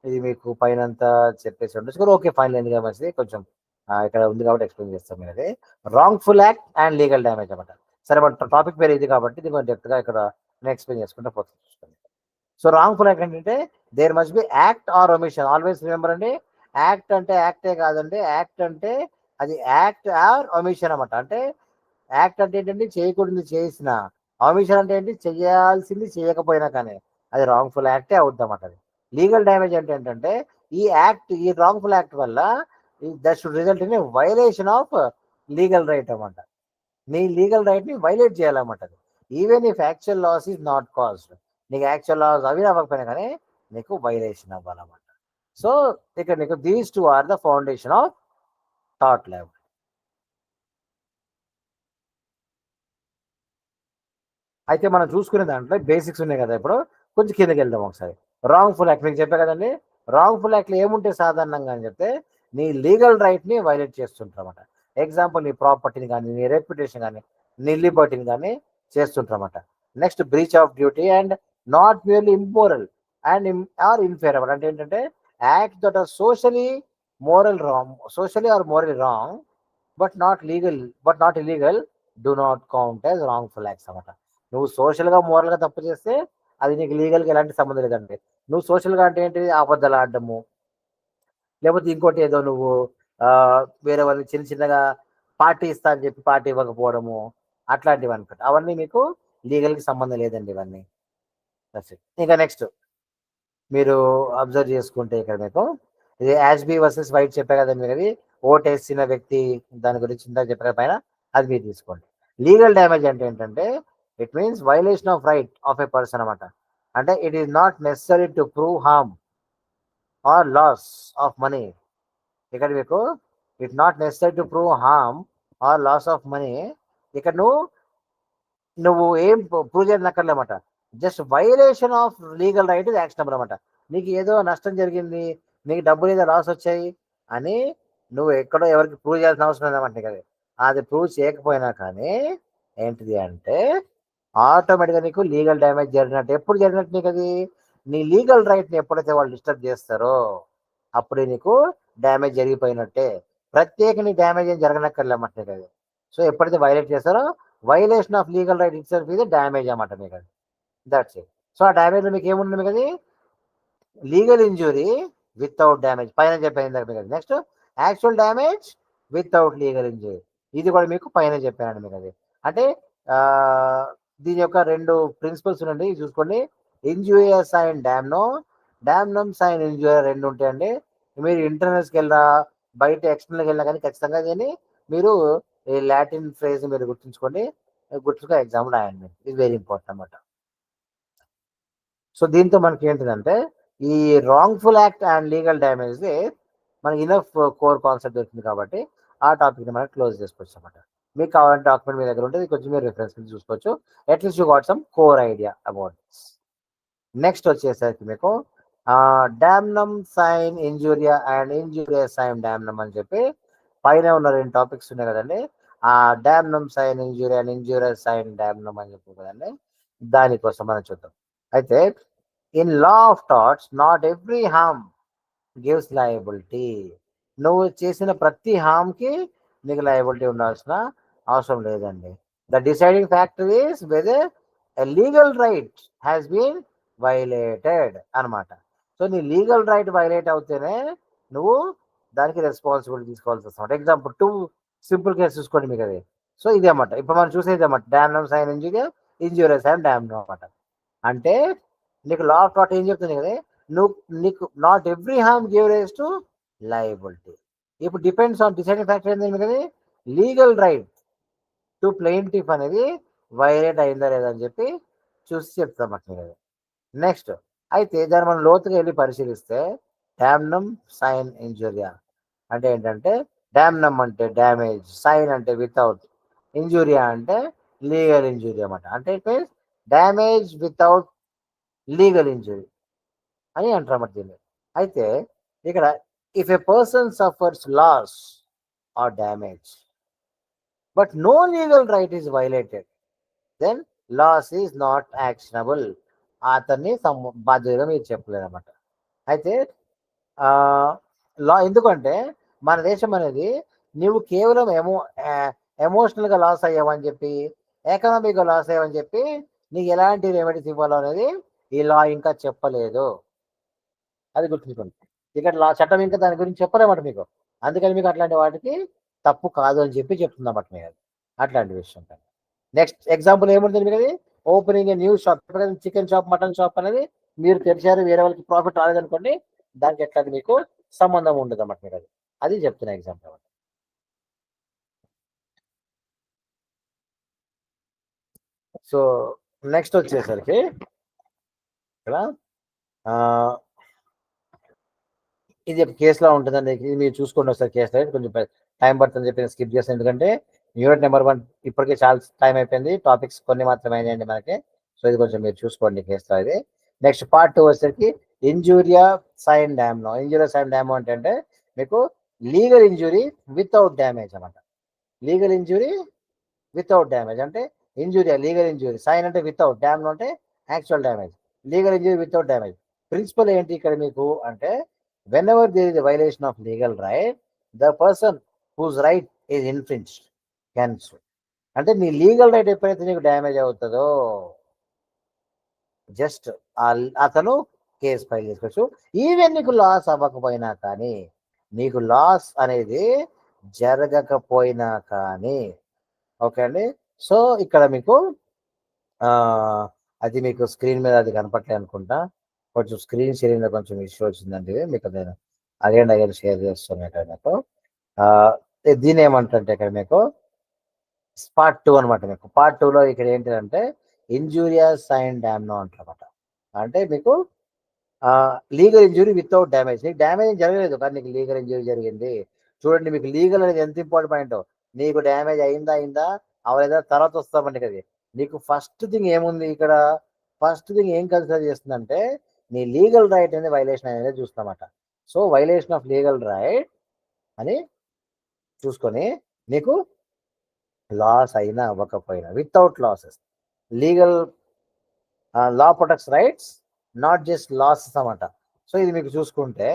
ఇది మీకు పైన అంతా చెప్పేసి ఉండొచ్చు, ఓకే ఫైన్ లేదు కాబట్టి కొంచెం ఇక్కడ ఉంది కాబట్టి ఎక్స్ప్లెయిన్ చేస్తాం. ఇది wrongful act and legal damage అనమాట. సరే బట్ టాపిక్ పేరు ఇది కాబట్టి ఇది కొంచెం డెప్త్గా ఇక్కడ నేను ఎక్స్ప్లెయిన్ చేసుకుంటే పోతుంది. సో రాంగ్ఫుల్ యాక్ట్ ఏంటంటే there must be act or omission. Always remember అండి, యాక్ట్ అంటే యాక్టే కాదండి, యాక్ట్ అంటే అది యాక్ట్ ఆర్ ఒమిషన్ అనమాట. అంటే యాక్ట్ అంటే ఏంటంటే చేయకూడదు చేసిన, ఒమిషన్ అంటే ఏంటి చేయాల్సింది చేయకపోయినా కానీ అది రాంగ్ఫుల్ యాక్టే అవుద్ది అన్నమాట. అది లీగల్ డ్యామేజ్ అంటే ఏంటంటే ఈ యాక్ట్, ఈ రాంగ్ఫుల్ యాక్ట్ వల్ల that should result in violation of legal right అన్నమాట. నీ లీగల్ రైట్ని వైలేట్ చేయాలన్నమాట. Even if actual loss is not caused, నీకు యాక్చువల్ లాస్ అవి అవ్వకపోయినా కానీ నీకు వైలేషన్ అవ్వాలన్నమాట. సో ఇక్కడ నీకు these two are the foundation of థాట్ లెవెల్. అయితే మనం చూసుకునే దాంట్లో బేసిక్స్ ఉన్నాయి కదా, ఇప్పుడు కొంచెం కిందకి వెళ్దాం ఒకసారి. రాంగ్ఫుల్ యాక్ట్ మీకు చెప్పా కదండి. రాంగ్ఫుల్ యాక్ట్లో ఏముంటే సాధారణంగా అని చెప్తే నీ లీగల్ రైట్ని వైలేట్ చేస్తుంటారన్నమాట. ఎగ్జాంపుల్ నీ ప్రాపర్టీని కానీ, నీ రెప్యుటేషన్ కానీ, నీ లిబర్టీని కానీ చేస్తుంటారన్నమాట. Next breach of duty and not merely immoral and or inferable. అంటే ఏంటంటే act that are socially moral wrong, socially or moral wrong but not illegal do not count as wrongful acts అన్నమాట. నువ్వు సోషల్గా మోరల్గా తప్పు చేస్తే అది నీకు లీగల్గా ఎలాంటి సంబంధం లేదండి. నువ్వు సోషల్గా అంటే ఏంటి, అబద్ధాలు ఆడటము, లేకపోతే ఇంకోటి ఏదో నువ్వు వేరే వాళ్ళని చిన్న చిన్నగా పార్టీ ఇస్తా అని చెప్పి పార్టీ ఇవ్వకపోవడము, అట్లాంటివి అనమాట. అవన్నీ మీకు లీగల్కి సంబంధం లేదండి ఇవన్నీ. ఇంకా నెక్స్ట్ మీరు అబ్జర్వ్ చేసుకుంటే ఇక్కడ మీకు ఇది యాష్బీ వర్సెస్ వైట్ చెప్పా కదా మీరు, అది ఓట్ వేసిన వ్యక్తి దాని గురించి ఇందాక చెప్పారు పైన, అది మీరు తీసుకోండి. లీగల్ డ్యామేజ్ అంటే ఏంటంటే it means violation of right of a person అనమాట. అంటే it is not necessary to prove harm or loss of money. ఇక్కడ మీకు it not necessary to prove harm or loss of money. ఇక్కడ నువ్వు ఏం ప్రూవ్ చేయనక్కర్లేమాట. Just violation of legal right ఇది యాక్షనబుల్ అనమాట. నీకు ఏదో నష్టం జరిగింది, నీకు డబ్బులు ఏదో లాస్ వచ్చాయి అని నువ్వు ఎక్కడో ఎవరికి ప్రూవ్ చేయాల్సిన అవసరం లేదన్నమాట. నీకు అది ప్రూవ్ చేయకపోయినా కానీ ఏంటిది అంటే ఆటోమేటిక్గా నీకు లీగల్ డ్యామేజ్ జరిగినట్టు. ఎప్పుడు జరిగినట్టు నీకు అది, నీ లీగల్ రైట్ని ఎప్పుడైతే వాళ్ళు డిస్టర్బ్ చేస్తారో అప్పుడే నీకు డ్యామేజ్ జరిగిపోయినట్టే. ప్రత్యేక డ్యామేజ్ ఏం జరగనక్కర్లేమాట నీకు అది. సో ఎప్పుడైతే వైలేట్ చేస్తారో violation of legal right it self ఇది డ్యామేజ్ అన్నమాట మీకు అది. That's it. సో ఆ డ్యామేజ్లో మీకు ఏముంటుంది మీకు అది, లీగల్ ఇంజురీ వితౌట్ డ్యామేజ్ పైన చెప్పాను మీకు అది. Next actual damage without legal injury, ఇది కూడా మీకు పైన చెప్పానండి మీకు అది. అంటే దీని యొక్క రెండు ప్రిన్సిపల్స్ ఉండండి చూసుకోండి. ఇంజూరియస్ అండ్ డామ్నమ్ సైన్ ఇంజూరియర్ రెండు ఉంటాయండి. మీరు ఇంటర్నల్స్కి వెళ్ళినా బయట ఎక్స్టర్నల్కి వెళ్ళినా కానీ ఖచ్చితంగా దీన్ని మీరు ఈ లాటిన్ ఫ్రేజ్ మీరు గుర్తుంచుకోండి, గుర్తుంచుకో ఎగ్జామ్ రాయండి. ఇది వెరీ ఇంపార్టెంట్ అనమాట. సో దీంతో మనకి ఏంటిదంటే ఈ wrongful act and legal damage మనకి ఇనఫ్ కోర్ కాన్సెప్ట్ దొరుకుతుంది కాబట్టి ఆ టాపిక్ని మనం క్లోజ్ చేసుకోవచ్చు అనమాట. మీకు కావాలంటే డాక్యుమెంట్ మీ దగ్గర ఉంటుంది, కొంచెం మీరు రిఫరెన్స్ కింద చూసుకోవచ్చు. At least you got some core idea about this. Next వచ్చేసరికి మీకు damnum sine injuria and injuria sine damnum అని చెప్పి పైన ఉన్న రెండు టాపిక్స్ ఉన్నాయి కదండి. ఆ damnum sine injuria and injuria sine damnum అని చెప్పి కదండి, దానికోసం మనం చూద్దాం. అయితే in law of torts not every harm gives liability. నువ్వు చేసిన ప్రతి హామ్కి నీకు లయబిలిటీ ఉండాల్సిన అవసరం లేదండి. The deciding factor is whether a legal right has been violated అనమాట. సో నీ లీగల్ రైట్ వైలేట్ అవుతేనే నువ్వు దానికి రెస్పాన్సిబిలిటీ తీసుకోవాల్సి వస్తుంది. ఎగ్జాంపుల్ టూ సింపుల్ కేసు చూసుకోండి మీకు అది. సో ఇది అన్నమాట ఇప్పుడు మనం చూసేది అన్నమాట, డామ్నమ్ సైన్ ఇంజూరియస్ సైన్ డామ్నమ్ అన్నమాట. అంటే నీకు లా ఆఫ్ థాట్ ఏం చెప్తుంది కదా, నీకు not every harm give rise to liability. ఇప్పుడు డిపెండ్స్ ఆన్ డిసైడింగ్ ఫ్యాక్టర్ ఏంటి కదా, లీగల్ రైట్ టు ప్లెయింటిఫ్ అనేది వైలేట్ అయిందా లేదా అని చెప్పి చూసి చెప్తాం అట్లా. నెక్స్ట్ అయితే దాన్ని మనం లోతుగా వెళ్ళి పరిశీలిస్తే డామ్నమ్ సైన్ ఇంజూరియా అంటే ఏంటంటే, డామ్నమ్ అంటే డ్యామేజ్, సైన్ అంటే వితౌట్, ఇంజూరియా అంటే లీగల్ ఇంజూరీ అన్నమాట. అంటే it means damage without legal injury అని అంటారన్నమాట దీన్ని. అయితే ఇక్కడ if a person suffers loss or damage but no legal right is violated then loss is not actionable. అతన్ని బాధ్యతగా మీరు చెప్పలేదు అనమాట. అయితే లా ఎందుకంటే మన దేశం అనేది నువ్వు కేవలం ఎమోషనల్గా లాస్ అయ్యావని చెప్పి, ఎకనామిక్గా లాస్ అయ్యావని చెప్పి నీకు ఎలాంటి రెమెడీస్ ఇవ్వాలో అనేది ఈ లా ఇంకా చెప్పలేదు. అది గుర్తుంచుకోండి. ఇక్కడ లా చట్టం ఇంకా దాని గురించి చెప్పలేమాట మీకు. అందుకని మీకు అట్లాంటి వాటికి తప్పు కాదు అని చెప్పి చెప్తుందన్నమాట మీకు అట్లాంటి విషయం. నెక్స్ట్ ఎగ్జాంపుల్ ఏముంటుంది మీకు అది, opening a new shop. Chicken shop, mutton shop అనేది మీరు తెరిచారు, వేరే వాళ్ళకి ప్రాఫిట్ రాలేదనుకోండి, దానికి ఎట్లాంటి మీకు సంబంధం ఉండదు అన్నమాట మీకు అది చెప్తున్న ఎగ్జాంపుల్. సో నెక్స్ట్ వచ్చేసరికి ఇక్కడ ఇది కేసులో ఉంటుందండి. ఇది మీరు చూసుకోండి ఒకసారి కేసు రైట్. కొంచెం టైం పడుతుంది చెప్పి స్కిప్ చేస్తాను, ఎందుకంటే యూనిట్ నెంబర్ 1 ఇప్పటికే చాలా టైం అయిపోయింది. టాపిక్స్ కొన్ని మాత్రమే అయినాయండి మనకి. సో ఇది కొంచెం మీరు చూసుకోండి కేసులో ఇది. నెక్స్ట్ పార్ట్ 2 వచ్చేసరికి ఇంజూరియా సైన్ డామ్నో. ఇంజూరియా సైన్ డామ్నో అంటే మీకు లీగల్ ఇంజురీ వితౌట్ డ్యామేజ్ అన్నమాట. లీగల్ ఇంజురీ వితౌట్ డ్యామేజ్ అంటే ఇంజురియా లీగల్ ఇంజురీ, సైన్ అంటే వితౌట్, డ్యామ్నో అంటే actual damage. Legal injury without damage principle ఏంటి ఇక్కడ మీకు అంటే, whenever there is a violation of legal right, the person whose right is infringed can sue. అంటే నీ లీగల్ రైట్ ఎప్పుడైతే నీకు డ్యామేజ్ అవుతుందో జస్ట్ అతను కేసు ఫైల్ చేసుకోవచ్చు. ఈవెన్ నీకు లాస్ అవ్వకపోయినా కానీ, నీకు లాస్ అనేది జరగకపోయినా కానీ, ఓకే అండి. సో ఇక్కడ మీకు అది మీకు స్క్రీన్ మీద అది కనపట్లే అనుకుంటా, కొంచెం స్క్రీన్ షేరింగ్ లో కొంచెం ఇష్యూ వచ్చిందండి. మీకు నేను అగైన్ షేర్ చేస్తున్నాను ఇక్కడ మీకు. దీని ఏమంటే ఇక్కడ మీకు పార్ట్ 2 అనమాట. మీకు పార్ట్ 2లో ఇక్కడ ఏంటంటే ఇంజూరియా సైన్ డామ్నో అంటారన్నమాట. అంటే మీకు లీగల్ ఇంజురీ వితౌట్ డ్యామేజ్. నీకు డ్యామేజ్ జరగలేదు కానీ నీకు లీగల్ ఇంజురీ జరిగింది. చూడండి, మీకు లీగల్ అనేది ఎంత ఇంపార్టెంట్ పాయింట్. నీకు డ్యామేజ్ అయిందా అవలేదా తర్వాత వస్తామండి కదా. నీకు ఫస్ట్ థింగ్ ఏముంది ఇక్కడ, ఫస్ట్ థింగ్ ఏం కన్సిడర్ చేస్తుందంటే నీ లీగల్ రైట్ అనేది వైలేషన్ అనేది చూస్తామట. So violation of legal right అని చూసుకొని నీకు లాస్ అయినా అవ్వకపోయినా without losses, legal law protects rights not just losses అన్నమాట. సో ఇది మీకు చూసుకుంటే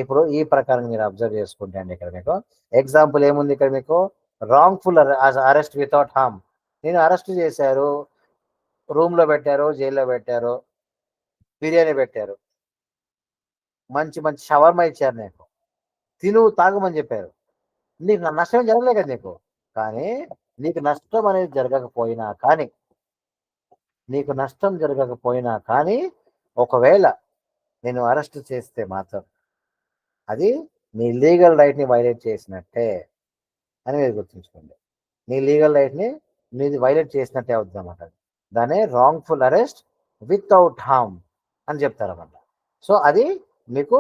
ఇప్పుడు ఈ ప్రకారం మీరు అబ్జర్వ్ చేసుకుంటే అండి, ఇక్కడ మీకు ఎగ్జాంపుల్ ఏముంది, ఇక్కడ మీకు రాంగ్ఫుల్ అరెస్ట్ వితౌట్ హార్మ్. నేను అరెస్ట్ చేశారు, రూమ్లో పెట్టారు, జైల్లో పెట్టారు, బిర్యానీ పెట్టారు, మంచి మంచి షవర్మా ఇచ్చారు, నీకు తిను తాగమని చెప్పారు. నీకు నష్టం జరగలే కదా నీకు. కానీ నీకు నష్టం అనేది జరగకపోయినా కానీ, నీకు నష్టం జరగకపోయినా కానీ ఒకవేళ నేను అరెస్ట్ చేస్తే మాత్రం అది నీ లీగల్ రైట్ని వైలేట్ చేసినట్టే అని మీరు గుర్తుంచుకోండి. నీ లీగల్ రైట్ని నీది వైలేట్ చేసినట్టే అవుతుంది అన్నమాట. దాన్ని రాంగ్ఫుల్ అరెస్ట్ వితౌట్ హార్మ్ అని చెప్తారన్నమాట. సో అది మీకు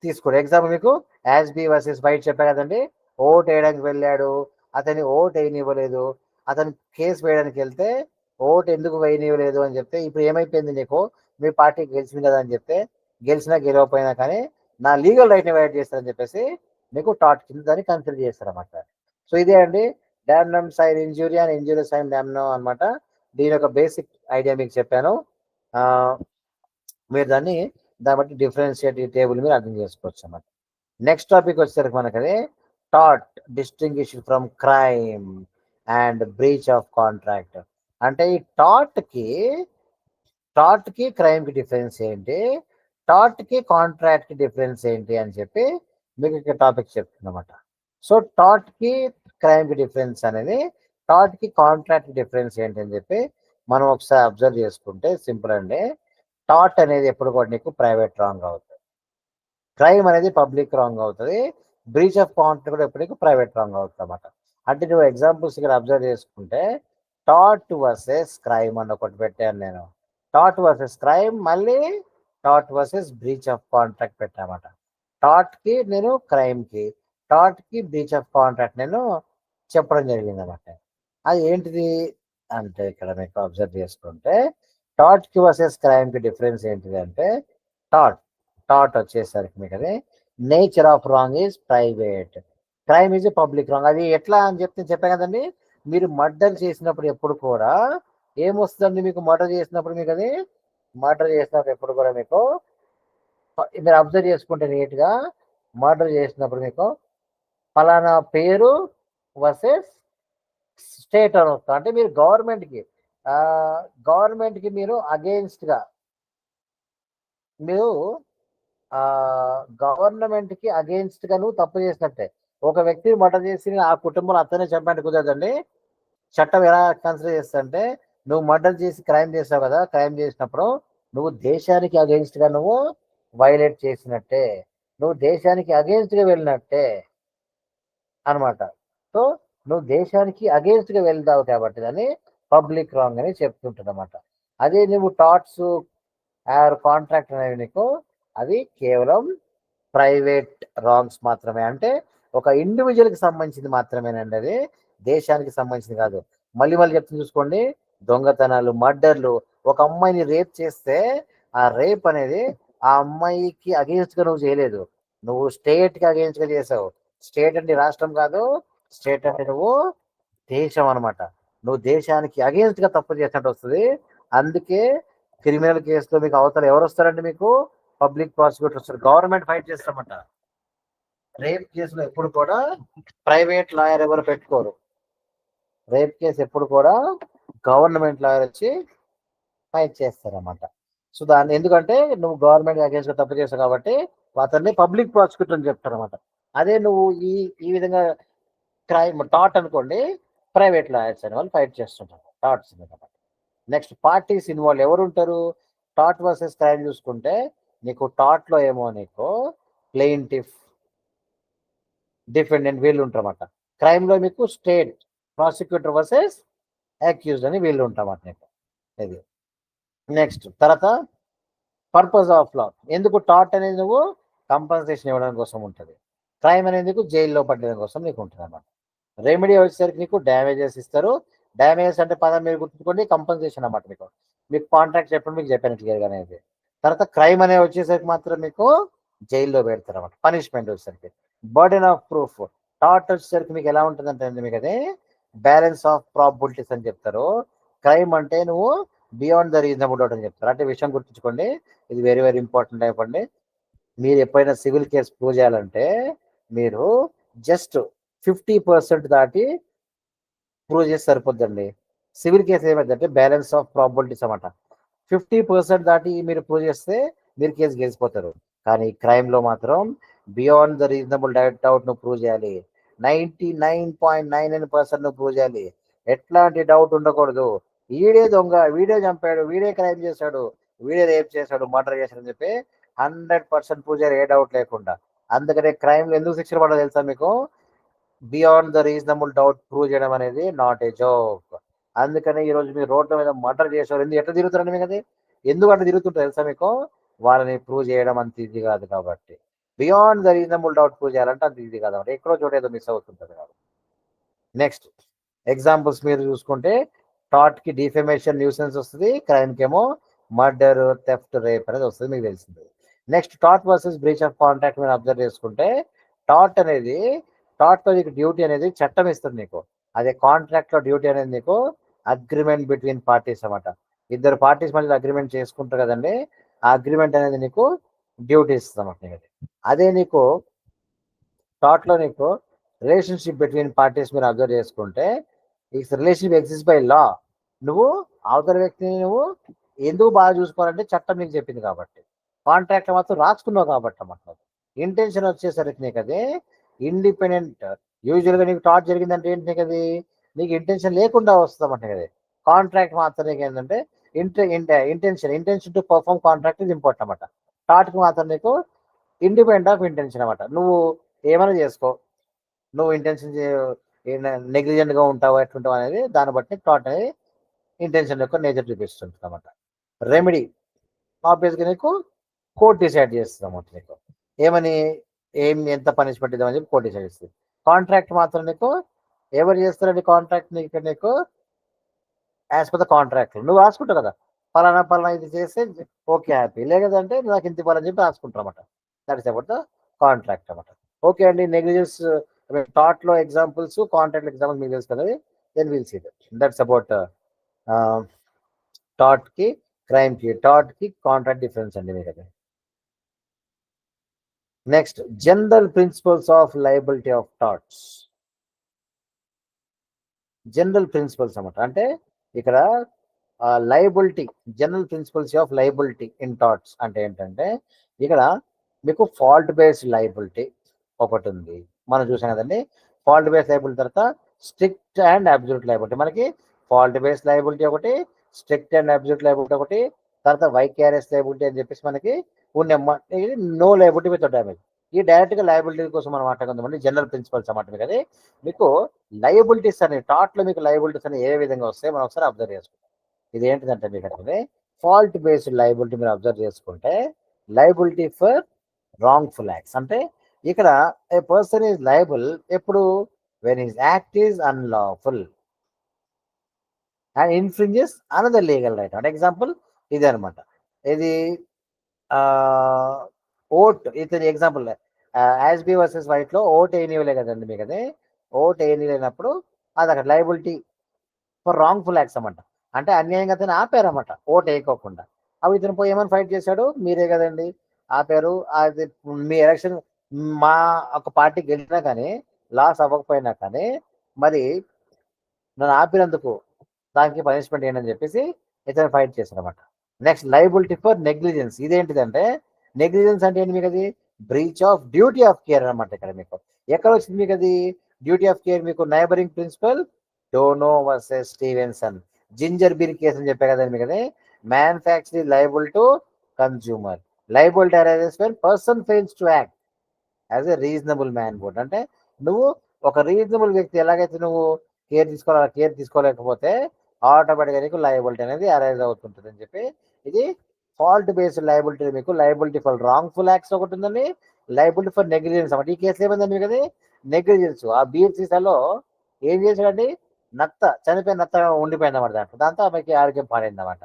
తీసుకోండి. ఎగ్జాంపుల్ మీకు యాస్బీ వర్సెస్ వైట్ చెప్పా కదండి. ఓట్ వేయడానికి వెళ్ళాడు, అతని ఓట్ వేయనివ్వలేదు, అతను కేసు వేయడానికి వెళ్తే ఓట్ ఎందుకు వేయనివ్వలేదు అని చెప్తే, ఇప్పుడు ఏమైపోయింది నీకు, మీ పార్టీ గెలిచింది కదా అని చెప్తే, గెలిచినా గెలవకపోయినా కానీ నా లీగల్ రైట్ని వైలేట్ చేస్తారని చెప్పేసి మీకు టాట్ కింద దాన్ని కన్సిడర్ చేస్తారన్నమాట. సో ఇదే అండి damnum sine injury and injury sine damnum అనమాట. దీని యొక్క బేసిక్ ఐడియా మీకు చెప్పాను. మీరు దాన్ని బట్టి డిఫరెన్షియేట్ టేబుల్ మీరు అర్థం చేసుకోవచ్చు అన్నమాట. నెక్స్ట్ టాపిక్ వచ్చేసరికి మనకి టాట్ distinguish from crime and breach of contract. అంటే ఈ టాట్కి క్రైమ్కి డిఫరెన్స్ ఏంటి, టాట్కి కాంట్రాక్ట్కి డిఫరెన్స్ ఏంటి అని చెప్పి మీకు ఇక్కడ టాపిక్ చెప్తుందన్నమాట. సో టాట్కి క్రైమ్కి డిఫరెన్స్ అనేది, టాట్కి కాంట్రాక్ట్ డిఫరెన్స్ ఏంటి అని చెప్పి మనం ఒకసారి అబ్జర్వ్ చేసుకుంటే సింపుల్ అండి. టాట్ అనేది ఎప్పుడు కూడా నీకు ప్రైవేట్ రాంగ్ అవుతుంది, క్రైమ్ అనేది పబ్లిక్ రాంగ్ అవుతుంది, బ్రీచ్ ఆఫ్ కాంట్రాక్ట్ కూడా ఎప్పుడు నీకు ప్రైవేట్ రాంగ్ అవుతుంది అన్నమాట. అంటే నువ్వు ఎగ్జాంపుల్స్ ఇక్కడ అబ్జర్వ్ చేసుకుంటే టాట్ వర్సెస్ క్రైమ్ అని ఒకటి పెట్టాను నేను. టాట్ వర్సెస్ క్రైమ్, మళ్ళీ టాట్ వర్సెస్ బ్రీచ్ ఆఫ్ కాంట్రాక్ట్ పెట్టామన్నమాట. టాట్కి నేను క్రైమ్కి, టాట్కి బ్రీచ్ ఆఫ్ కాంట్రాక్ట్ నేను చెప్పడం జరిగింది అన్నమాట. అది ఏంటిది అంటే ఇక్కడ మీకు అబ్జర్వ్ చేసుకుంటే టాట్కి వర్సెస్ క్రైమ్కి డిఫరెన్స్ ఏంటిది అంటే, టాట్ వచ్చేసరికి మీకు అది nature of wrong is private, crime is public wrong. అది ఎట్లా అని చెప్పాను కదండి. మీరు మర్డర్ చేసినప్పుడు ఎప్పుడు కూడా ఏమొస్తుందండి, మీకు మర్డర్ చేసినప్పుడు మీకు అది ఎప్పుడు కూడా మీకు మీరు అబ్జర్వ్ చేసుకుంటే నీట్గా మర్డర్ చేసినప్పుడు మీకు ఫలానా పేరు వర్సెస్ స్టేట్ అని వస్తుంది. అంటే మీరు గవర్నమెంట్కి మీరు అగెయిన్స్ట్గా, మీరు గవర్నమెంట్కి అగెయిన్స్ట్గా నువ్వు తప్పు చేసినట్టే. ఒక వ్యక్తిని మర్డర్ చేసి ఆ కుటుంబంలో అతనే చెప్పండి కుదరదండి. చట్టం ఎలా కన్సిడర్ చేస్తుంటే, నువ్వు మర్డర్ చేసి క్రైమ్ చేసావు కదా, క్రైమ్ చేసినప్పుడు నువ్వు దేశానికి అగెయిన్స్ట్గా నువ్వు వైలేట్ చేసినట్టే, నువ్వు దేశానికి అగెయిన్స్ట్గా వెళ్ళినట్టే అనమాట. సో నువ్వు దేశానికి అగెయిన్స్ట్గా వెళ్తావు కాబట్టి దాన్ని పబ్లిక్ రాంగ్ అని చెప్తుంటుంది అనమాట. అదే నువ్వు టాట్స్ ఆర్ కాంట్రాక్ట్ అనేవి నీకు అది కేవలం ప్రైవేట్ రాంగ్స్ మాత్రమే. అంటే ఒక ఇండివిజువల్కి సంబంధించింది మాత్రమేనండి, అది దేశానికి సంబంధించింది కాదు. మళ్ళీ మళ్ళీ చెప్తుంది చూసుకోండి, దొంగతనాలు, మర్డర్లు, ఒక అమ్మాయిని రేప్ చేస్తే ఆ రేప్ అనేది ఆ అమ్మాయికి అగేన్స్ట్గా నువ్వు చేయలేదు, నువ్వు స్టేట్కి అగేన్స్ట్గా చేసావు. స్టేట్ అంటే రాష్ట్రం కాదు, స్టేట్ అంటే నువ్వు దేశం అనమాట. నువ్వు దేశానికి అగేన్స్ట్గా తప్పు చేసినట్టు వస్తుంది. అందుకే క్రిమినల్ కేసులో మీకు అవతల ఎవరు వస్తారంటే మీకు పబ్లిక్ ప్రాసిక్యూటర్ వస్తారు, గవర్నమెంట్ ఫైట్ చేస్తామంట. రేప్ కేసులో ఎప్పుడు కూడా ప్రైవేట్ లాయర్ ఎవరు పెట్టుకోరు. రేప్ కేసు ఎప్పుడు కూడా గవర్నమెంట్ లాయర్ వచ్చి ఫైట్ చేస్తారన్నమాట. సో దాన్ని ఎందుకంటే నువ్వు గవర్నమెంట్ అగేన్స్ట్గా తప్పు చేస్తావు కాబట్టి అతన్ని పబ్లిక్ ప్రాసిక్యూటర్ అని చెప్తారు అనమాట. అదే నువ్వు ఈ విధంగా క్రైమ్ టాట్ అనుకోండి, ప్రైవేట్ లాయర్స్ అనే వాళ్ళు ఫైట్ చేస్తుంటారు టాట్స్ మీద. నెక్స్ట్ పార్టీస్ ఇన్వాల్వ్ ఎవరు ఉంటారు? టాట్ వర్సెస్ క్రైమ్ చూసుకుంటే నీకు టాట్లో ఏమో నీకు ప్లెయింటిఫ్, డిఫెండెంట్ వీళ్ళు ఉంటారన్నమాట. క్రైమ్లో మీకు స్టేట్ ప్రాసిక్యూటర్ వర్సెస్ అక్యూజ్డ్ అని వీళ్ళు ఉంటారన్నమాట నీకు. ఇది నెక్స్ట్ తర్వాత పర్పస్ ఆఫ్ లా. ఎందుకు టాట్ అనేది నువ్వు కంపన్సేషన్ ఇవ్వడం కోసం ఉంటుంది, క్రైమ్ అనేది జైల్లో పట్టడం కోసం నీకు ఉంటుంది అన్నమాట. రెమెడీ వచ్చేసరికి నీకు డ్యామేజెస్ ఇస్తారు. డ్యామేజెస్ అంటే పదం మీరు గుర్తుంచుకోండి, కంపన్సేషన్ అన్నమాట. మీకు కాంట్రాక్ట్ చెప్పండి, మీకు చెప్పాను క్లియర్గా అనేది. తర్వాత క్రైమ్ అనేది వచ్చేసరికి మాత్రం మీకు జైల్లో పెడతారు అన్నమాట. పనిష్మెంట్ వచ్చేసరికి బర్డెన్ ఆఫ్ ప్రూఫ్. టాట్ వచ్చేసరికి మీకు ఎలా ఉంటుందంటే మీకు అదే బ్యాలెన్స్ ఆఫ్ ప్రాబిలిటీస్ అని చెప్తారు. క్రైమ్ అంటే నువ్వు బియాండ్ ద రీజనబుల్ డౌట్ అని చెప్తారు. అంటే విషయం గుర్తుంచుకోండి, ఇది వెరీ వెరీ ఇంపార్టెంట్ అయిపోండి. మీరు ఎప్పుడైనా సివిల్ కేసు ప్రూవ్ చేయాలంటే మీరు జస్ట్ 50% దాటి ప్రూవ్ చేసి సరిపోద్దండి. సివిల్ కేసు ఏమైందంటే బ్యాలెన్స్ ఆఫ్ ప్రాబిలిటీస్ అన్నమాట. 50% దాటి మీరు ప్రూవ్ చేస్తే మీరు కేసు గెలిచిపోతారు. కానీ క్రైమ్లో మాత్రం బియాండ్ ద రీజనబుల్ డౌట్ నువ్వు ప్రూవ్ చేయాలి. 99.99% నువ్వు ప్రూవ్ చేయాలి. ఎట్లాంటి డౌట్ ఉండకూడదు. వీడే దొంగ, వీడే చంపాడు, వీడే క్రైమ్ చేశాడు, వీడే రేప్ చేశాడు, మర్డర్ చేశాడు అని చెప్పి 100% ప్రూవ్ చేయాలి, ఏ డౌట్ లేకుండా. అందుకనే క్రైమ్లో ఎందుకు శిక్ష పడదో తెలుసా మీకు? Beyond the reasonable doubt prove చేయడం అనేది నాట్ ఏ జోక్. అందుకనే ఈరోజు మీరు రోడ్ల మీద మర్డర్ చేసేవారు ఎందుకు ఎట్లా తిరుగుతారండి మీకు? అది ఎందుకు అట్లా తిరుగుతుంటారు తెలుసా మీకు? వాళ్ళని ప్రూవ్ చేయడం అంత ఈజీ కాదు కాబట్టి. Beyond the reasonable doubt prove చేయాలంటే అంత ఈజీ కాదు, ఎక్కడో చోట ఏదో మిస్ అవుతుంటుంది కాబట్టి. నెక్స్ట్ ఎగ్జాంపుల్స్ మీరు చూసుకుంటే టాట్కి డిఫెమేషన్, న్యూసెన్స్ వస్తుంది, క్రైమ్కి ఏమో మర్డర్, థెఫ్ట్, రేప్ అనేది వస్తుంది, మీకు తెలిసింది. నెక్స్ట్ టాట్ వర్సెస్ బ్రీచ్ ఆఫ్ కాంట్రాక్ట్ మీరు అబ్జర్వ్ చేసుకుంటే టాట్లో నీకు డ్యూటీ అనేది చట్టం ఇస్తుంది నీకు. అదే కాంట్రాక్ట్లో డ్యూటీ అనేది నీకు అగ్రిమెంట్ బిట్వీన్ పార్టీస్ అన్నమాట. ఇద్దరు పార్టీస్ మధ్య అగ్రిమెంట్ చేసుకుంటారు కదండి, ఆ అగ్రిమెంట్ అనేది నీకు డ్యూటీ ఇస్తుంది అన్నమాట నీకు. అదే నీకు టాట్లో నీకు రిలేషన్షిప్ బిట్వీన్ పార్టీస్ మీరు అబ్జర్వ్ చేసుకుంటే ఈ రిలేషన్షిప్ ఎగ్జిస్ట్ బై లా. నువ్వు అవతల వ్యక్తిని నువ్వు ఎందుకు బాగా చూసుకోవాలంటే చట్టం నీకు చెప్పింది కాబట్టి. కాంట్రాక్ట్ మాత్రం రాసుకున్నావు కాబట్టి అన్నమాట. ఇంటెన్షన్ వచ్చేసరికి నీకు అది ఇండిపెండెంట్. యూజువల్గా నీకు టాట్ జరిగిందంటే ఏంటి నీకు అది నీకు ఇంటెన్షన్ లేకుండా వస్తుంది అన్నమాట కదా. కాంట్రాక్ట్ మాత్రం నీకు ఏంటంటే ఇంటెన్షన్ టు పర్ఫార్మ్ కాంట్రాక్ట్ ఇది ఇంపార్టెంట్ అన్నమాట. టాట్కి మాత్రం నీకు ఇండిపెండెంట్ ఆఫ్ ఇంటెన్షన్ అన్నమాట. నువ్వు ఏమైనా చేసుకో, నువ్వు ఇంటెన్షన్ నెగ్లిజెంట్గా ఉంటావు ఎట్లుంటావు అనేది దాన్ని బట్టి టాట్ అనేది ఇంటెన్షన్ యొక్క నేచర్ చూపిస్తుంది అన్నమాట. రెమెడీ ఆబ్వియస్గా నీకు కోర్ట్ డిసైడ్ చేస్తుంది అన్నమాట. నీకు ఏమని ఎంత పనిష్మెంట్ ఇద్దామని చెప్పి కోర్ట్ డిసైడ్ చేస్తుంది. కాంట్రాక్ట్ మాత్రం నీకు ఎవరు చేస్తారండి కాంట్రాక్ట్ నీకు యాజ్ పర్ ద కాంట్రాక్ట్ నువ్వు రాసుకుంటావు కదా, పలానా ఇది చేస్తే ఓకే హ్యాపీ, లేదంటే నాకు ఇంత ఇవ్వాలని చెప్పి రాసుకుంటారు అన్నమాట. That is about the contract అన్నమాట. ఓకే అండి, నెగ్లిజెన్స్ టాట్లో ఎగ్జాంపుల్స్, కాంట్రాక్ట్ ఎగ్జాంపుల్ మీకు తెలుసు కదా, then will see that's about టాట్కి, క్రైమ్కి, టాట్కి కాంట్రాక్ట్ డిఫరెన్స్ అండి మీకు అది. Next general principles of liability of torts. General principles అన్నమాట. అంటే ఇక్కడ liability, general principles of liability in torts అంటే ఏంటంటే ఇక్కడ మీకు ఫాల్ట్ బేస్డ్ లయబిలిటీ ఒకటి ఉంది, మనం చూసాం కదండి. ఫాల్ట్ బేస్డ్ లయబిలిటీ తర్వాత స్ట్రిక్ట్ అండ్ అబ్సల్యూట్ లయబిలిటీ. మనకి ఫాల్ట్ బేస్డ్ లయబిలిటీ ఒకటి, స్ట్రిక్ట్ అండ్ అబ్సల్యూట్ లయబిలిటీ ఒకటి, తర్వాత వైకారియస్ లయబిలిటీ అని చెప్పేసి మనకి నో లయబిలిటీ విత్ డ్యామేజ్. ఈ డైరెక్ట్గా లయబిలిటీ కోసం మనం మాట్లాడుకుందామండి. జనరల్ ప్రిన్సిపల్స్ అన్నమాట. మీకు అది మీకు లయబిలిటీస్ అనే టాట్లో మీకు లయబిలిటీస్ అని ఏ విధంగా వస్తాయి మనం ఒకసారి అబ్జర్వ్ చేసుకుంటాం. ఇది ఏంటిదంటే మీకు అంటే ఫాల్ట్ బేస్డ్ లయబిలిటీ మీరు అబ్జర్వ్ చేసుకుంటే లయబిలిటీ ఫర్ రాంగ్ఫుల్ యాక్ట్స్ అంటే ఇక్కడ ఏ పర్సన్ ఈజ్ లయబుల్ ఎప్పుడు when his act is unlawful and infringes another legal right. అంటే ఎగ్జాంపుల్ ఇదే అనమాట. ఇది ఓట్ ఇతని example Ashby versus White లో ఓట్ వేయనివ్వలే కదండి మీకు. అది ఓట్ వేయనివ్వలేనప్పుడు అది అక్కడ లయబిలిటీ ఫర్ రాంగ్ఫుల్ యాక్ట్స్ అన్నమాట. అంటే అన్యాయంగా అతను ఆపారన్నమాట ఓట్ వేయకోకుండా. అవి ఇతను పోయి ఏమని ఫైట్ చేశాడు, మీరే కదండి ఆపారు, అది మీ ఎలక్షన్ మా ఒక పార్టీ గెలిచినా కానీ లాస్ అవ్వకపోయినా కానీ మరి నన్ను ఆపినందుకు దానికి పనిష్మెంట్ ఏంటని చెప్పేసి ఇతను ఫైట్ చేశాడు అనమాట. Next liability for negligence. ఇదేంటిదంటే నెగ్లిజెన్స్ అంటే ఏంటి మీకు అది breach of duty of care అనమాట. ఇక్కడ మీకు ఎక్కడ వచ్చింది మీకు అది డ్యూటీ ఆఫ్ కేర్? మీకు neighbouring principle Donoghue versus Stevenson ginger beer case అని చెప్పే కదండి మీకు. అది manufacturing liable to consumer liability arises when person fails to act as a reasonable man board. అంటే నువ్వు ఒక రీజనబుల్ వ్యక్తి ఎలాగైతే నువ్వు కేర్ తీసుకోవాలి కేర్ తీసుకోలేకపోతే ఆటోమేటిక్గా నీకు లయబిలిటీ అనేది అరైజ్ అవుతుంటుంది అని చెప్పి ఇది ఫాల్ట్ బేస్డ్ లయబిలిటీ. మీకు లయబిలిటీ ఫర్ రాంగ్ఫుల్ యాక్ట్స్ ఒకటి ఉందండి, లయబిలిటీ ఫర్ నెగ్లిజెన్స్ అన్నమాట. ఈ కేసులో ఏమైందండి మీకు అది నెగ్లిజెన్స్. ఆ బీర్ సీసాలో ఏం చేశాడండి, నత్త చనిపోయిన నత్త ఉండిపోయింది అన్నమాట. దాంతో ఆమెకి ఆరోగ్యం పాడైంది అన్నమాట.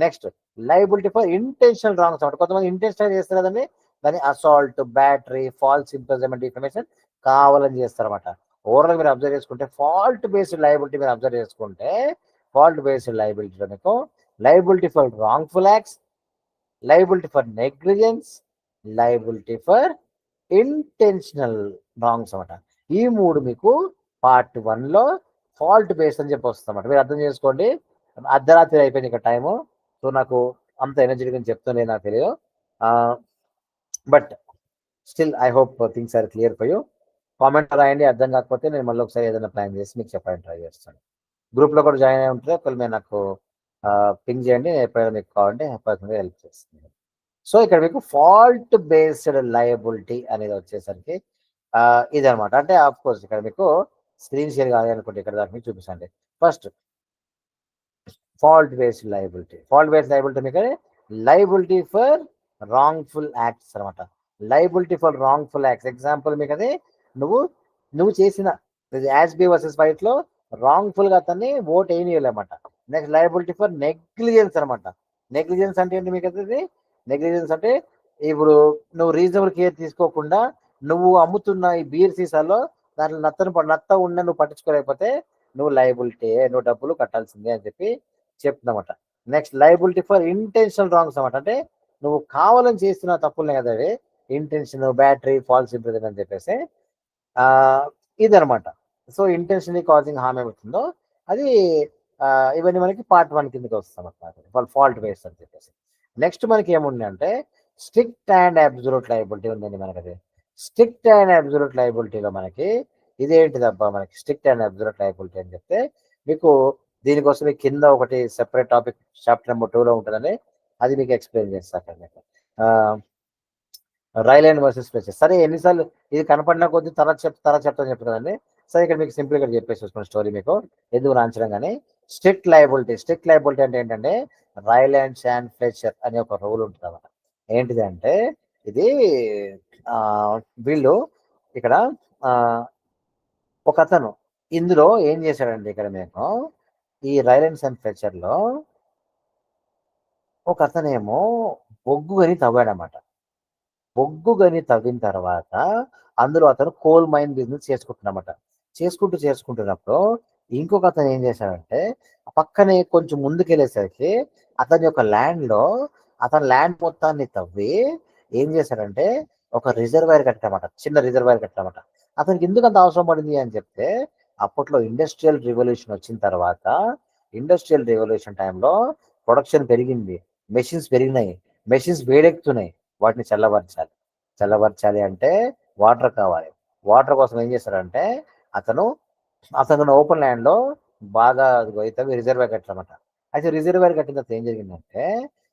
Next liability for intentional wrongs అన్నమాట. కొంతమంది ఇంటెన్షనల్ చేస్తారు కదండి, దాన్ని assault, battery, false imprisonment, defamation కావాలని చేస్తారన్నమాట. ఓవరాల్ మీరు అబ్జర్వ్ చేసుకుంటే ఫాల్ట్ బేస్డ్ లయబిలిటీ మీరు అబ్జర్వ్ చేసుకుంటే ఫాల్ట్ బేస్డ్ లయబిలిటీలో మీకు liability for wrongful acts, liability for negligence, liability for intentional wrongs అన్నమాట. ఈ మూడు మీకు పార్ట్ 1లో ఫాల్ట్ బేస్డ్ అని చెప్పి వస్తుందన్నమాట. మీరు అర్థం చేసుకోండి. అర్ధరాత్రి అయిపోయింది ఇక్కడ టైము, సో నాకు అంత ఎనర్జీ గురించి చెప్తుంది నాకు తెలియదు. But still I hope things are clear for you. Comment రాయండి, అర్థం కాకపోతే నేను మళ్ళీ ఒకసారి ఏదైనా ప్లాన్ చేసి మీకు చెప్పడానికి ట్రై చేస్తాను. గ్రూప్లో కూడా జాయిన్ అయి ఉంటే ఒకవేళ మీరు నాకు పింగ్ చేయండి, ఎప్పుడైనా మీకు కావాలంటే పర్సనల్గా హెల్ప్ చేస్తుంది. సో ఇక్కడ మీకు ఫాల్ట్ బేస్డ్ లయబిలిటీ అనేది వచ్చేసరికి ఇదనమాట. అంటే ఆఫ్ కోర్స్ ఇక్కడ మీకు స్క్రీన్ షేర్ కాదు అనుకుంటే ఇక్కడ దాకా మీకు చూపిస్తాండి. First fault based liability. Fault based liability మీకు లయబిలిటీ ఫర్ రాంగ్ఫుల్ యాక్ట్స్ అనమాట. Liability for wrongful acts example మీకు అది నువ్వు చేసిన యాజ్ బి వర్సెస్ వైట్ లో రాంగ్ఫుల్ గా అతన్ని ఓట్ వేయనివ్వలేమాట. నెక్స్ట్ లయబిలిటీ ఫర్ నెగ్లిజెన్స్ అనమాట. నెగ్లిజెన్స్ అంటే ఏంటి మీకు అది నెగ్లిజెన్స్ అంటే ఇప్పుడు నువ్వు రీజనబుల్ కేర్ తీసుకోకుండా నువ్వు అమ్ముతున్న ఈ బీర్ సీసాలో దాంట్లో నత్త ఉన్న నువ్వు పట్టించుకోలేకపోతే నువ్వు లయబిలిటీ, నువ్వు డబ్బులు కట్టాల్సిందే అని చెప్పి చెప్తుందన్నమాట. Next liability for intentional wrongs అనమాట. అంటే నువ్వు కావాలని చేస్తున్న తప్పులే కదా అవి ఇంటెన్షన్, బ్యాటరీ, ఫాల్స్ ఇంప్రిజన్ అని చెప్పేసి ఇదనమాట. సో ఇంటెన్షనలీ కాజింగ్ హార్మ్ ఏమవుతుందో అది ఇవన్నీ మనకి పార్ట్ 1 కిందకి వస్తాం అన్నమాట, ఫాల్ట్ బేస్డ్ అని చెప్పేసి. నెక్స్ట్ మనకి ఏముంది అంటే స్ట్రిక్ట్ అండ్ అబ్సల్యూట్ లయబిలిటీ ఉందండి మనకి. అది స్ట్రిక్ట్ అండ్ అబ్సల్యూట్ లయబిలిటీలో మనకి ఇదేంటిదబ్బా మనకి స్ట్రిక్ట్ అండ్ అబ్సల్యూట్ లయబిలిటీ అని చెప్తే మీకు దీనికోసం మీకు కింద ఒకటి సెపరేట్ టాపిక్ చాప్టర్ నెంబర్ 2లో ఉంటుందని అది మీకు ఎక్స్ప్లెయిన్ చేస్తాను మీకు. రైలాండ్ వర్సెస్ ఫ్లెచర్. సరే ఎన్నిసార్లు ఇది కనపడినా కొద్ది తర్వాత చెప్తాను చెప్తుందండి. సరే ఇక్కడ మీకు సింపుల్ గా చెప్పేసి వస్తున్న స్టోరీ మీకు ఎందుకు రాంచడం కానీ స్ట్రిక్ట్ లయబిలిటీ అంటే ఏంటంటే రైలాండ్ అండ్ ఫ్లెచర్ అనే ఒక రూల్ ఉంటుంది అన్నమాట. ఏంటిది అంటే ఇది వీళ్ళు ఇక్కడ ఒక అతను ఇందులో ఏం చేశాడండి ఇక్కడ మేము ఈ రైలాండ్ అండ్ ఫ్లెచర్ లో ఒక అతనేమో బొగ్గు గని తవ్వాడనమాట. బొగ్గు గని తవ్విన తర్వాత అందులో అతను కోల్ మైన్ బిజినెస్ చేసుకుంటున్నమాట. చేసుకుంటున్నప్పుడు ఇంకొక అతను ఏం చేశాడంటే పక్కనే కొంచెం ముందుకెళ్ళేసరికి అతని యొక్క అతని ల్యాండ్ మొత్తాన్ని తవ్వి ఏం చేశాడంటే ఒక రిజర్వాయర్ కట్టామట, చిన్న రిజర్వాయర్ కట్టామట. అతనికి ఎందుకు అంత అవసరం పడింది అని చెప్తే అప్పట్లో ఇండస్ట్రియల్ రివల్యూషన్ వచ్చిన తర్వాత ఇండస్ట్రియల్ రివల్యూషన్ టైంలో ప్రొడక్షన్ పెరిగింది, మెషిన్స్ పెరిగినాయి, మెషిన్స్ వేడెక్కుతున్నాయి, వాటిని చల్లబరచాలి అంటే వాటర్ కావాలి. వాటర్ కోసం ఏం చేశారంటే అతను ఓపెన్ ల్యాండ్ లో బాగా అయితే రిజర్వాయర్ కట్టారన్నమాట. అయితే రిజర్వాయర్ కట్టిన తర్వాత ఏం జరిగిందంటే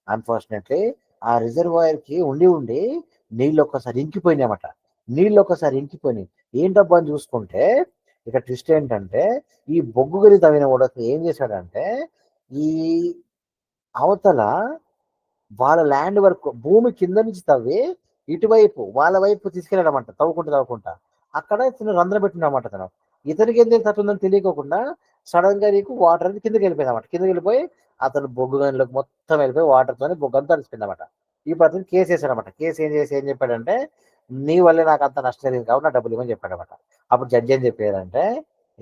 అన్ఫార్చునేట్లీ ఆ రిజర్వాయర్ కి ఉండి నీళ్ళు ఒక్కసారి ఇంకిపోయినాయన్నమాట. నీళ్ళు ఒకసారి ఇంకిపోయినాయి. ఏంటబ్బా అని చూసుకుంటే ఇక్కడ ట్విస్ట్ ఏంటంటే ఈ బొగ్గు గని తవ్విన వాడు ఏం చేశాడంటే ఈ అవతల వాళ్ళ ల్యాండ్ వరకు భూమి కింద నుంచి తవ్వి ఇటువైపు వాళ్ళ వైపు తీసుకెళ్ళాడమంట తవ్వుకుంటా అక్కడ చిన్న రంధ్రం పెట్టినమాట తను. ఇతనికి ఏం తట్టుందని తెలియకోకుండా సడన్ గా నీకు వాటర్ అనేది కిందకి వెళ్ళిపోయిందన్నమాట. కిందకి వెళ్ళిపోయి అతను బొగ్గు గనిలోకి మొత్తం వెళ్ళిపోయి వాటర్ తోని బొగ్గు అంతా తడిసిపోయిందన్నమాట. ఇప్పుడు అతను కేసు వేసాడనమాట. కేసు ఏం చెప్పాడంటే నీ వల్లే నాకు అంత నష్టం జరిగింది కాబట్టి నా డబ్బులు ఇవ్వని చెప్పాడనమాట. అప్పుడు జడ్జి ఏం చెప్పారంటే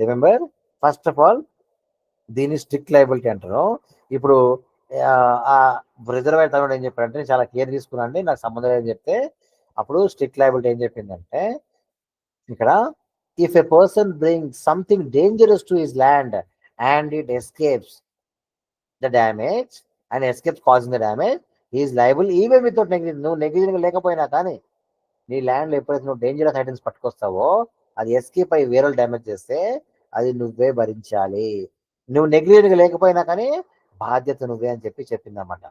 రిమెంబర్ ఫస్ట్ ఆఫ్ ఆల్ దీన్ని స్ట్రిక్ట్ లయబిలిటీ అంటారు. ఇప్పుడు ఆ రిజర్వాయర్ తమిళ ఏం చెప్పాడంటే చాలా కేర్ తీసుకున్నాండి నాకు సంబంధం లేదని చెప్తే అప్పుడు స్ట్రిక్ట్ లయబిలిటీ ఏం చెప్పిందంటే ఇక్కడ if a person bring something dangerous to his land and it escapes the damage and escapes causing the damage is liable even without negligence. నువ్వు నెగ్లిజెంట్ లేకపోయినా కానీ నీ ల్యాండ్లో ఎప్పుడైతే నువ్వు డేంజరస్ ఐటమ్స్ పట్టుకొస్తావో అది ఎస్కేప్ అయ్యి వేరే డ్యామేజ్ చేస్తే అది నువ్వే భరించాలి. నువ్వు నెగ్లిజెంట్గా లేకపోయినా కానీ బాధ్యత నువ్వే అని చెప్పిందన్నమాట.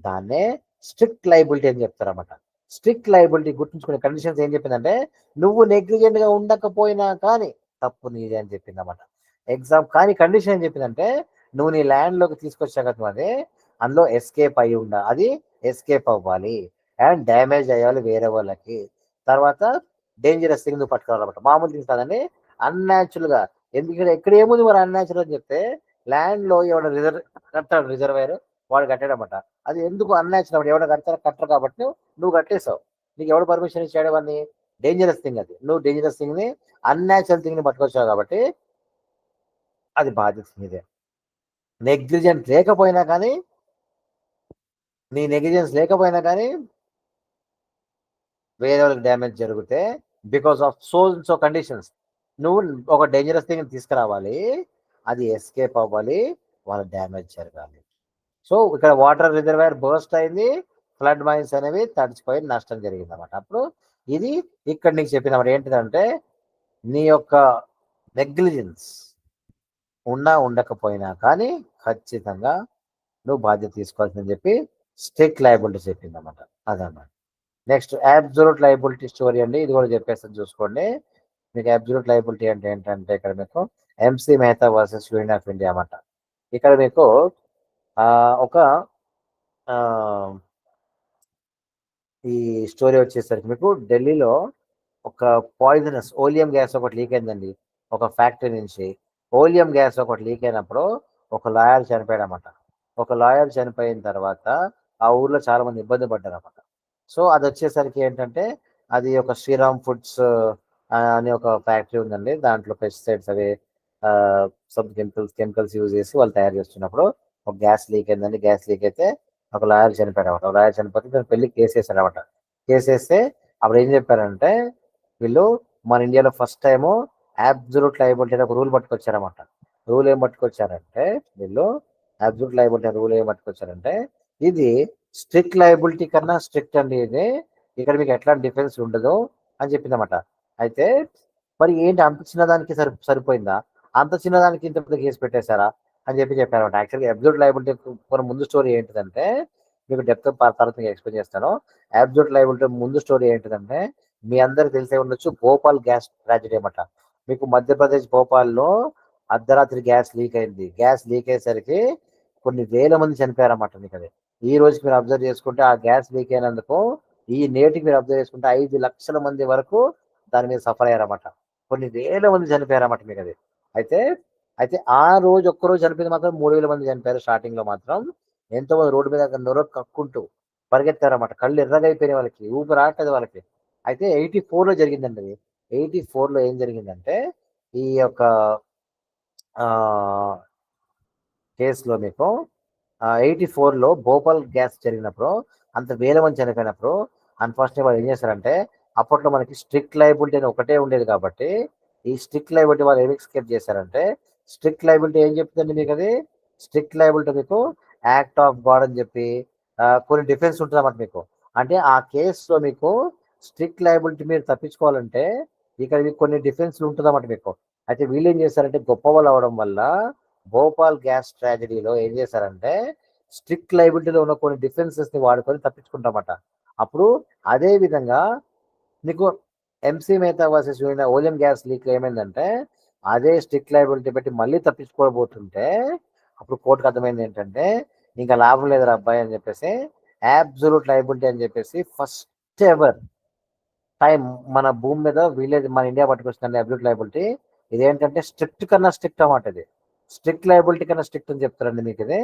దాన్నే స్ట్రిక్ట్ లయబిలిటీ అని చెప్తారన్నమాట. స్ట్రిక్ట్ లయబిలిటీ గుర్తుంచుకునే కండిషన్స్ ఏం చెప్పిందంటే నువ్వు నెగ్లిజెంట్ గా ఉండకపోయినా కానీ తప్పు నీదే అని చెప్పిందన్నమాట. కానీ కండిషన్ ఏం చెప్పిందంటే నువ్వు నీ ల్యాండ్ లోకి తీసుకొచ్చాక అది అందులో ఎస్కేప్ అయి అది ఎస్కేప్ అవ్వాలి అండ్ డ్యామేజ్ అయ్యాలి వేరే వాళ్ళకి. తర్వాత డేంజరస్ థింగ్ నువ్వు పట్టుకోవాలన్నమాట. మామూలు థింగ్స్ కాదండి, అన్యాచురల్ గా. ఎందుకంటే ఎక్కడ ఏముంది మరి అన్యాచురల్ అని చెప్తే ల్యాండ్ లో ఎవడ కట్టాడు రిజర్వేర్ వాడు కట్టాడనమాట. అది ఎందుకు అన్యాచురల్ ఎవడ కట్టరు కాబట్టి నువ్వు కట్టేసావు. నీకు ఎవడు పర్మిషన్ ఇచ్చాడు అవన్నీ డేంజరస్ థింగ్. అది నువ్వు డేంజరస్ థింగ్ ని అన్యాచురల్ థింగ్ ని పట్టుకొచ్చావు కాబట్టి అది బాధ్యత మీదే. నెగ్లిజెన్స్ లేకపోయినా కానీ నీ నెగ్లిజెన్స్ లేకపోయినా కానీ వేరే వాళ్ళకి డ్యామేజ్ జరిగితే బికాస్ ఆఫ్ సో కండిషన్స్ నువ్వు ఒక డేంజరస్ థింగ్ తీసుకురావాలి, అది ఎస్కేప్ అవ్వాలి, వాళ్ళ డ్యామేజ్ జరగాలి. సో ఇక్కడ వాటర్ రిజర్వాయర్ బర్స్ట్ అయింది, ఫ్లడ్ మైన్స్ అనేవి తడిచిపోయి నష్టం జరిగింది అన్నమాట. అప్పుడు ఇది ఇక్కడ నీకు చెప్పినప్పుడు ఏంటిదంటే నీ యొక్క నెగ్లిజెన్స్ ఉండకపోయినా కానీ ఖచ్చితంగా నువ్వు బాధ్యత తీసుకోవాల్సిందని చెప్పి స్ట్రిక్ట్ లయబిలిటీ చెప్పింది అన్నమాట. అదన్నమాట. నెక్స్ట్ అబ్సల్యూట్ లయబిలిటీ స్టోరీ అండి. ఇది కూడా చెప్పేస్తాను చూసుకోండి. మీకు అబ్సల్యూట్ లయబిలిటీ అంటే ఏంటంటే ఇక్కడ మీకు MC Mehta versus union of India అన్నమాట. ఇక్కడ మీకు ఒక ఈ స్టోరీ వచ్చేసరికి మీకు ఢిల్లీలో ఒక పాయిజనస్ ఓలియం గ్యాస్ ఒకటి లీక్ అయిందండి. ఒక ఫ్యాక్టరీ నుంచి ఓలియం గ్యాస్ ఒకటి లీక్ అయినప్పుడు ఒక లాయర్ చనిపోయాడు అన్నమాట. ఒక లాయర్ చనిపోయిన తర్వాత ఆ ఊర్లో చాలా మంది ఇబ్బంది పడ్డారు అన్నమాట. సో అది వచ్చేసరికి ఏంటంటే అది ఒక శ్రీరామ్ ఫుడ్స్ అనే ఒక ఫ్యాక్టరీ ఉందండి. దాంట్లో పెస్టిసైడ్స్ అవి సబ్ కెమికల్స్ యూజ్ చేసి వాళ్ళు తయారు చేస్తున్నప్పుడు ఒక గ్యాస్ లీక్ అయిందండి. గ్యాస్ లీక్ అయితే ఒక లాయర్ చనిపోయాడు అనమాట. లాయర్ చనిపోతే దాని పెళ్లి కేసు వేసాడు అనమాట. కేసు వేస్తే అప్పుడు ఏం చెప్పారంటే వీళ్ళు మన ఇండియాలో ఫస్ట్ టైము అబ్సల్యూట్ లయబిలిటీ అనే ఒక రూల్ పట్టుకొచ్చారన్నమాట. రూల్ ఏం పట్టుకొచ్చారంటే వీళ్ళు అబ్సల్యూట్ లయబిలిటీ రూల్ ఏం పట్టుకొచ్చారంటే ఇది స్ట్రిక్ట్ లయబిలిటీ కన్నా స్ట్రిక్ట్ అండి. ఇది ఇక్కడ మీకు ఎట్లాంటి డిఫరెన్స్ ఉండదు అని చెప్పిందన్నమాట. అయితే మరి ఏంటి అంత చిన్నదానికి సరిపోయిందా, అంత చిన్నదానికి ఇంత పెద్ద కేసు పెట్టేశారా అని చెప్పారన్నమాట. యాక్చువల్గా అబ్సల్యూట్ లయబిలిటీ ముందు స్టోరీ ఏంటిదంటే మీకు డెప్త్ తర్వాత మీకు ఎక్స్ప్లెయిన్ చేస్తాను. అబ్సల్యూట్ లయబిలిటీ ముందు స్టోరీ ఏంటిదంటే మీ అందరికి తెలిసే ఉండొచ్చు భోపాల్ గ్యాస్ ట్రాజెడీ అన్నమాట. మీకు మధ్యప్రదేశ్ భోపాల్లో అర్ధరాత్రి గ్యాస్ లీక్ అయింది. గ్యాస్ లీక్ అయ్యేసరికి కొన్ని వేల మంది చనిపోయారన్నమాట. మీకు అది ఈ రోజుకి మీరు అబ్జర్వ్ చేసుకుంటే ఆ గ్యాస్ లీక్ అయినందుకు ఈ నేటికి మీరు అబ్జర్వ్ చేసుకుంటే 5 లక్షల మంది వరకు దాని మీద సఫర్ అయ్యారన్నమాట. కొన్ని వేల మంది చనిపోయారన్నమాట మీకు అది. అయితే అయితే ఆ రోజు ఒక్కరోజు చనిపోయింది మాత్రం 3,000 మంది చనిపోయారు. స్టార్టింగ్ లో మాత్రం ఎంతో మంది రోడ్డు మీద నొర కక్కుంటూ పరిగెత్తారన్నమాట. కళ్ళు ఎర్రగా అయిపోయినాయి వాళ్ళకి, ఊపిరి రావట్లేదు వాళ్ళకి. అయితే 84లో జరిగిందండి అది. 84లో ఏం జరిగిందంటే ఈ యొక్క కేసులో మీకు 84లో భోపాల్ గ్యాస్ జరిగినప్పుడు అంత వేల మంది చనిపోయినప్పుడు అన్ఫార్చునేట్ వాళ్ళు ఏం చేశారంటే అప్పట్లో మనకి స్ట్రిక్ట్ లయబిలిటీ అని ఒకటే ఉండేది కాబట్టి ఈ స్ట్రిక్ట్ లయబిలిటీ వాళ్ళు ఏమి ఎస్కేప్ చేశారంటే స్ట్రిక్ట్ లయబిలిటీ ఏం చెప్తుందండి మీకు అది స్ట్రిక్ట్ లయబిలిటీ మీకు యాక్ట్ ఆఫ్ గాడ్ అని చెప్పి కొన్ని డిఫరెన్స్ ఉంటుంది అన్నమాట మీకు. అంటే ఆ కేసులో మీకు స్ట్రిక్ట్ లయబిలిటీ మీరు తప్పించుకోవాలంటే ఇక్కడ మీకు కొన్ని డిఫరెన్స్లు ఉంటుంది అన్నమాట మీకు. అయితే వీళ్ళు ఏం చేశారంటే గొప్ప వాళ్ళు అవడం వల్ల భోపాల్ గ్యాస్ ట్రాజడీలో ఏం చేశారంటే స్ట్రిక్ట్ లయబిలిటీలో ఉన్న కొన్ని డిఫరెన్సెస్ ని వాడుకొని తప్పించుకుంటామట. అప్పుడు అదే విధంగా మీకు MC Mehta versus Oleum gas leak ఏమైందంటే అదే స్ట్రిక్ట్ లైబిలిటీ పెట్టి మళ్ళీ తప్పించుకోబోతుంటే అప్పుడు కోర్టుకు అర్థమైంది ఏంటంటే ఇంకా లాభం లేదు అబ్బాయి అని చెప్పేసి అబ్సల్యూట్ లైబిలిటీ అని చెప్పేసి ఫస్ట్ ఎవర్ టైం మన భూమి మీద విలేజ్ మన ఇండియా పట్టుకొచ్చిన అబ్సల్యూట్ లైబిలిటీ ఇదేంటంటే స్ట్రిక్ట్ కన్నా స్ట్రిక్ట్ అన్నమాట. ఇది స్ట్రిక్ట్ లైబిలిటీ కన్నా స్ట్రిక్ట్ అని చెప్తారండి మీకు. ఇది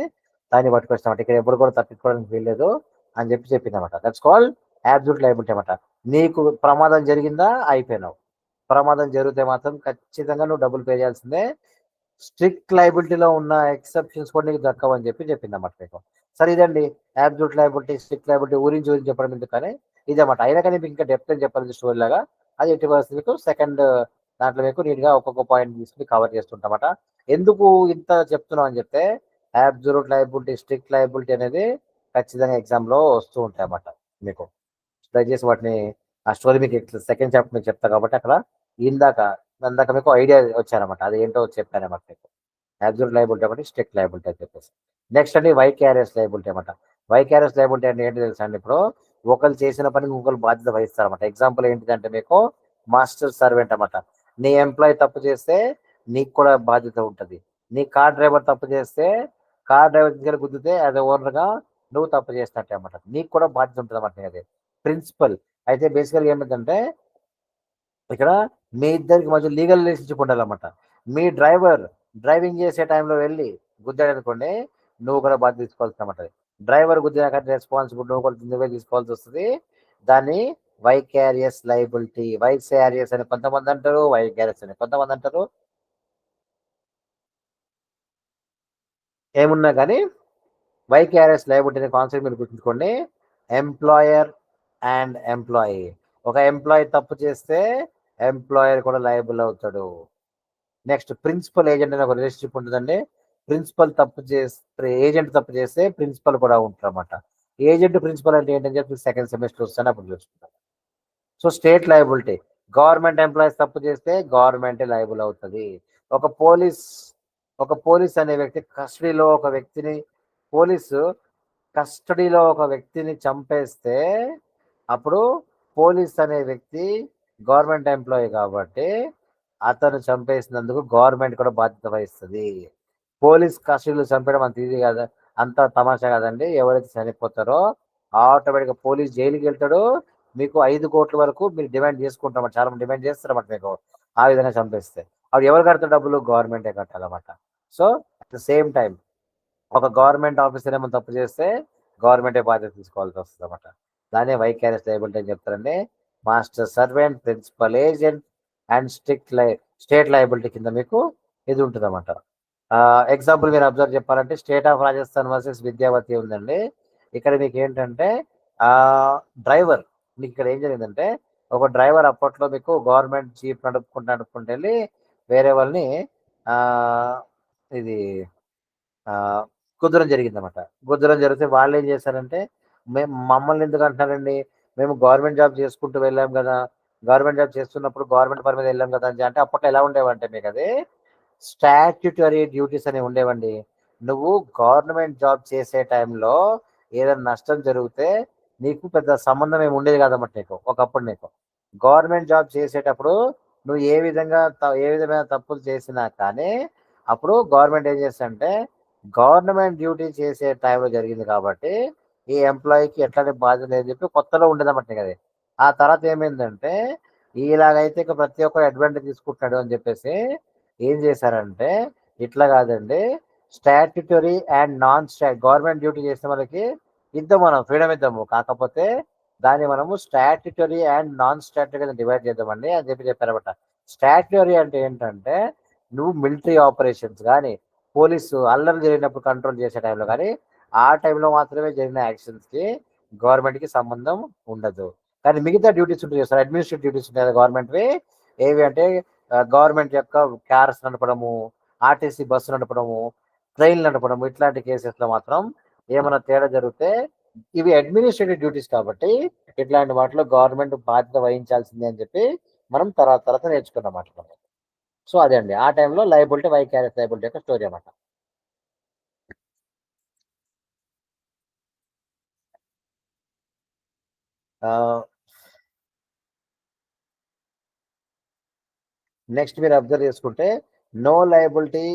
దాన్ని పట్టుకొచ్చినమాట. ఇక్కడ ఎప్పుడు కూడా తప్పించుకోవడానికి వీల్లేదు అని చెప్పింది అనమాట. దట్స్ కాల్డ్ అబ్సల్యూట్ లైబిలిటీ అనమాట. నీకు ప్రమాదం జరిగిందా అయిపోయినావు. ప్రమాదం జరిగితే మాత్రం ఖచ్చితంగా నువ్వు డబ్బులు పే చేయాల్సిందే. స్ట్రిక్ట్ లైబిలిటీలో ఉన్న ఎక్సెప్షన్స్ కూడా నీకు దక్కవని చెప్పింది అన్నమాట మీకు. సరే ఇదండి అబ్సల్యూట్ లైబిలిటీ, స్ట్రిక్ట్ లైబిలిటీ ఊరించి చెప్పడం ఎందుకు కానీ ఇదన్నమాట. అయినా కానీ మీకు ఇంకా డెప్త్ అని చెప్పాలి స్టోరీ లాగా. అది ఎట్టి పరిస్థితి మీకు సెకండ్ దాంట్లో మీకు నీట్గా ఒక్కొక్క పాయింట్ తీసుకుని కవర్ చేస్తుంటామట. ఎందుకు ఇంత చెప్తున్నాం అని చెప్తే అబ్సల్యూట్ లైబిలిటీ, స్ట్రిక్ట్ లైబిలిటీ అనేది ఖచ్చితంగా ఎగ్జామ్లో వస్తూ ఉంటాయి అన్నమాట మీకు. దయచేసి వాటిని ఆ స్టోరీ మీకు సెకండ్ చాప్టర్ మీకు చెప్తా కాబట్టి అక్కడ ఇందాక ఇందాక మీకు ఐడియా వచ్చారనమాట. అది ఏంటో చెప్పానమాట మీకు. అబ్సల్యూట్ లైబిలిటీ ఒకటి, స్ట్రిక్ట్ లైబిలిటీ అని చెప్పేసి. నెక్స్ట్ అండి వైకారియస్ లైబిలిటీ అనమాట. వైకారియస్ లైబిలిటీ అంటే ఏంటి తెలుసా అండి? ఇప్పుడు ఒకరు చేసిన పనికి ఇంకొకరు బాధ్యత వహిస్తారన్నమాట. ఎగ్జాంపుల్ ఏంటిదంటే మీకు మాస్టర్ సర్వెంట్ అనమాట. నీ ఎంప్లాయీ తప్పు చేస్తే నీకు కూడా బాధ్యత ఉంటుంది. నీ కార్ డ్రైవర్ తప్పు చేస్తే కార్ డ్రైవర్ దగ్గర గుద్దితే అది ఓనర్గా నువ్వు తప్పు చేసినట్టే అనమాట. నీకు కూడా బాధ్యత ఉంటుంది అన్నమాట. అది ప్రిన్సిపల్. అయితే బేసికల్గా ఏమిటంటే ఇక్కడ మీ ఇద్దరికి మధ్య లీగల్ రిలేషన్షిప్ ఉండాలన్నమాట. మీ డ్రైవర్ డ్రైవింగ్ చేసే టైంలో వెళ్ళి గుద్దాడు అనుకోండి, నువ్వు కూడా బాధ్యత తీసుకోవాల్సి అన్నమాట. డ్రైవర్ గుద్దినాక రెస్పాన్సిబుల్ నువ్వు కూడా నువ్వే తీసుకోవాల్సి వస్తుంది. దాన్ని వైకారియస్ లైబిలిటీ. వైకారియస్ అని కొంతమంది అంటారు, వైకారియస్ అని కొంతమంది అంటారు. ఏమున్నా కానీ వైకారియస్ లైబిలిటీ అనే కాన్సెప్ట్ మీరు గుర్తుంచుకోండి. Employer and employee. ఒక ఎంప్లాయీ తప్పు చేస్తే ఎంప్లాయర్ కూడా లయబుల్ అవుతాడు. నెక్స్ట్ ప్రిన్సిపల్ ఏజెంట్ అనే ఒక రిలేషన్షిప్ ఉంటుందండి. ప్రిన్సిపల్ తప్పు చేస్తే ఏజెంట్ తప్పు చేస్తే ప్రిన్సిపల్ కూడా ఉంటారు అనమాట. ఏజెంట్ ప్రిన్సిపల్ అంటే ఏంటని చెప్పి సెకండ్ సెమిస్టర్ వస్తాను అప్పుడు చూసుకుంటాం. So state liability. Government employees తప్పు చేస్తే గవర్నమెంట్ లయబుల్ అవుతుంది. ఒక పోలీస్ ఒక పోలీస్ అనే వ్యక్తి కస్టడీలో ఒక వ్యక్తిని పోలీసు కస్టడీలో ఒక వ్యక్తిని చంపేస్తే అప్పుడు పోలీస్ అనే వ్యక్తి గవర్నమెంట్ ఎంప్లాయీ కాబట్టి అతను చంపేసినందుకు గవర్నమెంట్ కూడా బాధ్యత వహిస్తుంది. పోలీస్ కస్టడీలో చంపడం అంత ఈజీ కాదు, అంత తమాషా కాదండి. ఎవరైతే చనిపోతారో ఆటోమేటిక్గా పోలీస్ జైలుకి వెళ్తాడు. మీకు 5 కోట్ల వరకు మీరు డిమాండ్ చేసుకుంటామట. చాలా మంది డిమాండ్ చేస్తారన్నమాట మీకు ఆ విధంగా చంపేస్తే. అప్పుడు ఎవరు కడతారు డబ్బులు? గవర్నమెంటే కట్టాలన్నమాట. So at the same time ఒక గవర్నమెంట్ ఆఫీసర్ ఏమో తప్పు చేస్తే గవర్నమెంటే బాధ్యత తీసుకోవాల్సి వస్తుంది అనమాట. దాన్ని వైకారియస్ లయబిలిటీ అని చెప్తారండి. Master servant, principal agent and state liability కింద మీకు ఇది ఉంటుంది అనమాట. ఎగ్జాంపుల్ మీరు అబ్జర్వ్ చెప్పాలంటే state of Rajasthan versus Vidyawati ఉందండి. ఇక్కడ మీకు ఏంటంటే డ్రైవర్ మీకు ఇక్కడ ఏం జరిగిందంటే ఒక డ్రైవర్ అప్పట్లో మీకు గవర్నమెంట్ జీప్ నడుపుకుంటూ వెళ్ళి వేరే వాళ్ళని ఆ, ఇది ఆ, కుదరం జరిగిందన్నమాట. కుదరం జరిగితే వాళ్ళు ఏం చేశారంటే మేము మమ్మల్ని ఎందుకు అంటున్నారండి, మేము గవర్నమెంట్ జాబ్ చేసుకుంటూ వెళ్ళాం కదా, గవర్నమెంట్ జాబ్ చేస్తున్నప్పుడు గవర్నమెంట్ పని మీద వెళ్ళాం కదా అని అంటే అప్పట్లో ఎలా ఉండేవంటే మీకు అది స్టాట్యుటరీ డ్యూటీస్ అనేవి ఉండేవండి. నువ్వు గవర్నమెంట్ జాబ్ చేసే టైంలో ఏదైనా నష్టం జరిగితే నీకు పెద్ద సంబంధం ఏమి ఉండేది కాదన్నమాట. నీకు ఒకప్పుడు నీకు గవర్నమెంట్ జాబ్ చేసేటప్పుడు నువ్వు ఏ విధమైన తప్పులు చేసినా కానీ అప్పుడు గవర్నమెంట్ ఏం చేస్తుందంటే గవర్నమెంట్ డ్యూటీ చేసే టైంలో జరిగింది కాబట్టి ఈ ఎంప్లాయీకి ఎట్లాంటి బాధ్యత లేదని చెప్పి కొత్తలో ఉండేదన్నమాట నీకు అది. ఆ తర్వాత ఏమైందంటే ఇలాగైతే ఇక ప్రతి ఒక్కరు అడ్వాంటేజ్ తీసుకుంటున్నాడు అని చెప్పేసి ఏం చేశారంటే ఇట్లా కాదండి, statutory and non government duty చేసిన వాళ్ళకి ఇద్దాం, మనం ఫ్రీడమ్ ఇద్దాము, కాకపోతే దాన్ని మనము statutory and non statutory divide చేద్దామండి అని చెప్పారన్నమాట. స్టాట్యుటరీ అంటే ఏంటంటే నువ్వు మిలిటరీ ఆపరేషన్స్ కానీ పోలీసు అల్లరి జరిగినప్పుడు కంట్రోల్ చేసే టైంలో కానీ ఆ టైంలో మాత్రమే జరిగిన యాక్షన్స్కి గవర్నమెంట్కి సంబంధం ఉండదు. కానీ మిగతా డ్యూటీస్ ఉంటాయి సార్, అడ్మినిస్ట్రేటివ్ డ్యూటీస్ ఉంటాయి కదా గవర్నమెంట్వి. ఏవి అంటే గవర్నమెంట్ యొక్క కార్స్ నడపడము, ఆర్టీసీ బస్సు నడపడము, ట్రైన్లు నడపడము, ఇట్లాంటి కేసెస్లో మాత్రం ఏమైనా తేడా జరిగితే ఇవి అడ్మినిస్ట్రేటివ్ డ్యూటీస్ కాబట్టి ఇట్లాంటి వాటిలో గవర్నమెంట్ బాధ్యత వహించాల్సిందే అని చెప్పి మనం తర్వాత నేర్చుకున్నాం అన్నమాట. సో అదే అండి ఆ టైంలో లయబిలిటీ వైకారియస్ లయబిలిటీ యొక్క స్టోరీ అన్నమాట. నెక్స్ట్ మీరు అబ్జర్వ్ చేసుకుంటే నో లయబిలిటీ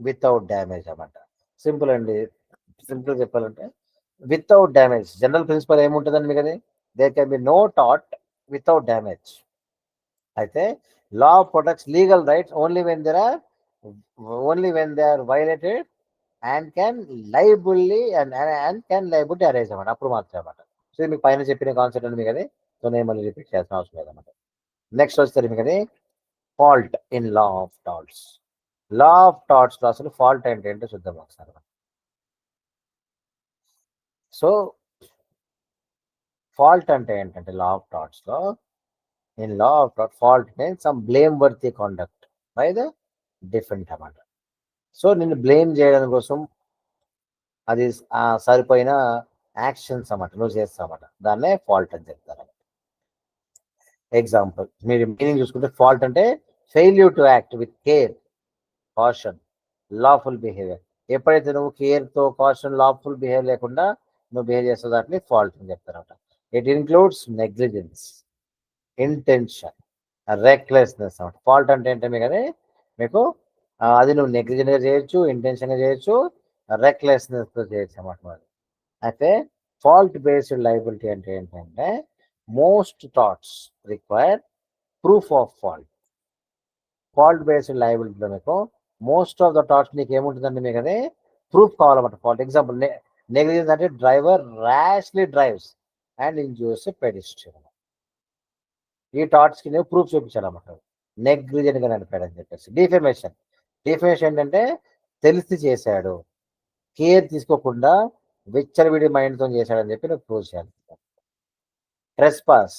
వితౌట్ డ్యామేజ్ అన్నమాట. సింపుల్ అండి. సింపుల్ చెప్పాలంటే వితౌట్ డ్యామేజ్ జనరల్ ప్రిన్సిపల్ ఏముంటుందండి మీకు అది, దేర్ కెన్ బి నో టాట్ వితౌట్ డ్యామేజ్. అయితే law protects legal rights only when they are violated and can liability arrange అన్నమాట, అప్పుడు మాత్రమే అన్నమాట. సో మీకు పైన చెప్పిన కాన్సెప్ట్ అండి మీకు అది, సో నేను మళ్ళీ రిపీట్ చేయాల్సిన అవసరం లేదన్నమాట. నెక్స్ట్ వస్తుంది మీకు అది fault in law of touts. Law of torts లో అసలు ఫాల్ట్ అంటే ఏంటో చూద్దాం ఒకసారి. సో ఫాల్ట్ అంటే ఏంటంటే లా ఆఫ్ టాట్స్ లో, ఇన్ లా ఆఫ్ టాట్ fault means some blame worthy conduct by the defendant అన్నమాట. సో నిన్ను బ్లేమ్ చేయడం కోసం అది సరిపోయిన యాక్షన్స్ అన్నమాట నువ్వు చేస్తావన్నమాట, దాన్నే ఫాల్ట్ అని చెప్తారు. ఎగ్జాంపుల్ మీరు మీనింగ్ చూసుకుంటే ఫాల్ట్ అంటే failure to act with care, caution, lawful behaviour. ఎప్పుడైతే నువ్వు కేర్తో కాషన్ లాఫుల్ బిహేవియర్ లేకుండా నువ్వు బిహేవ్ చేస్తావు దాన్ని ఫాల్ట్ అని చెప్తారన్నమాట. It includes negligence, intention, recklessness అన్నమాట. ఫాల్ట్ అంటే ఏంటంటే కదా మీకు అది నువ్వు నెగ్లిజెంట్గా చేయొచ్చు, ఇంటెన్షన్గా చేయొచ్చు, రెక్లెస్నెస్తో చేయొచ్చు అన్నమాట. అయితే ఫాల్ట్ బేస్డ్ లయబిలిటీ అంటే ఏంటంటే most torts require proof of fault. Fault based లయబిలిటీలో మీకు మోస్ట్ ఆఫ్ ద థాట్స్ నీకు ఏముంటుందండి మీకు అదే ప్రూఫ్ కావాలన్నమాట. ఫాల్ట్ ఎగ్జాంపుల్ నెగ్లిజెన్స్ అంటే driver ర్యాష్లీ drives and injures pedestrian. ఈ థాట్స్కి నేను ప్రూఫ్ చూపించాలన్నమాట, నెగ్లిజెంట్గా నడిపాడని చెప్పేసి. డిఫేమేషన్ ఏంటంటే తెలిసి చేశాడు, కేర్ తీసుకోకుండా విచ్చలవిడి మైండ్తో చేశాడని చెప్పి నువ్వు ప్రూవ్ చేయాలి. ట్రెస్పాస్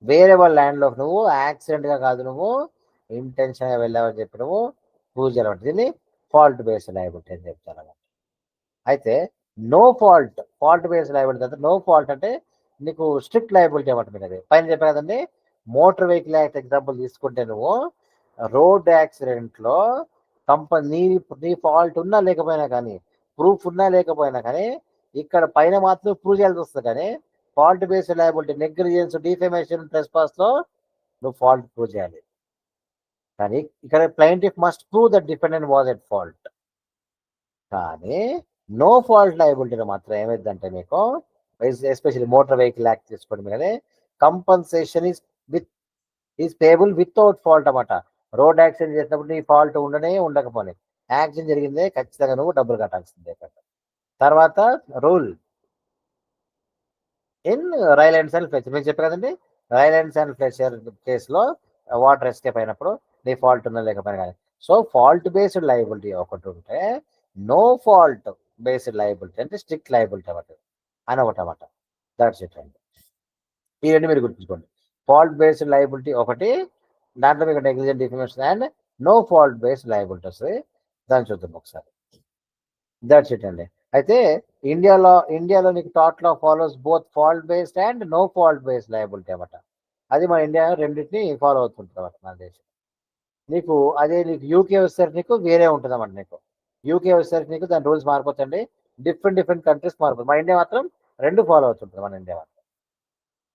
వేరే వాళ్ళ ల్యాండ్లోకి నువ్వు యాక్సిడెంట్గా కాదు నువ్వు ఇంటెన్షన్గా వెళ్ళావని చెప్పి నువ్వు ప్రూవ్ చేయాలన్నమాట. దీన్ని ఫాల్ట్ బేస్డ్ లయబిలిటీ అని చెప్తాను. అయితే నో ఫాల్ట్ బేస్డ్ లయబిలిటీ అంటే నో ఫాల్ట్ అంటే నీకు స్ట్రిక్ట్ లయబిలిటీ అన్నమాట. మీకు అది పైన చెప్పా కదండి, మోటార్ వెహికల్ యాక్ట్ ఎగ్జాంపుల్ తీసుకుంటే నువ్వు రోడ్ యాక్సిడెంట్లో నీ ఫాల్ట్ ఉన్నా లేకపోయినా కానీ, ప్రూఫ్ ఉన్నా లేకపోయినా కానీ, ఇక్కడ పైన మాత్రం ప్రూవ్ చేయాల్సి వస్తుంది. కానీ fault based liability negligence, defamation, ట్రెస్పాస్లో నువ్వు ఫాల్ట్ ప్రూవ్ చేయాలి. కానీ ఇక్కడ plaintiff must prove that defendant was at fault. కానీ నో ఫాల్ట్ లయబిలిటీలో మాత్రం ఏమైందంటే మీకు ఎస్పెషల్లీ మోటార్ వెహికల్ యాక్ట్ తీసుకోండి కానీ compensation is payable without fault అన్నమాట. రోడ్ యాక్సిడెంట్ చేసినప్పుడు నీ ఫాల్ట్ ఉండకపోయి యాక్సిడెంట్ జరిగిందే ఖచ్చితంగా నువ్వు డబ్బులు కట్టాల్సిందే. తర్వాత rule in rail and cell Fletcher, మీకు చెప్పారు కదండి, రైల్ అండ్ సెల్ ఫ్లెచర్ కేసులో వాటర్ ఎస్కేప్ అయినప్పుడు నీ ఫాల్ట్ ఉన్నా లేకపోయినా కానీ. సో ఫాల్ట్ బేస్డ్ లయబిలిటీ ఒకటి ఉంటే, నో ఫాల్ట్ బేస్డ్ లయబిలిటీ అంటే స్ట్రిక్ట్ లయబిలిటీ అని ఒకటి అన్నమాట. దట్స్ ఇట్ అండి. ఈ రెండు మీరు గుర్తుంచుకోండి. ఫాల్ట్ బేస్డ్ లయబిలిటీ ఒకటి, దాంట్లో మీకు negligent, defamation and no fault based liability వస్తుంది. దాన్ని చూద్దాం ఒకసారి. దట్స్ ఇట్ అండి. అయితే ఇండియాలో నీకు టాట్ law follows both fault based and no fault based liability అన్నమాట. అది మన ఇండియా రెండింటిని ఫాలో అవుతుంటుంది అన్నమాట మన దేశం. నీకు యూకే వచ్చేసరికి నీకు వేరే ఉంటుంది అన్నమాట. యూకే వచ్చేసరికి నీకు దాని రూల్స్ మారిపోతాయండి, డిఫరెంట్ కంట్రీస్ మారిపోతుంది. మన ఇండియా మాత్రం రెండు ఫాలో అవుతుంటుంది మన ఇండియా మాత్రం.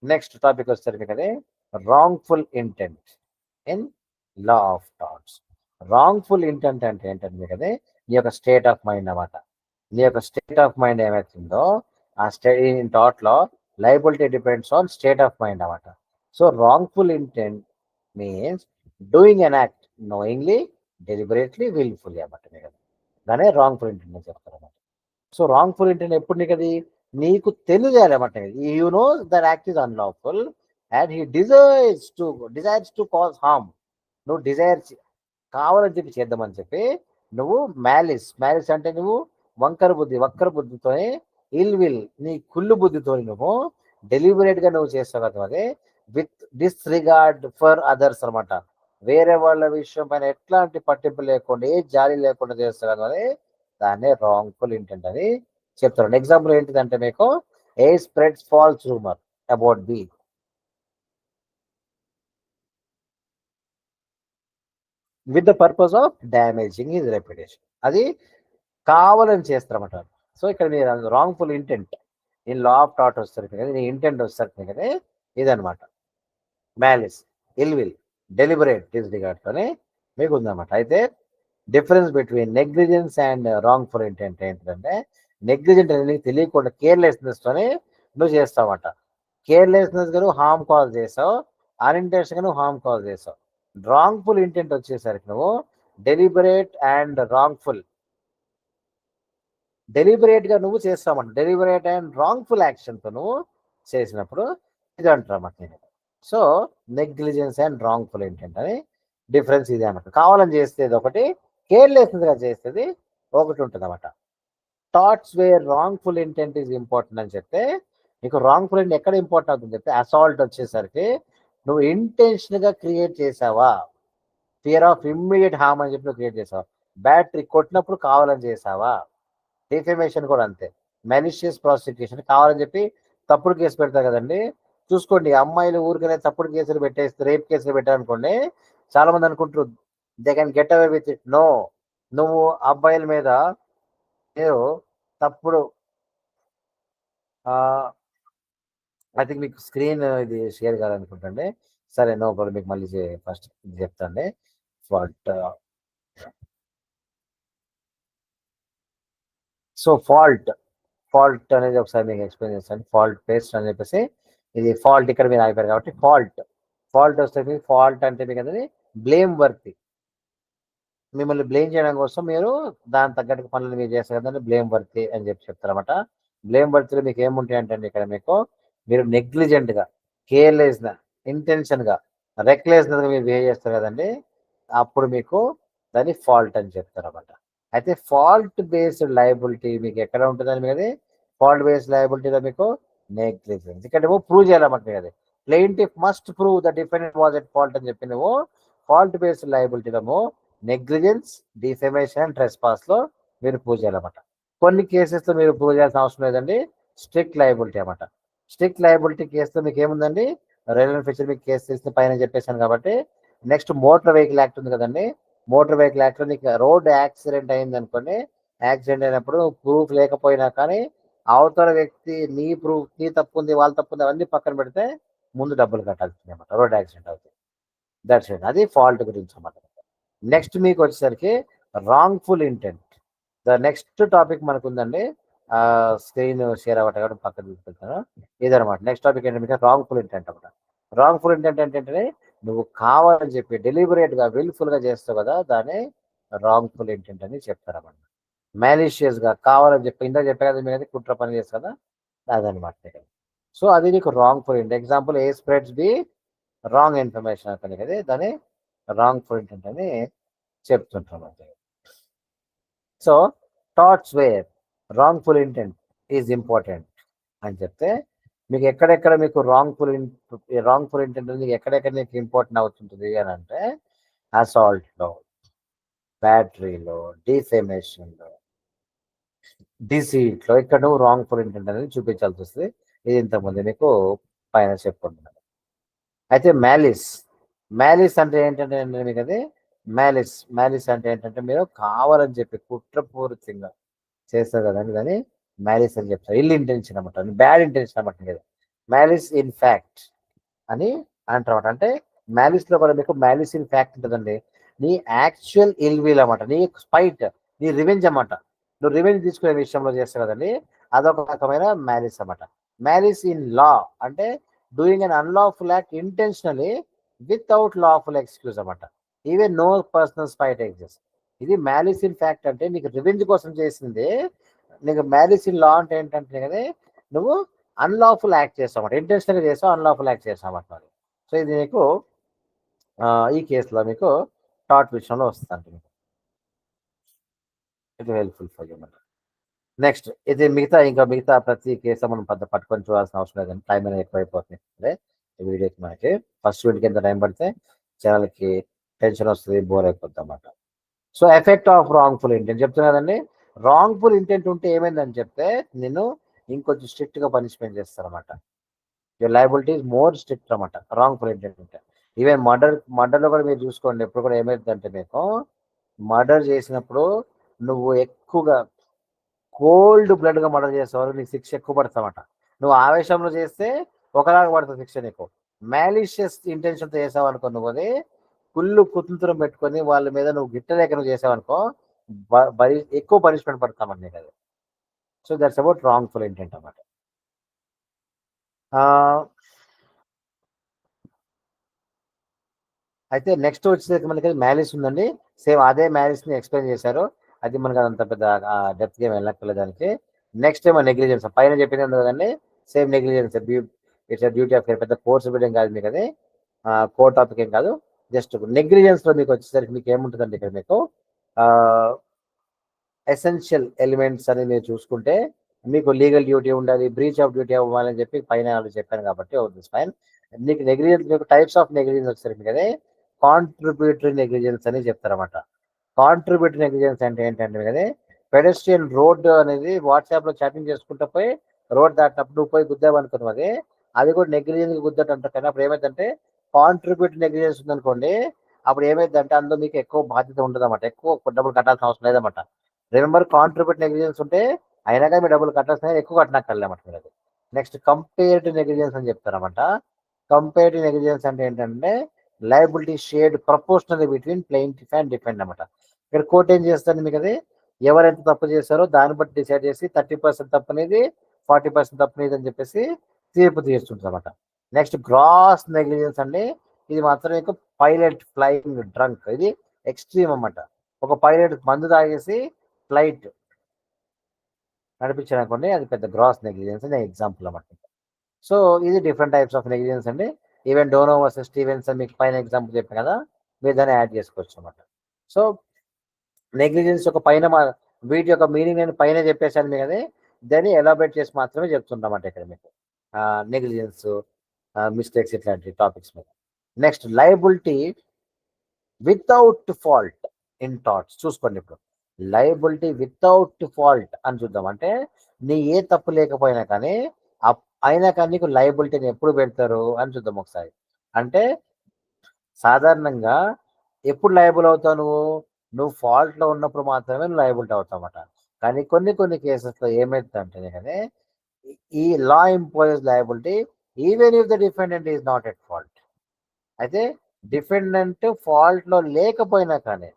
నెక్స్ట్ టాపిక్ వచ్చేసరికి కదా wrongful intent in law of thoughts. Wrongful intent అంటే ఏంటంటే మీకు అదే నీ యొక్క స్టేట్ ఆఫ్ మైండ్ అన్నమాట. నీ యొక్క స్టేట్ ఆఫ్ మైండ్ ఏమవుతుందో ఆ థాట్లో liability depends on state of mind అన్నమాట. So wrongful intent means doing an act knowingly, deliberately, wilfully అన్నమాట. మీకు దానే రాంగ్ఫుల్ ఇంటెంట్ అని చెప్తారు అన్నమాట. సో రాంగ్ఫుల్ ఇంటెంట్ ఎప్పుడు నీకు అది నీకు తెలియజేయాలన్నమాట. You know that act is unlawful and he desires to cause harm. నువ్వు డిజైర్ కావాలని చెప్పి చేద్దామని చెప్పి నువ్వు మ్యాలిస్ అంటే నువ్వు వక్ర బుద్ధితో, నీ కుళ్ళు బుద్ధితో నువ్వు డెలిబరేట్గా నువ్వు చేస్తావు కదా, అది విత్ డిస్రిగార్డ్ ఫర్ అదర్స్ అనమాట. వేరే వాళ్ళ విషయం పైన ఎట్లాంటి పట్టింపు లేకుండా, ఏ జాలి లేకుండా చేస్తావు కదా, అది దాన్నే రాంగ్ఫుల్ ఇంటెంట్ అని చెప్తారు. ఎగ్జాంపుల్ ఏంటిదంటే మీకు A spreads false rumour about B with the purpose of damaging his reputation. అది కావాలని చేస్తారన్నమాట. సో ఇక్కడ మీరు wrongful intent in law of థాట్ వస్తారు కదా, నీ ఇంటెంట్ వస్తారు కదా, ఇదనమాట. మ్యాలిస్, ఇల్విల్, డెలిబరేట్ డిస్రిగార్డ్తోనే మీకు ఉందన్నమాట. అయితే difference between negligence and wrongful intent ఏంటంటే, నెగ్లిజెంట్ అనేది నీకు తెలియకుండా కేర్లెస్నెస్తోని నువ్వు చేస్తావట. కేర్లెస్నెస్గా నువ్వు హార్మ్ కాజ్ చేసావు, అన్ఇంటెన్షన్గా నువ్వు హార్మ్ కాజ్ చేసావు. రాంగ్ఫుల్ ఇంటెంట్ వచ్చేసరికి నువ్వు డెలిబరేట్ అండ్ రాంగ్ఫుల్, డెలిబరేట్గా నువ్వు చేస్తామంట. డెలిబరేట్ అండ్ రాంగ్ఫుల్ యాక్షన్తో నువ్వు చేసినప్పుడు ఇది అంటారన్నమాట నేను. So negligence and wrongful intent అని డిఫరెన్స్ ఇది అనమాట. కావాలని చేసేది ఒకటి, కేర్లెస్గా చేసేది ఒకటి ఉంటుంది అనమాట. Torts where wrongful intent is important అని చెప్తే, నీకు రాంగ్ఫుల్ ఇంటెంట్ ఎక్కడ ఇంపార్టెంట్ అవుతుంది చెప్తే, అసాల్ట్ వచ్చేసరికి నువ్వు ఇంటెన్షన్గా క్రియేట్ చేసావా, ఫియర్ ఆఫ్ ఇమ్మీడియట్ హార్మ్ అని చెప్పి నువ్వు క్రియేట్ చేసావా, బ్యాటరీ కొట్టినప్పుడు కావాలని చేసావా. డిఫెమేషన్ కూడా అంతే, మెలిషియస్ ప్రాసిక్యూషన్ కావాలని చెప్పి తప్పుడు కేసు పెడతారు కదండి. చూసుకోండి, అమ్మాయిలు ఊరికనే తప్పుడు కేసులు పెట్టేస్తే, రేప్ కేసులు పెట్టారనుకోండి, చాలా మంది అనుకుంటారు they can get away with it. No, నువ్వు అబ్బాయిల మీద మీరు తప్పుడు ఐ థింక్ మీకు స్క్రీన్ ఇది షేర్ కావాలనుకుంటండి. సరే, నో ప్రాబ్లం, మీకు మళ్ళీ ఫస్ట్ చెప్తాండి. ఫాల్ట్ సో ఫాల్ట్ అనేది ఒకసారి మీకు ఎక్స్ప్లెయిన్ చేస్తాను. ఫాల్ట్ పేస్ట్ అని చెప్పేసి, ఇది ఫాల్ట్ ఇక్కడ మీరు ఆగిపోయారు కాబట్టి ఫాల్ట్ వస్తే మీకు ఫాల్ట్ అంటే మీకు అనేది బ్లేమ్ వర్తి, మిమ్మల్ని బ్లేమ్ చేయడం కోసం మీరు దాని తగ్గట్టు పనులు మీరు చేస్తారు కదండి, బ్లేమ్ వర్తి అని చెప్పి చెప్తారన్నమాట. బ్లేమ్ వర్తిలో మీకు ఏముంటాయి అంటే ఇక్కడ మీకు, మీరు నెగ్లిజెంట్గా, కేర్లెస్గా, ఇంటెన్షన్గా, రెక్లెస్గా మీరు బిహేవ్ చేస్తారు కదండి, అప్పుడు మీకు దాన్ని ఫాల్ట్ అని చెప్తారన్నమాట. అయితే ఫాల్ట్ బేస్డ్ లయబిలిటీ మీకు ఎక్కడ ఉంటుందని మీది, ఫాల్ట్ బేస్డ్ లయబిలిటీలో మీకు నెగ్లిజెన్స్ ఇక్కడ నువ్వు ప్రూవ్ చేయాలన్నమాట. మీరు అది plaintiff must prove the defendant was at fault అని చెప్పి నువ్వు ఫాల్ట్ బేస్డ్ లయబిలిటీలో నెగ్లిజెన్స్, డిఫెమేషన్ అండ్ ట్రెస్పాస్ లో మీరు ప్రూవ్ చేయాలన్నమాట. కొన్ని కేసెస్లో మీరు ప్రూవ్ చేయాల్సిన అవసరం లేదండి, స్ట్రిక్ట్ లయబిలిటీ అన్నమాట. స్ట్రిక్ట్ లయబిలిటీ కేసులో మీకు ఏముందండి, రెలవెంట్ ఫీచర్ మీకు కేసు చేసిన పైన చెప్పేశాను కాబట్టి, నెక్స్ట్ మోటార్ వెహికల్ యాక్ట్ ఉంది కదండి. మోటార్ వెహికల్ యాక్ట్లో నీకు రోడ్ యాక్సిడెంట్ అయింది అనుకోండి, యాక్సిడెంట్ అయినప్పుడు ప్రూఫ్ లేకపోయినా కానీ అవతల వ్యక్తి నీ తప్పు ఉంది, వాళ్ళ తప్పు ఉంది అవన్నీ పక్కన పెడితే ముందు డబ్బులు కట్టాల్సింది అనమాట, రోడ్ యాక్సిడెంట్ అవుతుంది. దట్స్ ఇట్, అది ఫాల్ట్ గురించి అన్నమాట. నెక్స్ట్ మీకు వచ్చేసరికి wrongful intent. The next topic మనకు ఉందండి, స్క్రీన్ షేర్ అవ్వటం పక్కన తీసుకెళ్తాను. ఇదనమాట నెక్స్ట్ టాపిక్ ఏంటంటే మీకు రాంగ్ఫుల్ ఇంటెంట్ అనమాట. రాంగ్ఫుల్ ఇంటెంట్ ఏంటంటే నువ్వు కావాలని చెప్పి డెలిబరేట్గా, విల్ఫుల్గా చేస్తావు కదా, దాన్ని రాంగ్ఫుల్ ఇంటెంట్ అని చెప్తారన్నమాట. మ్యాలిషియస్గా కావాలని చెప్పి, ఇందాక చెప్పే కదా మీరు కుట్ర పని చేస్తా కదా, అదనమాట. సో అది నీకు wrongful intent. Example, A spreads B wrong information అని కదా, దాన్ని రాంగ్ఫుల్ ఇంటెంట్ అని చెప్తుంటాం అంతే. So torts where wrongful intent is important అని చెప్తే, మీకు ఎక్కడెక్కడ మీకు రాంగ్ఫుల్ ఇంటెంట్ మీకు ఎక్కడెక్కడ మీకు ఇంపార్టెంట్ అవుతుంటుంది అని అంటే, అసాల్ట్లో, బ్యాటరీలో, డిఫెమేషన్లో, డిసీట్లో, ఇక్కడ నువ్వు రాంగ్ఫుల్ ఇంటెంట్ అనేది చూపించాల్సి వస్తుంది. ఇది ఇంతకుముందు మీకు పైన చెప్పుకుంటున్నాను. అయితే మ్యాలిస్ అంటే ఏంటంటే మీకు అది మ్యాలిస్ అంటే ఏంటంటే మీరు కావాలని చెప్పి కుట్రపూరితంగా చేస్తారు కదండి, దాన్ని మ్యాలిస్ అని చెప్తారు. ఇల్ ఇంటెన్షన్ అనమాట, బ్యాడ్ ఇంటెన్షన్ అనమాట కదా, మ్యాలిస్ ఇన్ ఫ్యాక్ట్ అని అంటారన్నమాట. అంటే మ్యాలిస్లో కూడా మీకు మ్యాలిస్ ఇన్ ఫ్యాక్ట్ ఉంటుందండి, నీ యాక్చువల్ ఇల్ విల్ అనమాట, నీ స్పైట్, నీ రివెంజ్ అన్నమాట. నువ్వు రివెంజ్ తీసుకునే విషయంలో చేస్తావు కదండి, అదొక రకమైన మ్యాలిస్ అన్నమాట. మ్యాలిస్ ఇన్ లా అంటే doing an unlawful act intentionally without lawful excuse అన్నమాట, even no personal spite exist. ఇది మ్యాలిస్ ఇన్ ఫ్యాక్ట్ అంటే నీకు రివెంజ్ కోసం చేసింది. నీకు మ్యాలిస్ ఇన్ లా అంటే ఏంటంటే కదా, నువ్వు అన్లాఫుల్ యాక్ట్ చేస్తావు అన్నమాట, ఇంటెన్షనల్గా చేస్తావు, అన్లాఫుల్ యాక్ట్ చేస్తావు అన్నమాట. సో ఇది నీకు ఈ కేసులో మీకు థాట్ విషయంలో వస్తుంది, మీకు ఇది హెల్ప్ఫుల్ ఫర్ యూ అన్నమాట. నెక్స్ట్ ఇది మిగతా ప్రతి కేసు మనం పెద్ద పట్టుకొని చూడాల్సిన అవసరం లేదండి, టైం అనేది ఎక్కువైపోతుంది. అదే ఈ వీడియోకి మనకి ఫస్ట్ వీడియోకి ఎంత టైం పడితే ఛానల్కి టెన్షన్ వస్తుంది, బోర్ అయిపోద్ది అన్నమాట. So effect of wrongful intent చెప్తున్నా కదండి, రాంగ్ఫుల్ ఇంటెంట్ ఉంటే ఏమైందని చెప్తే నిన్ను ఇంకొంచెం స్ట్రిక్ట్గా పనిష్మెంట్ చేస్తారన్నమాట. Your liability is more strict అన్నమాట రాంగ్ఫుల్ ఇంటెంట్ ఉంటే. ఈవెన్ మర్డర్లో కూడా మీరు చూసుకోండి, ఎప్పుడు కూడా ఏమైందంటే మీకు మర్డర్ చేసినప్పుడు నువ్వు ఎక్కువగా కోల్డ్ బ్లడ్గా మర్డర్ చేసేవారు, నీకు శిక్ష ఎక్కువ పడతామట. నువ్వు ఆవేశంలో చేస్తే ఒకలాగా పడుతుంది శిక్ష నీకు, మ్యాలిషియస్ ఇంటెన్షన్తో చేసావు అనుకో నువ్వు, అది కుళ్ళు కుతంత్రం పెట్టుకొని వాళ్ళ మీద నువ్వు గిట్టలేక చేసావనుకో ఎక్కువ పనిష్మెంట్ పడతామండి నీకు అది. So that's about wrongful intent అన్నమాట. అయితే నెక్స్ట్ వచ్చేసరికి మనకి మ్యాలిస్ ఉందండి. సేమ్ అదే మ్యాలిస్‌ని ఎక్స్‌ప్లెయిన్ చేశారు. అది మనకు అదంత పెద్ద డెప్త్‌గా ఏమి వెళ్ళక్కర్లేదు దానికి. నెక్స్ట్ ఏమో నెగ్లిజెన్స్ పైన చెప్పింది ఉంది కదండీ! Same negligence it's a duty of care పెద్ద కోర్స్ బిల్డింగ్ కాదు మీకది. కోర్ టాపిక్ ఏం కాదు. జస్ట్ నెగ్లిజెన్స్‌లో మీకొచ్చేసరికి మీకేముంటదంటే ఇక్కడ మీకు ఆహ్, ఎసెన్షియల్ ఎలిమెంట్స్ అని మీరు చూసుకుంటే మీకు లీగల్ డ్యూటీ ఉండాలి, బ్రీచ్ ఆఫ్ డ్యూటీ అవ్వాలని చెప్పి పైన ఆల్రెడీ చెప్పాను కాబట్టి దిస్ ఫైన్. మీకు నెగ్లిజెన్స్ మీకు టైప్స్ ఆఫ్ నెగ్లిజెన్స్ వచ్చేసరికి మీకది కాంట్రిబ్యూటరీ నెగ్లిజెన్స్ అని చెప్తారన్నమాట. కాంట్రిబ్యూటరీ నెగ్లిజెన్స్ అంటే ఏంటంటే మీకది పెడెస్ట్రియన్ రోడ్ అనేది వాట్సాప్‌లో చాటింగ్ చేసుకుంటూ పోయి రోడ్ దాటినప్పుడు నువ్వు పోయి గుద్దావనుకున్నావు అది. అది కూడా నెగ్లిజెన్స్‌గా గుద్దటం అంటారు. కానీ అప్పుడు ఏమైద్దంటే కాంట్రిబ్యూటరీ నెగ్లిజెన్స్ ఉందనుకోండి, అప్పుడు ఏమైద్దంటే అందులో మీకు ఎక్కువ బాధ్యత ఉండదన్నమాట. ఎక్కువ డబ్బులు కట్టాల్సిన అవసరం లేదన్నమాట. రిమెంబర్ కాంట్రిబ్యూటరీ నెగ్లిజెన్స్ ఉంటే అయినా కానీ మీరు డబ్బులు కట్టాల్సిన ఎక్కువ కట్టనక్కర్లేదన్నమాట మీరది. నెక్స్ట్ కంపేర్డ్ నెగ్లిజెన్స్ అని చెప్తారన్నమాట. కంపేర్డ్ నెగ్లిజెన్స్ అంటే ఏంటంటే liability shared proportionally between plaintiff and defend అన్నమాట. ఇక్కడ కోర్ట్ ఏం చేస్తుంది మీకు అది ఎవరైతే తప్పు చేశారో దాన్ని బట్టి డిసైడ్ చేసి 30% తప్పనేది 40% తప్పనేది అని చెప్పేసి తీర్పు తీరుస్తుంటుంది అనమాట. నెక్స్ట్ గ్రాస్ నెగ్లిజెన్స్ అండి. ఇది మాత్రం మీకు పైలట్ ఫ్లయింగ్ డ్రంక్ ఇది ఎక్స్ట్రీమ్ అన్నమాట. ఒక పైలట్ మందు తాగేసి ఫ్లైట్ నడిపించారనుకోండి అది పెద్ద గ్రాస్ నెగ్లిజెన్స్ అని ఎగ్జాంపుల్ అన్నమాట. సో ఇది డిఫరెంట్ టైప్స్ ఆఫ్ నెగ్లిజెన్స్ అండి. ఈవెన్ డోనో వర్సెస్ స్టీవెన్సన్ మీకు పైన ఎగ్జాంపుల్ చెప్పాను కదా, మీరు దాన్ని యాడ్ చేసుకోవచ్చు అనమాట. సో నెగ్లిజెన్స్ యొక్క పైన వీటి యొక్క మీనింగ్ నేను పైన చెప్పేశాను మీకు అది. దాన్ని ఎలాబరేట్ చేసి మాత్రమే చెప్తుంటామాట ఇక్కడ మీకు నెగ్లిజెన్స్ మిస్టేక్స్ ఇట్లాంటి టాపిక్స్ మీద. Next liability without fault in thoughts చూసుకోండి. ఇప్పుడు లయబిలిటీ వితౌట్ ఫాల్ట్ అని చూద్దాం. అంటే నీ ఏ తప్పు లేకపోయినా కానీ అయినా కానీ నీకు లయబిలిటీని ఎప్పుడు పెడతారు అని చూద్దాం ఒకసారి. అంటే సాధారణంగా ఎప్పుడు లయబుల్ అవుతావు నువ్వు ఫాల్ట్‌లో ఉన్నప్పుడు మాత్రమే నువ్వు లయబిలిటీ అవుతావన్నమాట. కానీ కొన్ని కేసెస్‌లో ఏమైద్దంటే కానీ ఈ law imposes liability even if the defendant is not at fault. అయితే డిఫెండెంట్ ఫాల్ట్‌లో లేకపోయినా కానీ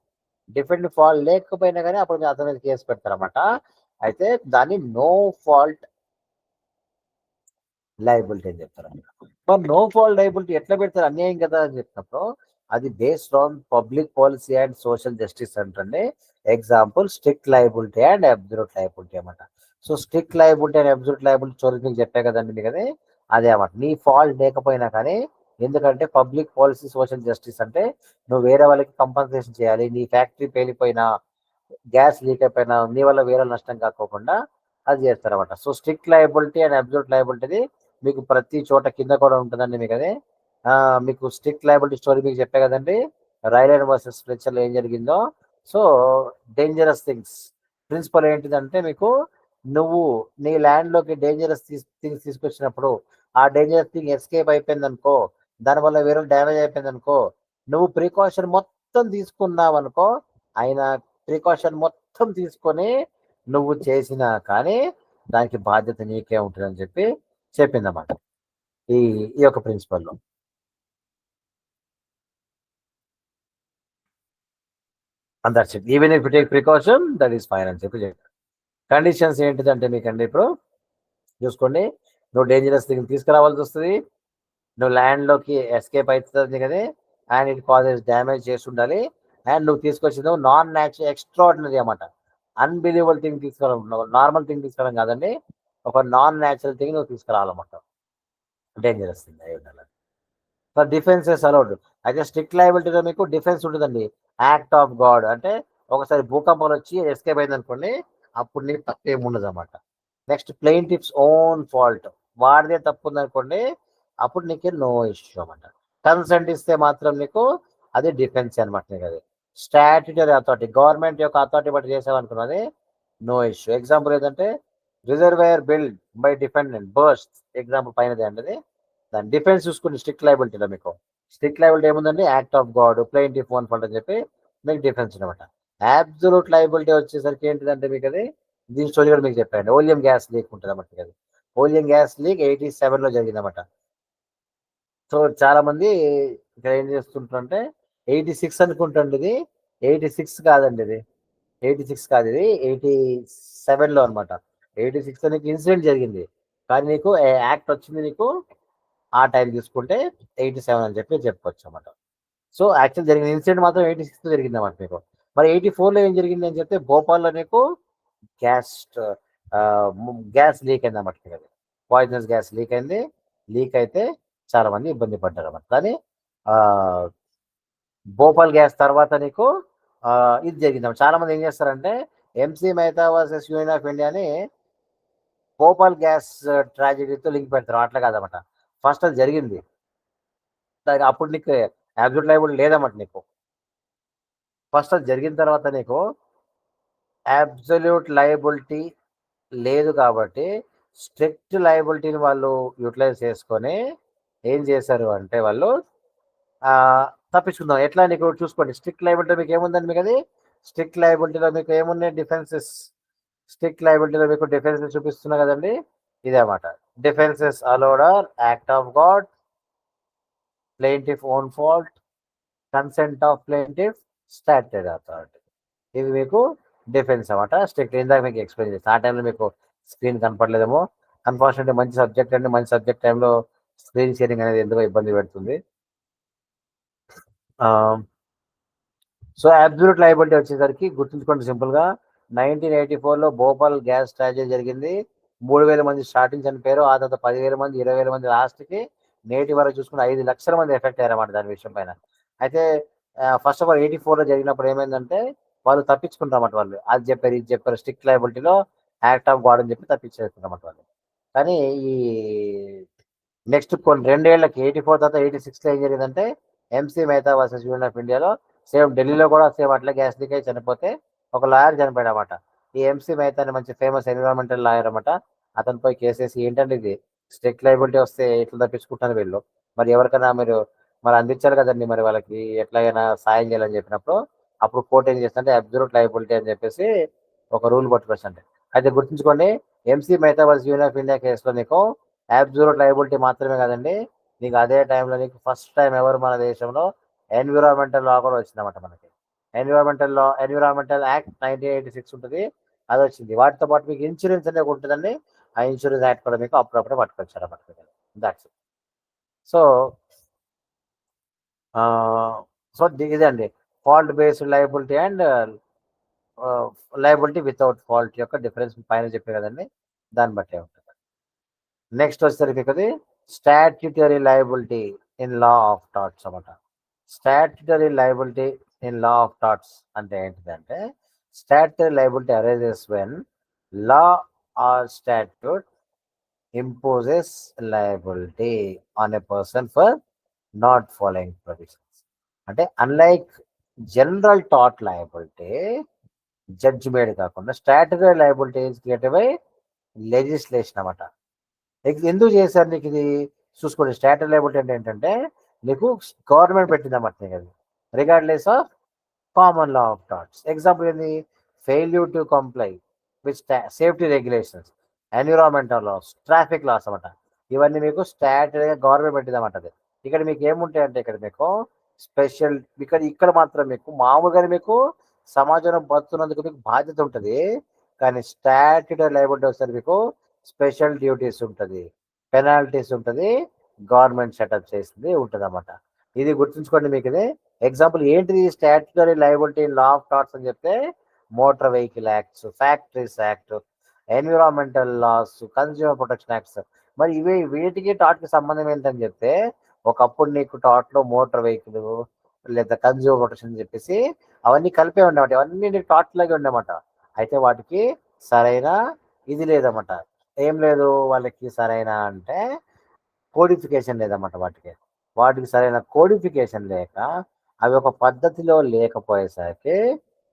అప్పుడు మీరు అతని మీద కేసు పెడతారన్నమాట. అయితే దాన్ని నో ఫాల్ట్ లయబిలిటీ అని చెప్తారన్నమాట. మరి నో ఫాల్ట్ లయబిలిటీ ఎట్లా పెడతారు అన్యాయం కదా అని చెప్పినప్పుడు అది based on public policy and social justice అంటండి. Example strict liability and absolute liability అన్నమాట. So strict liability and absolute liability story మీకు చెప్పే కదండి మీకు అది అదే అన్నమాట. నీ ఫాల్ట్ లేకపోయినా కానీ ఎందుకంటే పబ్లిక్ పాలసీ సోషల్ జస్టిస్ అంటే నువ్వు వేరే వాళ్ళకి కంపన్సేషన్ చేయాలి. నీ ఫ్యాక్టరీ పేలిపోయినా గ్యాస్ లీక్ అయిపోయినా నీ వల్ల వేరే నష్టం కాకోకుండా అది చేస్తారన్నమాట. So strict liability and absolute liability మీకు ప్రతి చోట కింద కూడా ఉంటుందండి మీకు అది. మీకు స్ట్రిక్ట్ లయబిలిటీ స్టోరీ మీకు చెప్పే కదండి రైలర్ వర్సెస్ ఫ్లెచర్లో ఏం జరిగిందో. సో డేంజరస్ థింగ్స్ ప్రిన్సిపల్ ఏంటిదంటే మీకు నువ్వు నీ ల్యాండ్లోకి డేంజరస్ థింగ్స్ తీసుకొచ్చినప్పుడు ఆ డేంజరస్ థింగ్ ఎస్కేప్ అయిపోయింది అనుకో, దానివల్ల వేరే డ్యామేజ్ అయిపోయింది అనుకో, నువ్వు ప్రికాషన్ మొత్తం తీసుకున్నావు అనుకో, ఆయన ప్రికాషన్ మొత్తం తీసుకొని నువ్వు చేసినా కానీ దానికి బాధ్యత నీకే ఉంటుందని చెప్పి చెప్పిందన్నమాట ఈ ఈ యొక్క ప్రిన్సిపల్లో. And that's it. Even if you take precaution that is fine అని చెప్పి చెప్పారు. కండిషన్స్ ఏంటిదంటే మీకండి ఇప్పుడు చూసుకోండి, నువ్వు డేంజరస్ థింగ్ తీసుకురావాల్సి వస్తుంది, నువ్వు ల్యాండ్లోకి ఎస్కేప్ అవుతుంది కదా, అండ్ ఇట్ కాజెస్ డ్యామేజ్ చేసి ఉండాలి, అండ్ నువ్వు తీసుకొచ్చింది నాన్ న్యాచురల్ ఎక్స్ట్రాడినరీ అన్నమాట. అన్బిలీవబుల్ థింగ్ తీసుకురావడం, నార్మల్ థింగ్ తీసుకురావడం కాదండి, ఒక నాన్ న్యాచురల్ థింగ్ నువ్వు తీసుకురావాలన్నమాట. డేంజరస్ థింగ్ అయి ఉండాలి. For defences allowed. అయితే స్ట్రిక్ట్ లయబిలిటీలో మీకు డిఫెన్స్ ఉంటుందండి. యాక్ట్ ఆఫ్ గాడ్ అంటే ఒకసారి భూకంపాలు వచ్చి ఎస్కేప్ అయింది అనుకోండి, అప్పుడు నీకు తప్పేం ఉండదు అనమాట. నెక్స్ట్ ప్లెయింటిఫ్స్ ఓన్ ఫాల్ట్, వాడిదే తప్పు ఉందనుకోండి అప్పుడు నీకు నో ఇష్యూ అనమాట. కన్సెంట్ ఇస్తే మాత్రం నీకు అది డిఫెన్స్ అనమాట. నీకు అది స్టాట్యుటరీ అథారిటీ, గవర్నమెంట్ యొక్క అథారిటీ బట్టి చేసామనుకున్నది నో ఇష్యూ. ఎగ్జాంపుల్ ఏంటంటే reservoir build by defendant burst, example పైనది అండి. దాని డిఫెన్స్ చూసుకుని స్ట్రిక్ట్ లయబిలిటీలో మీకు స్ట్రిక్ట్ లయబిలిటీ ఏముందండి act of God plaintiff own fault అని చెప్పి మీకు డిఫెన్స్ అనమాట. అబ్సల్యూట్ లయబిలిటీ వచ్చేసరికి ఏంటిదంటే మీకు అది దీని స్టోరీ కూడా మీకు చెప్పాను. ఓలియం గ్యాస్ లీక్ ఉంటుంది అన్నమాట. అది ఓలియం గ్యాస్ లీక్ 87లో జరిగిందన్నమాట. సో చాలా మంది ఇక్కడ ఏం చేస్తుంటారంటే 86 అనుకుంటండి ఇది. 86 కాదండి ఇది. 86 కాదు ఇది. 87లో అనమాట. 86లో నీకు ఇన్సిడెంట్ జరిగింది. కానీ నీకు యాక్ట్ వచ్చింది నీకు ఆ టైం తీసుకుంటే 87 అని చెప్పి చెప్పుకోవచ్చు అనమాట. సో యాక్చువల్ జరిగిన ఇన్సిడెంట్ మాత్రం 86లో జరిగింది అనమాట మీకు. మరి 84లో ఏం జరిగింది అని చెప్తే భోపాల్లో నీకు గ్యాస్ గ్యాస్ లీక్ అయింది అన్నమాట. అది పాయిజనస్ గ్యాస్ లీక్ అయింది. లీక్ అయితే చాలా మంది ఇబ్బంది పడ్డారు అన్నమాట. కానీ భోపాల్ గ్యాస్ తర్వాత నీకు ఇది జరిగింది. చాలా మంది ఏం చేస్తారంటే MC Mehta versus union of ఇండియాని భోపాల్ గ్యాస్ ట్రాజడీతో లింక్ పెడతారు. అట్లా కాదన్నమాట. ఫస్ట్ అది జరిగింది. అప్పుడు నీకు అబ్సల్యూట్ లయబిలిటీ లేదన్నమాట నీకు. ఫస్ట్ అది జరిగిన తర్వాత నీకు అబ్సల్యూట్ లయబిలిటీ లేదు కాబట్టి స్ట్రిక్ట్ లయబిలిటీని వాళ్ళు యూటిలైజ్ చేసుకొని ఏం చేశారు అంటే వాళ్ళు తప్పించుకుందాం. ఎట్లా నీకు చూసుకోండి. స్ట్రిక్ట్ లయబిలిటీ మీకు ఏముందండి? మీకు అది స్ట్రిక్ట్ లయబిలిటీలో మీకు ఏమున్నాయి? డిఫెన్సెస్. స్ట్రిక్ట్ లయబిలిటీలో మీకు డిఫెన్సెస్ చూపిస్తున్నా కదండి. ఇదే అన్నమాట. Defences allowed are act of God, plaintiff own fault, consent of plaintiff, statutory authority. ఇవి మీకు డిఫెన్స్ అన్నమాట. స్ట్రిక్ట్ ఇందాక మీకు ఎక్స్ప్లెయిన్ చేస్తాను. ఆ టైంలో మీకు స్క్రీన్ కనపడలేదేమో. అన్ఫార్చునేట్లీ మంచి సబ్జెక్ట్ అండి. మంచి సబ్జెక్ట్ టైంలో స్క్రీన్ షేరింగ్ అనేది ఎందుకో ఇబ్బంది పెడుతుంది. సో అబ్సల్యూట్ లయబిలిటీ వచ్చేసరికి గుర్తుంచుకోండి సింపుల్గా. 1984లో భోపాల్ గ్యాస్ ట్రాజడీ జరిగింది. 3,000 మంది స్టార్టింగ్ చనిపోయారు. ఆ తర్వాత 10,000 మంది, 20,000 మంది లాస్ట్కి నేటి వరకు చూసుకుని 5 లక్షల మంది ఎఫెక్ట్ అయ్యారన్నమాట దాని విషయం పైన. అయితే ఫస్ట్ ఆఫ్ ఆల్ 84లో జరిగినప్పుడు ఏమైందంటే వాళ్ళు తప్పించుకుంటారన్నమాట. వాళ్ళు అది చెప్పారు, ఇది చెప్పారు, స్ట్రిక్ట్ లయబిలిటీలో యాక్ట్ ఆఫ్ గాడ్ అని చెప్పి తప్పించేస్తున్నమాట వాళ్ళు. కానీ ఈ నెక్స్ట్ కొన్ని 2 ఏళ్లకి 84 తర్వాత 86లో ఏం జరిగిందంటే MC Mehta versus union of ఇండియాలో సేమ్ ఢిల్లీలో కూడా సేమ్ అట్లా గ్యాస్ లీక్ అయి చనిపోతే ఒక లాయర్ చనిపోయాడు అనమాట. ఈ ఎంసీ మెహతా అని మంచి ఫేమస్ ఎన్విరాన్మెంటల్ లాయర్ అనమాట. అతనిపై కేసేసి ఏంటంటే ఇది స్ట్రిక్ట్ లయబిలిటీ వస్తే ఇట్లా తప్పించుకుంటాను వీళ్ళు, మరి ఎవరికైనా మీరు మరి అందించాలి కదండి, మరి వాళ్ళకి ఎట్లాగైనా సాయం చేయాలని చెప్పినప్పుడు అప్పుడు కోర్టు ఏం చేస్తుంటే అబ్సల్యూట్ లయబిలిటీ అని చెప్పేసి ఒక రూల్ పట్టుకొచ్చండి. అయితే గుర్తుంచుకోండి, MC Mehta versus union of India కేసులో నీకు అబ్సల్యూట్ లయబిలిటీ మాత్రమే కాదండి, నీకు అదే టైంలో నీకు ఫస్ట్ టైం ఎవరు మన దేశంలో ఎన్విరాన్మెంటల్ లా కూడా వచ్చిందన్నమాట. మనకి ఎన్విరాన్మెంటల్ యాక్ట్ 1986 ఉంటుంది, అది వచ్చింది. వాటితో పాటు మీకు ఇన్సూరెన్స్ అనేది ఉంటుందండి. ఆ ఇన్సూరెన్స్ యాక్ట్ కూడా మీకు అప్పుడప్పుడే పట్టుకొచ్చారు అన్నమాట. దాట్స్ సో సో ఇదే అండి fault based liability and liability without fault యొక్క డిఫరెన్స్ పైన చెప్పే కదండి, దాన్ని బట్టే ఉంటుంది. నెక్స్ట్ వచ్చేసరికి అది statutory liability in law of torts అన్నమాట. Statutory liability in law of torts అంటే ఏంటిదంటే statutory liability arises when law or statute imposes liability on a person for not following provisions. అంటే unlike general tort liability judge made కాకుండా statutory liability is created by legislation అన్నమాట. ఎందుకు చేశారు నీకు ఇది చూసుకోండి. స్టాట్యూటరీ లయబిలిటీ అంటే ఏంటంటే నీకు గవర్నమెంట్ పెట్టిందన్నమాట నీకు అది regardless of common law of torts. Example ఏంది? Failure to comply with safety regulations, environmental laws, traffic laws అన్నమాట. ఇవన్నీ మీకు స్టాట్యూటరీగా గవర్నమెంట్ పెట్టిందన్నమాట. అది ఇక్కడ మీకు ఏముంటాయంటే ఇక్కడ మీకు స్పెషల్ ఇక్కడ మాత్రం మీకు మామూలుగా మీకు సమాజంలో బతున్నందుకు మీకు బాధ్యత ఉంటుంది. కానీ స్టాట్యూటరీ లయబిలిటీ వస్తే మీకు స్పెషల్ డ్యూటీస్ ఉంటుంది, పెనాల్టీస్ ఉంటుంది, గవర్నమెంట్ సెటప్ చేసింది ఉంటుంది అన్నమాట. ఇది గుర్తుంచుకోండి. మీకు ఇది ఎగ్జాంపుల్ ఏంటిది statutory liability law of torts అని చెప్తే motor vehicle acts, factories act, environmental laws, consumer protection acts. మరి వీటికి టాట్కి సంబంధం ఏంటని చెప్తే ఒకప్పుడు నీకు టాట్లో మోటార్ వెహికల్ లేదా కన్స్యూమర్ ప్రొటెక్షన్ అని చెప్పేసి అవన్నీ కలిపే ఉండేమాట. అవన్నీ నీకు టాట్ లాగే ఉండేమాట. అయితే వాటికి సరైన ఇది లేదన్నమాట. ఏం లేదు వాళ్ళకి సరైన అంటే కోడిఫికేషన్ లేదన్నమాట. వాటికి సరైన కోడిఫికేషన్ లేక అవి ఒక పద్ధతిలో లేకపోయేసరికి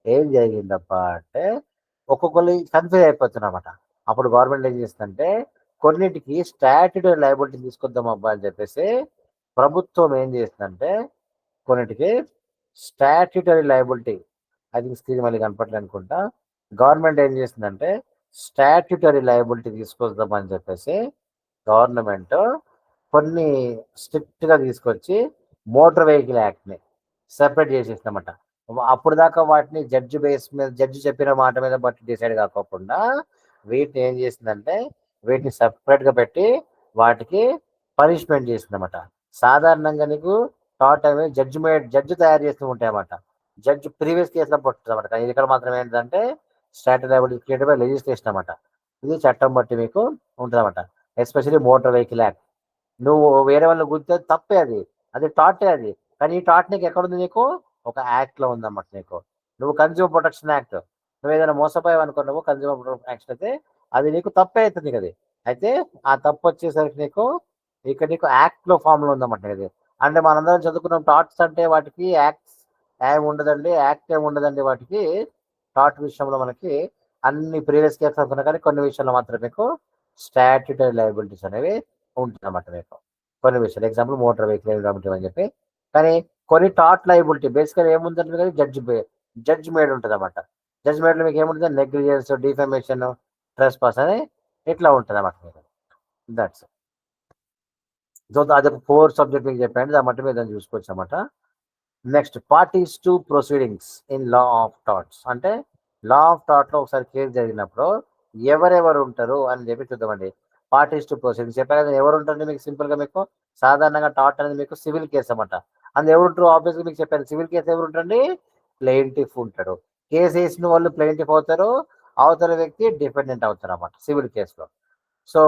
ఏం జరిగిందబ్బా అంటే ఒక్కొక్కరు కన్ఫ్యూజ్ అయిపోతున్నమాట. అప్పుడు గవర్నమెంట్ ఏం చేస్తుందంటే కొన్నిటికి స్టాట్యూటరీ లయబిలిటీ తీసుకొద్దాం అబ్బా అని చెప్పేసి ప్రభుత్వం ఏం చేస్తుందంటే కొన్నిటికి స్టాట్యూటరీ లయబిలిటీ, అది స్క్రీన్ మళ్ళీ కనపడలే అనుకుంటా, గవర్నమెంట్ ఏం చేస్తుందంటే స్టాట్యూటరీ లయబిలిటీ తీసుకొద్దామని చెప్పేసి గవర్నమెంట్ కొన్ని స్ట్రిక్ట్గా తీసుకొచ్చి మోటార్ వెహికల్ యాక్ట్ని సెపరేట్ చేసేసినమాట. అప్పుడు దాకా వాటిని జడ్జి బేస్ మీద జడ్జి చెప్పిన మాట మీద బట్టి డిసైడ్ కాకోకుండా వీటిని ఏం చేసిందంటే వీటిని సెపరేట్గా పెట్టి వాటికి పనిష్మెంట్ చేసిందన్నమాట. సాధారణంగా నీకు టాట్ అవి జడ్జి తయారు చేస్తూ ఉంటాయి అన్నమాట. జడ్జి ప్రీవియస్ కేసులో పడుతుంది అన్నమాట. కానీ ఇక్కడ మాత్రం ఏంటంటే statutory liability created by legislation అన్నమాట. ఇది చట్టం బట్టి మీకు ఉంటుంది అన్నమాట. Especially motor vehicle act. నువ్వు వేరే వాళ్ళని గుర్తే తప్పే అది, అది టాటే అది. కానీ ఈ టాట్ నీకు ఎక్కడుంది? నీకు ఒక యాక్ట్లో ఉందన్నమాట. నీకు నువ్వు కన్జ్యూమర్ ప్రొటెక్షన్ యాక్ట్, నువ్వు ఏదైనా మోసపోయావు అనుకో, నువ్వు కన్జ్యూమర్ ప్రొటెక్షన్ యాక్ట్ అయితే అది నీకు తప్పే అవుతుంది కదా. అయితే ఆ తప్పు వచ్చేసరికి నీకు ఇక్కడ నీకు యాక్ట్లో ఫామ్లో ఉందన్నమాట ఇది. అంటే మనందరం చదువుకున్నాం టాట్స్ అంటే వాటికి యాక్ట్స్ ఏమి ఉండదండి, యాక్ట్ ఏమి ఉండదండి వాటికి. టాట్ విషయంలో మనకి అన్ని ప్రీవియస్ కేసు అనుకున్నా కానీ కొన్ని విషయాల్లో మాత్రం మీకు స్టాట్యూటరీ లయబిలిటీస్ అనేవి ఉంటుందన్నమాట. మీకు కొన్ని విషయాలు ఎగ్జాంపుల్ మోటార్ వెహికల్ లయబిలిటీ అని చెప్పి. కానీ కొన్ని టాట్ లయబిలిటీ బేసిక్గా ఏముందంటే కానీ జడ్జ్ మేడ్ ఉంటుంది అన్నమాట. జడ్జ్ మేడ్లో మీకు ఏముంటుంది? నెగ్లిజెన్స్, డిఫమేషన్, ట్రెస్ పాస్ అని ఇట్లా ఉంటుంది అన్నమాట మీకు. దట్స్ సో అదొక 4 సబ్జెక్ట్ మీకు చెప్పండి, దాని మట్టి మీద దాన్ని చూసుకోవచ్చు అన్నమాట. Next parties to proceedings in law of touts. అంటే లా ఆఫ్ టాట్లో ఒకసారి కేసు జరిగినప్పుడు ఎవరెవరు ఉంటారు అని చెప్పి చూద్దామండి. పార్టీస్ టు ప్రొసీడింగ్స్ చెప్పారు కదా, ఎవరు ఉంటారంటే మీకు సింపుల్గా మీకు సాధారణంగా టాట్ అనేది మీకు సివిల్ కేసు అన్నమాట. అందులో ఎవరు ఉంటారు? ఆబ్వియస్గా మీకు చెప్పాను సివిల్ కేసు ఎవరు ఉంటారండి? ప్లెయింటిఫ్ ఉంటాడు. కేసు వేసిన వాళ్ళు ప్లెయింటిఫ్ అవుతారు, అవతల వ్యక్తి డిపెండెంట్ అవుతారు అన్నమాట సివిల్ కేసులో. సో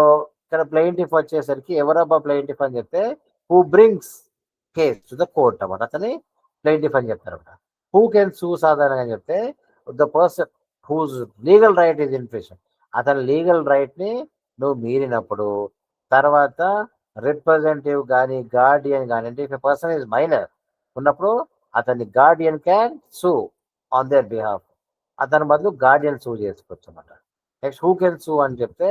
ఇక్కడ ప్లెయింటిఫ్ వచ్చేసరికి ఎవరబ్బా ప్లెయింటిఫ్ అని చెప్తే who brings case to the court అన్నమాట. అతని ప్లెయింటిఫ్ అని చెప్తారు అన్నమాట. హూ కెన్ సూ సాధారణంగా చెప్తే the person whose legal right is infringed. అతని లీగల్ రైట్ని నువ్వు మీరినప్పుడు, తర్వాత రిప్రజెంటేటివ్ కానీ గార్డియన్ కానీ, అంటే if a person is minor ఉన్నప్పుడు అతన్ని guardian can sue on their behalf. అతని బదులు గార్డియన్ సూ చేసుకోవచ్చు అన్నమాట. నెక్స్ట్ హూ కెన్ సూ అని చెప్తే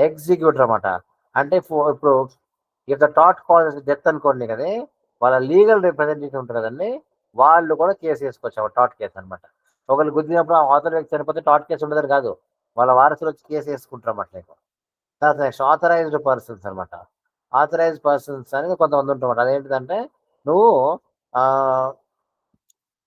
ఎగ్జిక్యూటర్ అన్నమాట. అంటే ఇప్పుడు ఇక టాట్ కాజ్ డెత్ అనుకోండి కదా, వాళ్ళ లీగల్ రిప్రజెంటేటివ్ ఉంటారు కదండి, వాళ్ళు కూడా కేసు వేసుకోవచ్చు టాట్ కేసు అనమాట. ఒకళ్ళు గుద్దినప్పుడు ఆ అవతల వ్యక్తి చనిపోతే టాట్ కేసు ఉండదని కాదు, వాళ్ళ వారసులు వచ్చి కేసు వేసుకుంటారు అన్నమాట. నీకు నెక్స్ట్ ఆథరైజ్డ్ పర్సన్స్ అనమాట. ఆథరైజ్డ్ పర్సన్స్ అనేది కొంతమంది ఉంటారన్నమాట. అదేంటిదంటే నువ్వు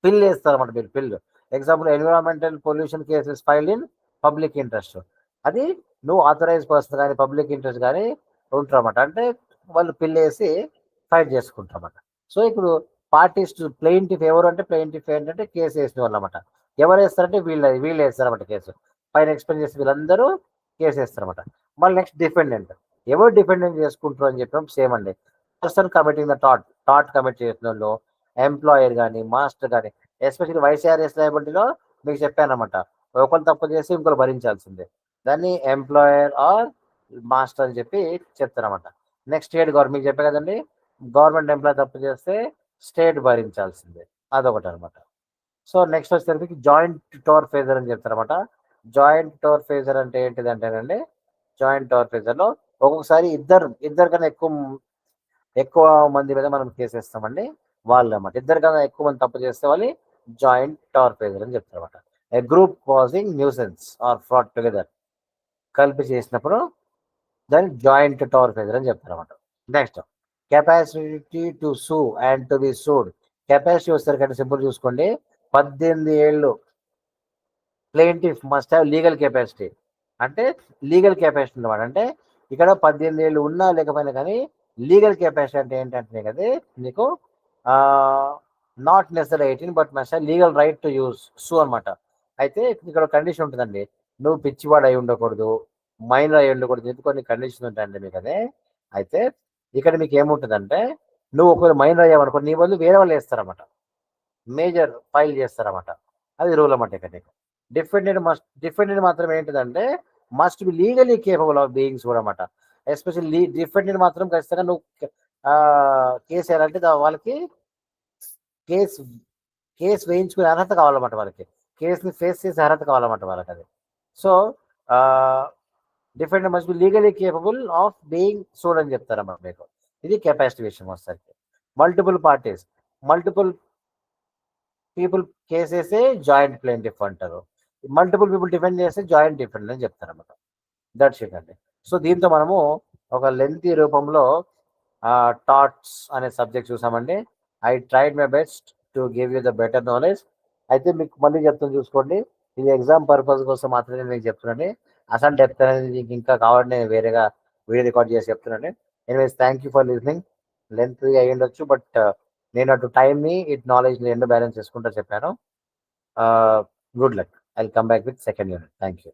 పిల్ వేస్తారన్నమాట. మీరు పిల్ example environmental pollution cases filed in public interest, అది నువ్వు ఆథరైజ్ పర్సన్ కానీ పబ్లిక్ ఇంట్రెస్ట్ కానీ ఉంటారన్నమాట. అంటే వాళ్ళు పిల్ వేసి ఫైట్ చేసుకుంటారన్నమాట. సో ఇప్పుడు పార్టీస్ ప్లెయింటిఫ్ ఎవరు అంటే ప్లెయింటిఫ్ ఏంటంటే కేసు వేసిన వాళ్ళు అన్నమాట. ఎవరు వేస్తారంటే వీళ్ళు వేస్తారన్నమాట కేసు. పైన ఎక్స్ప్లెయిన్ చేసి వీళ్ళందరూ కేసు వేస్తారన్నమాట. మళ్ళీ నెక్స్ట్ డిఫెండెంట్. ఎవరు డిఫెండెంట్ చేసుకుంటారు అని చెప్పినప్పుడు సేమ్ అండి. పర్సన్ కమిటింగ్ ద టాట్ కమిట్ చేసిన వాళ్ళు, ఎంప్లాయర్ కానీ మాస్టర్ కానీ, ఎస్పెషల్లీ వైసీఆర్ఎస్ లయబిలిటీలో మీకు చెప్పాను అనమాట. ఒకరు తప్పు చేసి ఇంకొకరు భరించాల్సిందే, దాన్ని ఎంప్లాయర్ ఆర్ మాస్టర్ అని చెప్పి చెప్తారన్నమాట. నెక్స్ట్ స్టేట్ గవర్నమెంట్ మీకు చెప్పే కదండి, గవర్నమెంట్ ఎంప్లాయ్ తప్పు చేస్తే స్టేట్ భరించాల్సిందే, అదొకటి అనమాట. సో నెక్స్ట్ వచ్చేసరికి జాయింట్ టోర్ ఫేజర్ అని చెప్తారన్నమాట. జాయింట్ టోర్ ఫేజర్ అంటే ఏంటిదంటేనండి, జాయింట్ టోర్ ఫేజర్లో ఒక్కొక్కసారి ఇద్దరు కన్నా ఎక్కువ మంది మీద మనం కేసు వేస్తామండి, వాళ్ళు అన్నమాట. ఇద్దరు కన్నా ఎక్కువ మంది తప్పు చేస్తే వాళ్ళు జాయింట్ టవర్ ఫేజర్ అని చెప్తారు అనమాట. A group causing nuisance or fraud together కలిపి చేసినప్పుడు దాన్ని జాయింట్ టవర్ ఫేజర్ అని చెప్తారు అనమాట. Next capacity to sue and to be sued. Capacity వచ్చేసరికి సింపుల్ చూసుకోండి, 18 ఏళ్ళు plaintiff must have legal capacity. అంటే లీగల్ కెపాసిటీ అనమాట. అంటే ఇక్కడ 18 ఏళ్ళు ఉన్నా లేకపోయినా కానీ లీగల్ కెపాసిటీ అంటే ఏంటంటే కదా నీకు not necessary 18 but must have legal right to use సూ అనమాట. అయితే ఇక్కడ కండిషన్ ఉంటుందండి, నువ్వు పిచ్చివాడు అయి ఉండకూడదు, మైనర్ అయి ఉండకూడదు, ఎందుకు కొన్ని కండిషన్ ఉంటాయండి మీకు అదే. అయితే ఇక్కడ మీకు ఏముంటుందంటే నువ్వు ఒకవేళ మైనర్ అయ్యావనుకో నీ బదులు వేరే వాళ్ళు వేస్తారన్నమాట, మేజర్ ఫైల్ చేస్తారన్నమాట. అది రూల్ అన్నమాట. ఇక్కడ నీకు డిఫెండెంట్ మాత్రం ఏంటిదంటే must be legally capable of beings కూడా అన్నమాట. ఎస్పెషల్లీ డిఫెండెంట్ మాత్రం ఖచ్చితంగా నువ్వు కేసు వేయాలంటే వాళ్ళకి కేసు వేయించుకునే అర్హత కావాలన్నమాట, వాళ్ళకి కేసుని ఫేస్ చేసే అర్హత కావాలన్నమాట వాళ్ళకి అది. So defendant must be legally capable of being sued అని చెప్తారన్నమాట మీకు. ఇది కెపాసిటీ విషయం వస్తుంది. మల్టిపుల్ పార్టీస్, మల్టిపుల్ పీపుల్ కేసేసే జాయింట్ ప్లెయింటిఫ్ అంటారు, మల్టిపుల్ పీపుల్ డిఫెండ్ చేస్తే జాయింట్ డిఫెండ్ అని చెప్తారన్నమాట. దట్స్ ఇట్ అండి. సో దీంతో మనము ఒక లెంతీ రూపంలో టాట్స్ అనే సబ్జెక్ట్ చూసామండి. I tried my best to give you the better knowledge. అయితే మీకు మళ్ళీ చెప్తాను చూసుకోండి. ఇది ఎగ్జామ్ పర్పస్ కోసం మాత్రమే మీకు చెప్తున్నాను. అసలు డెప్త్ అనేది మీకు ఇంకా కావాలని నేను వేరేగా వీడియో రికార్డ్ చేసి చెప్తున్నాను. Anyways thank you for listening. Length అయ్యి ఉండొచ్చు, బట్ నేను అటు టైంని ఇటు నాలెడ్జ్ని రెండు బ్యాలెన్స్ చేసుకుంటూ చెప్పాను. Good luck. I will come back with second unit. Thank you.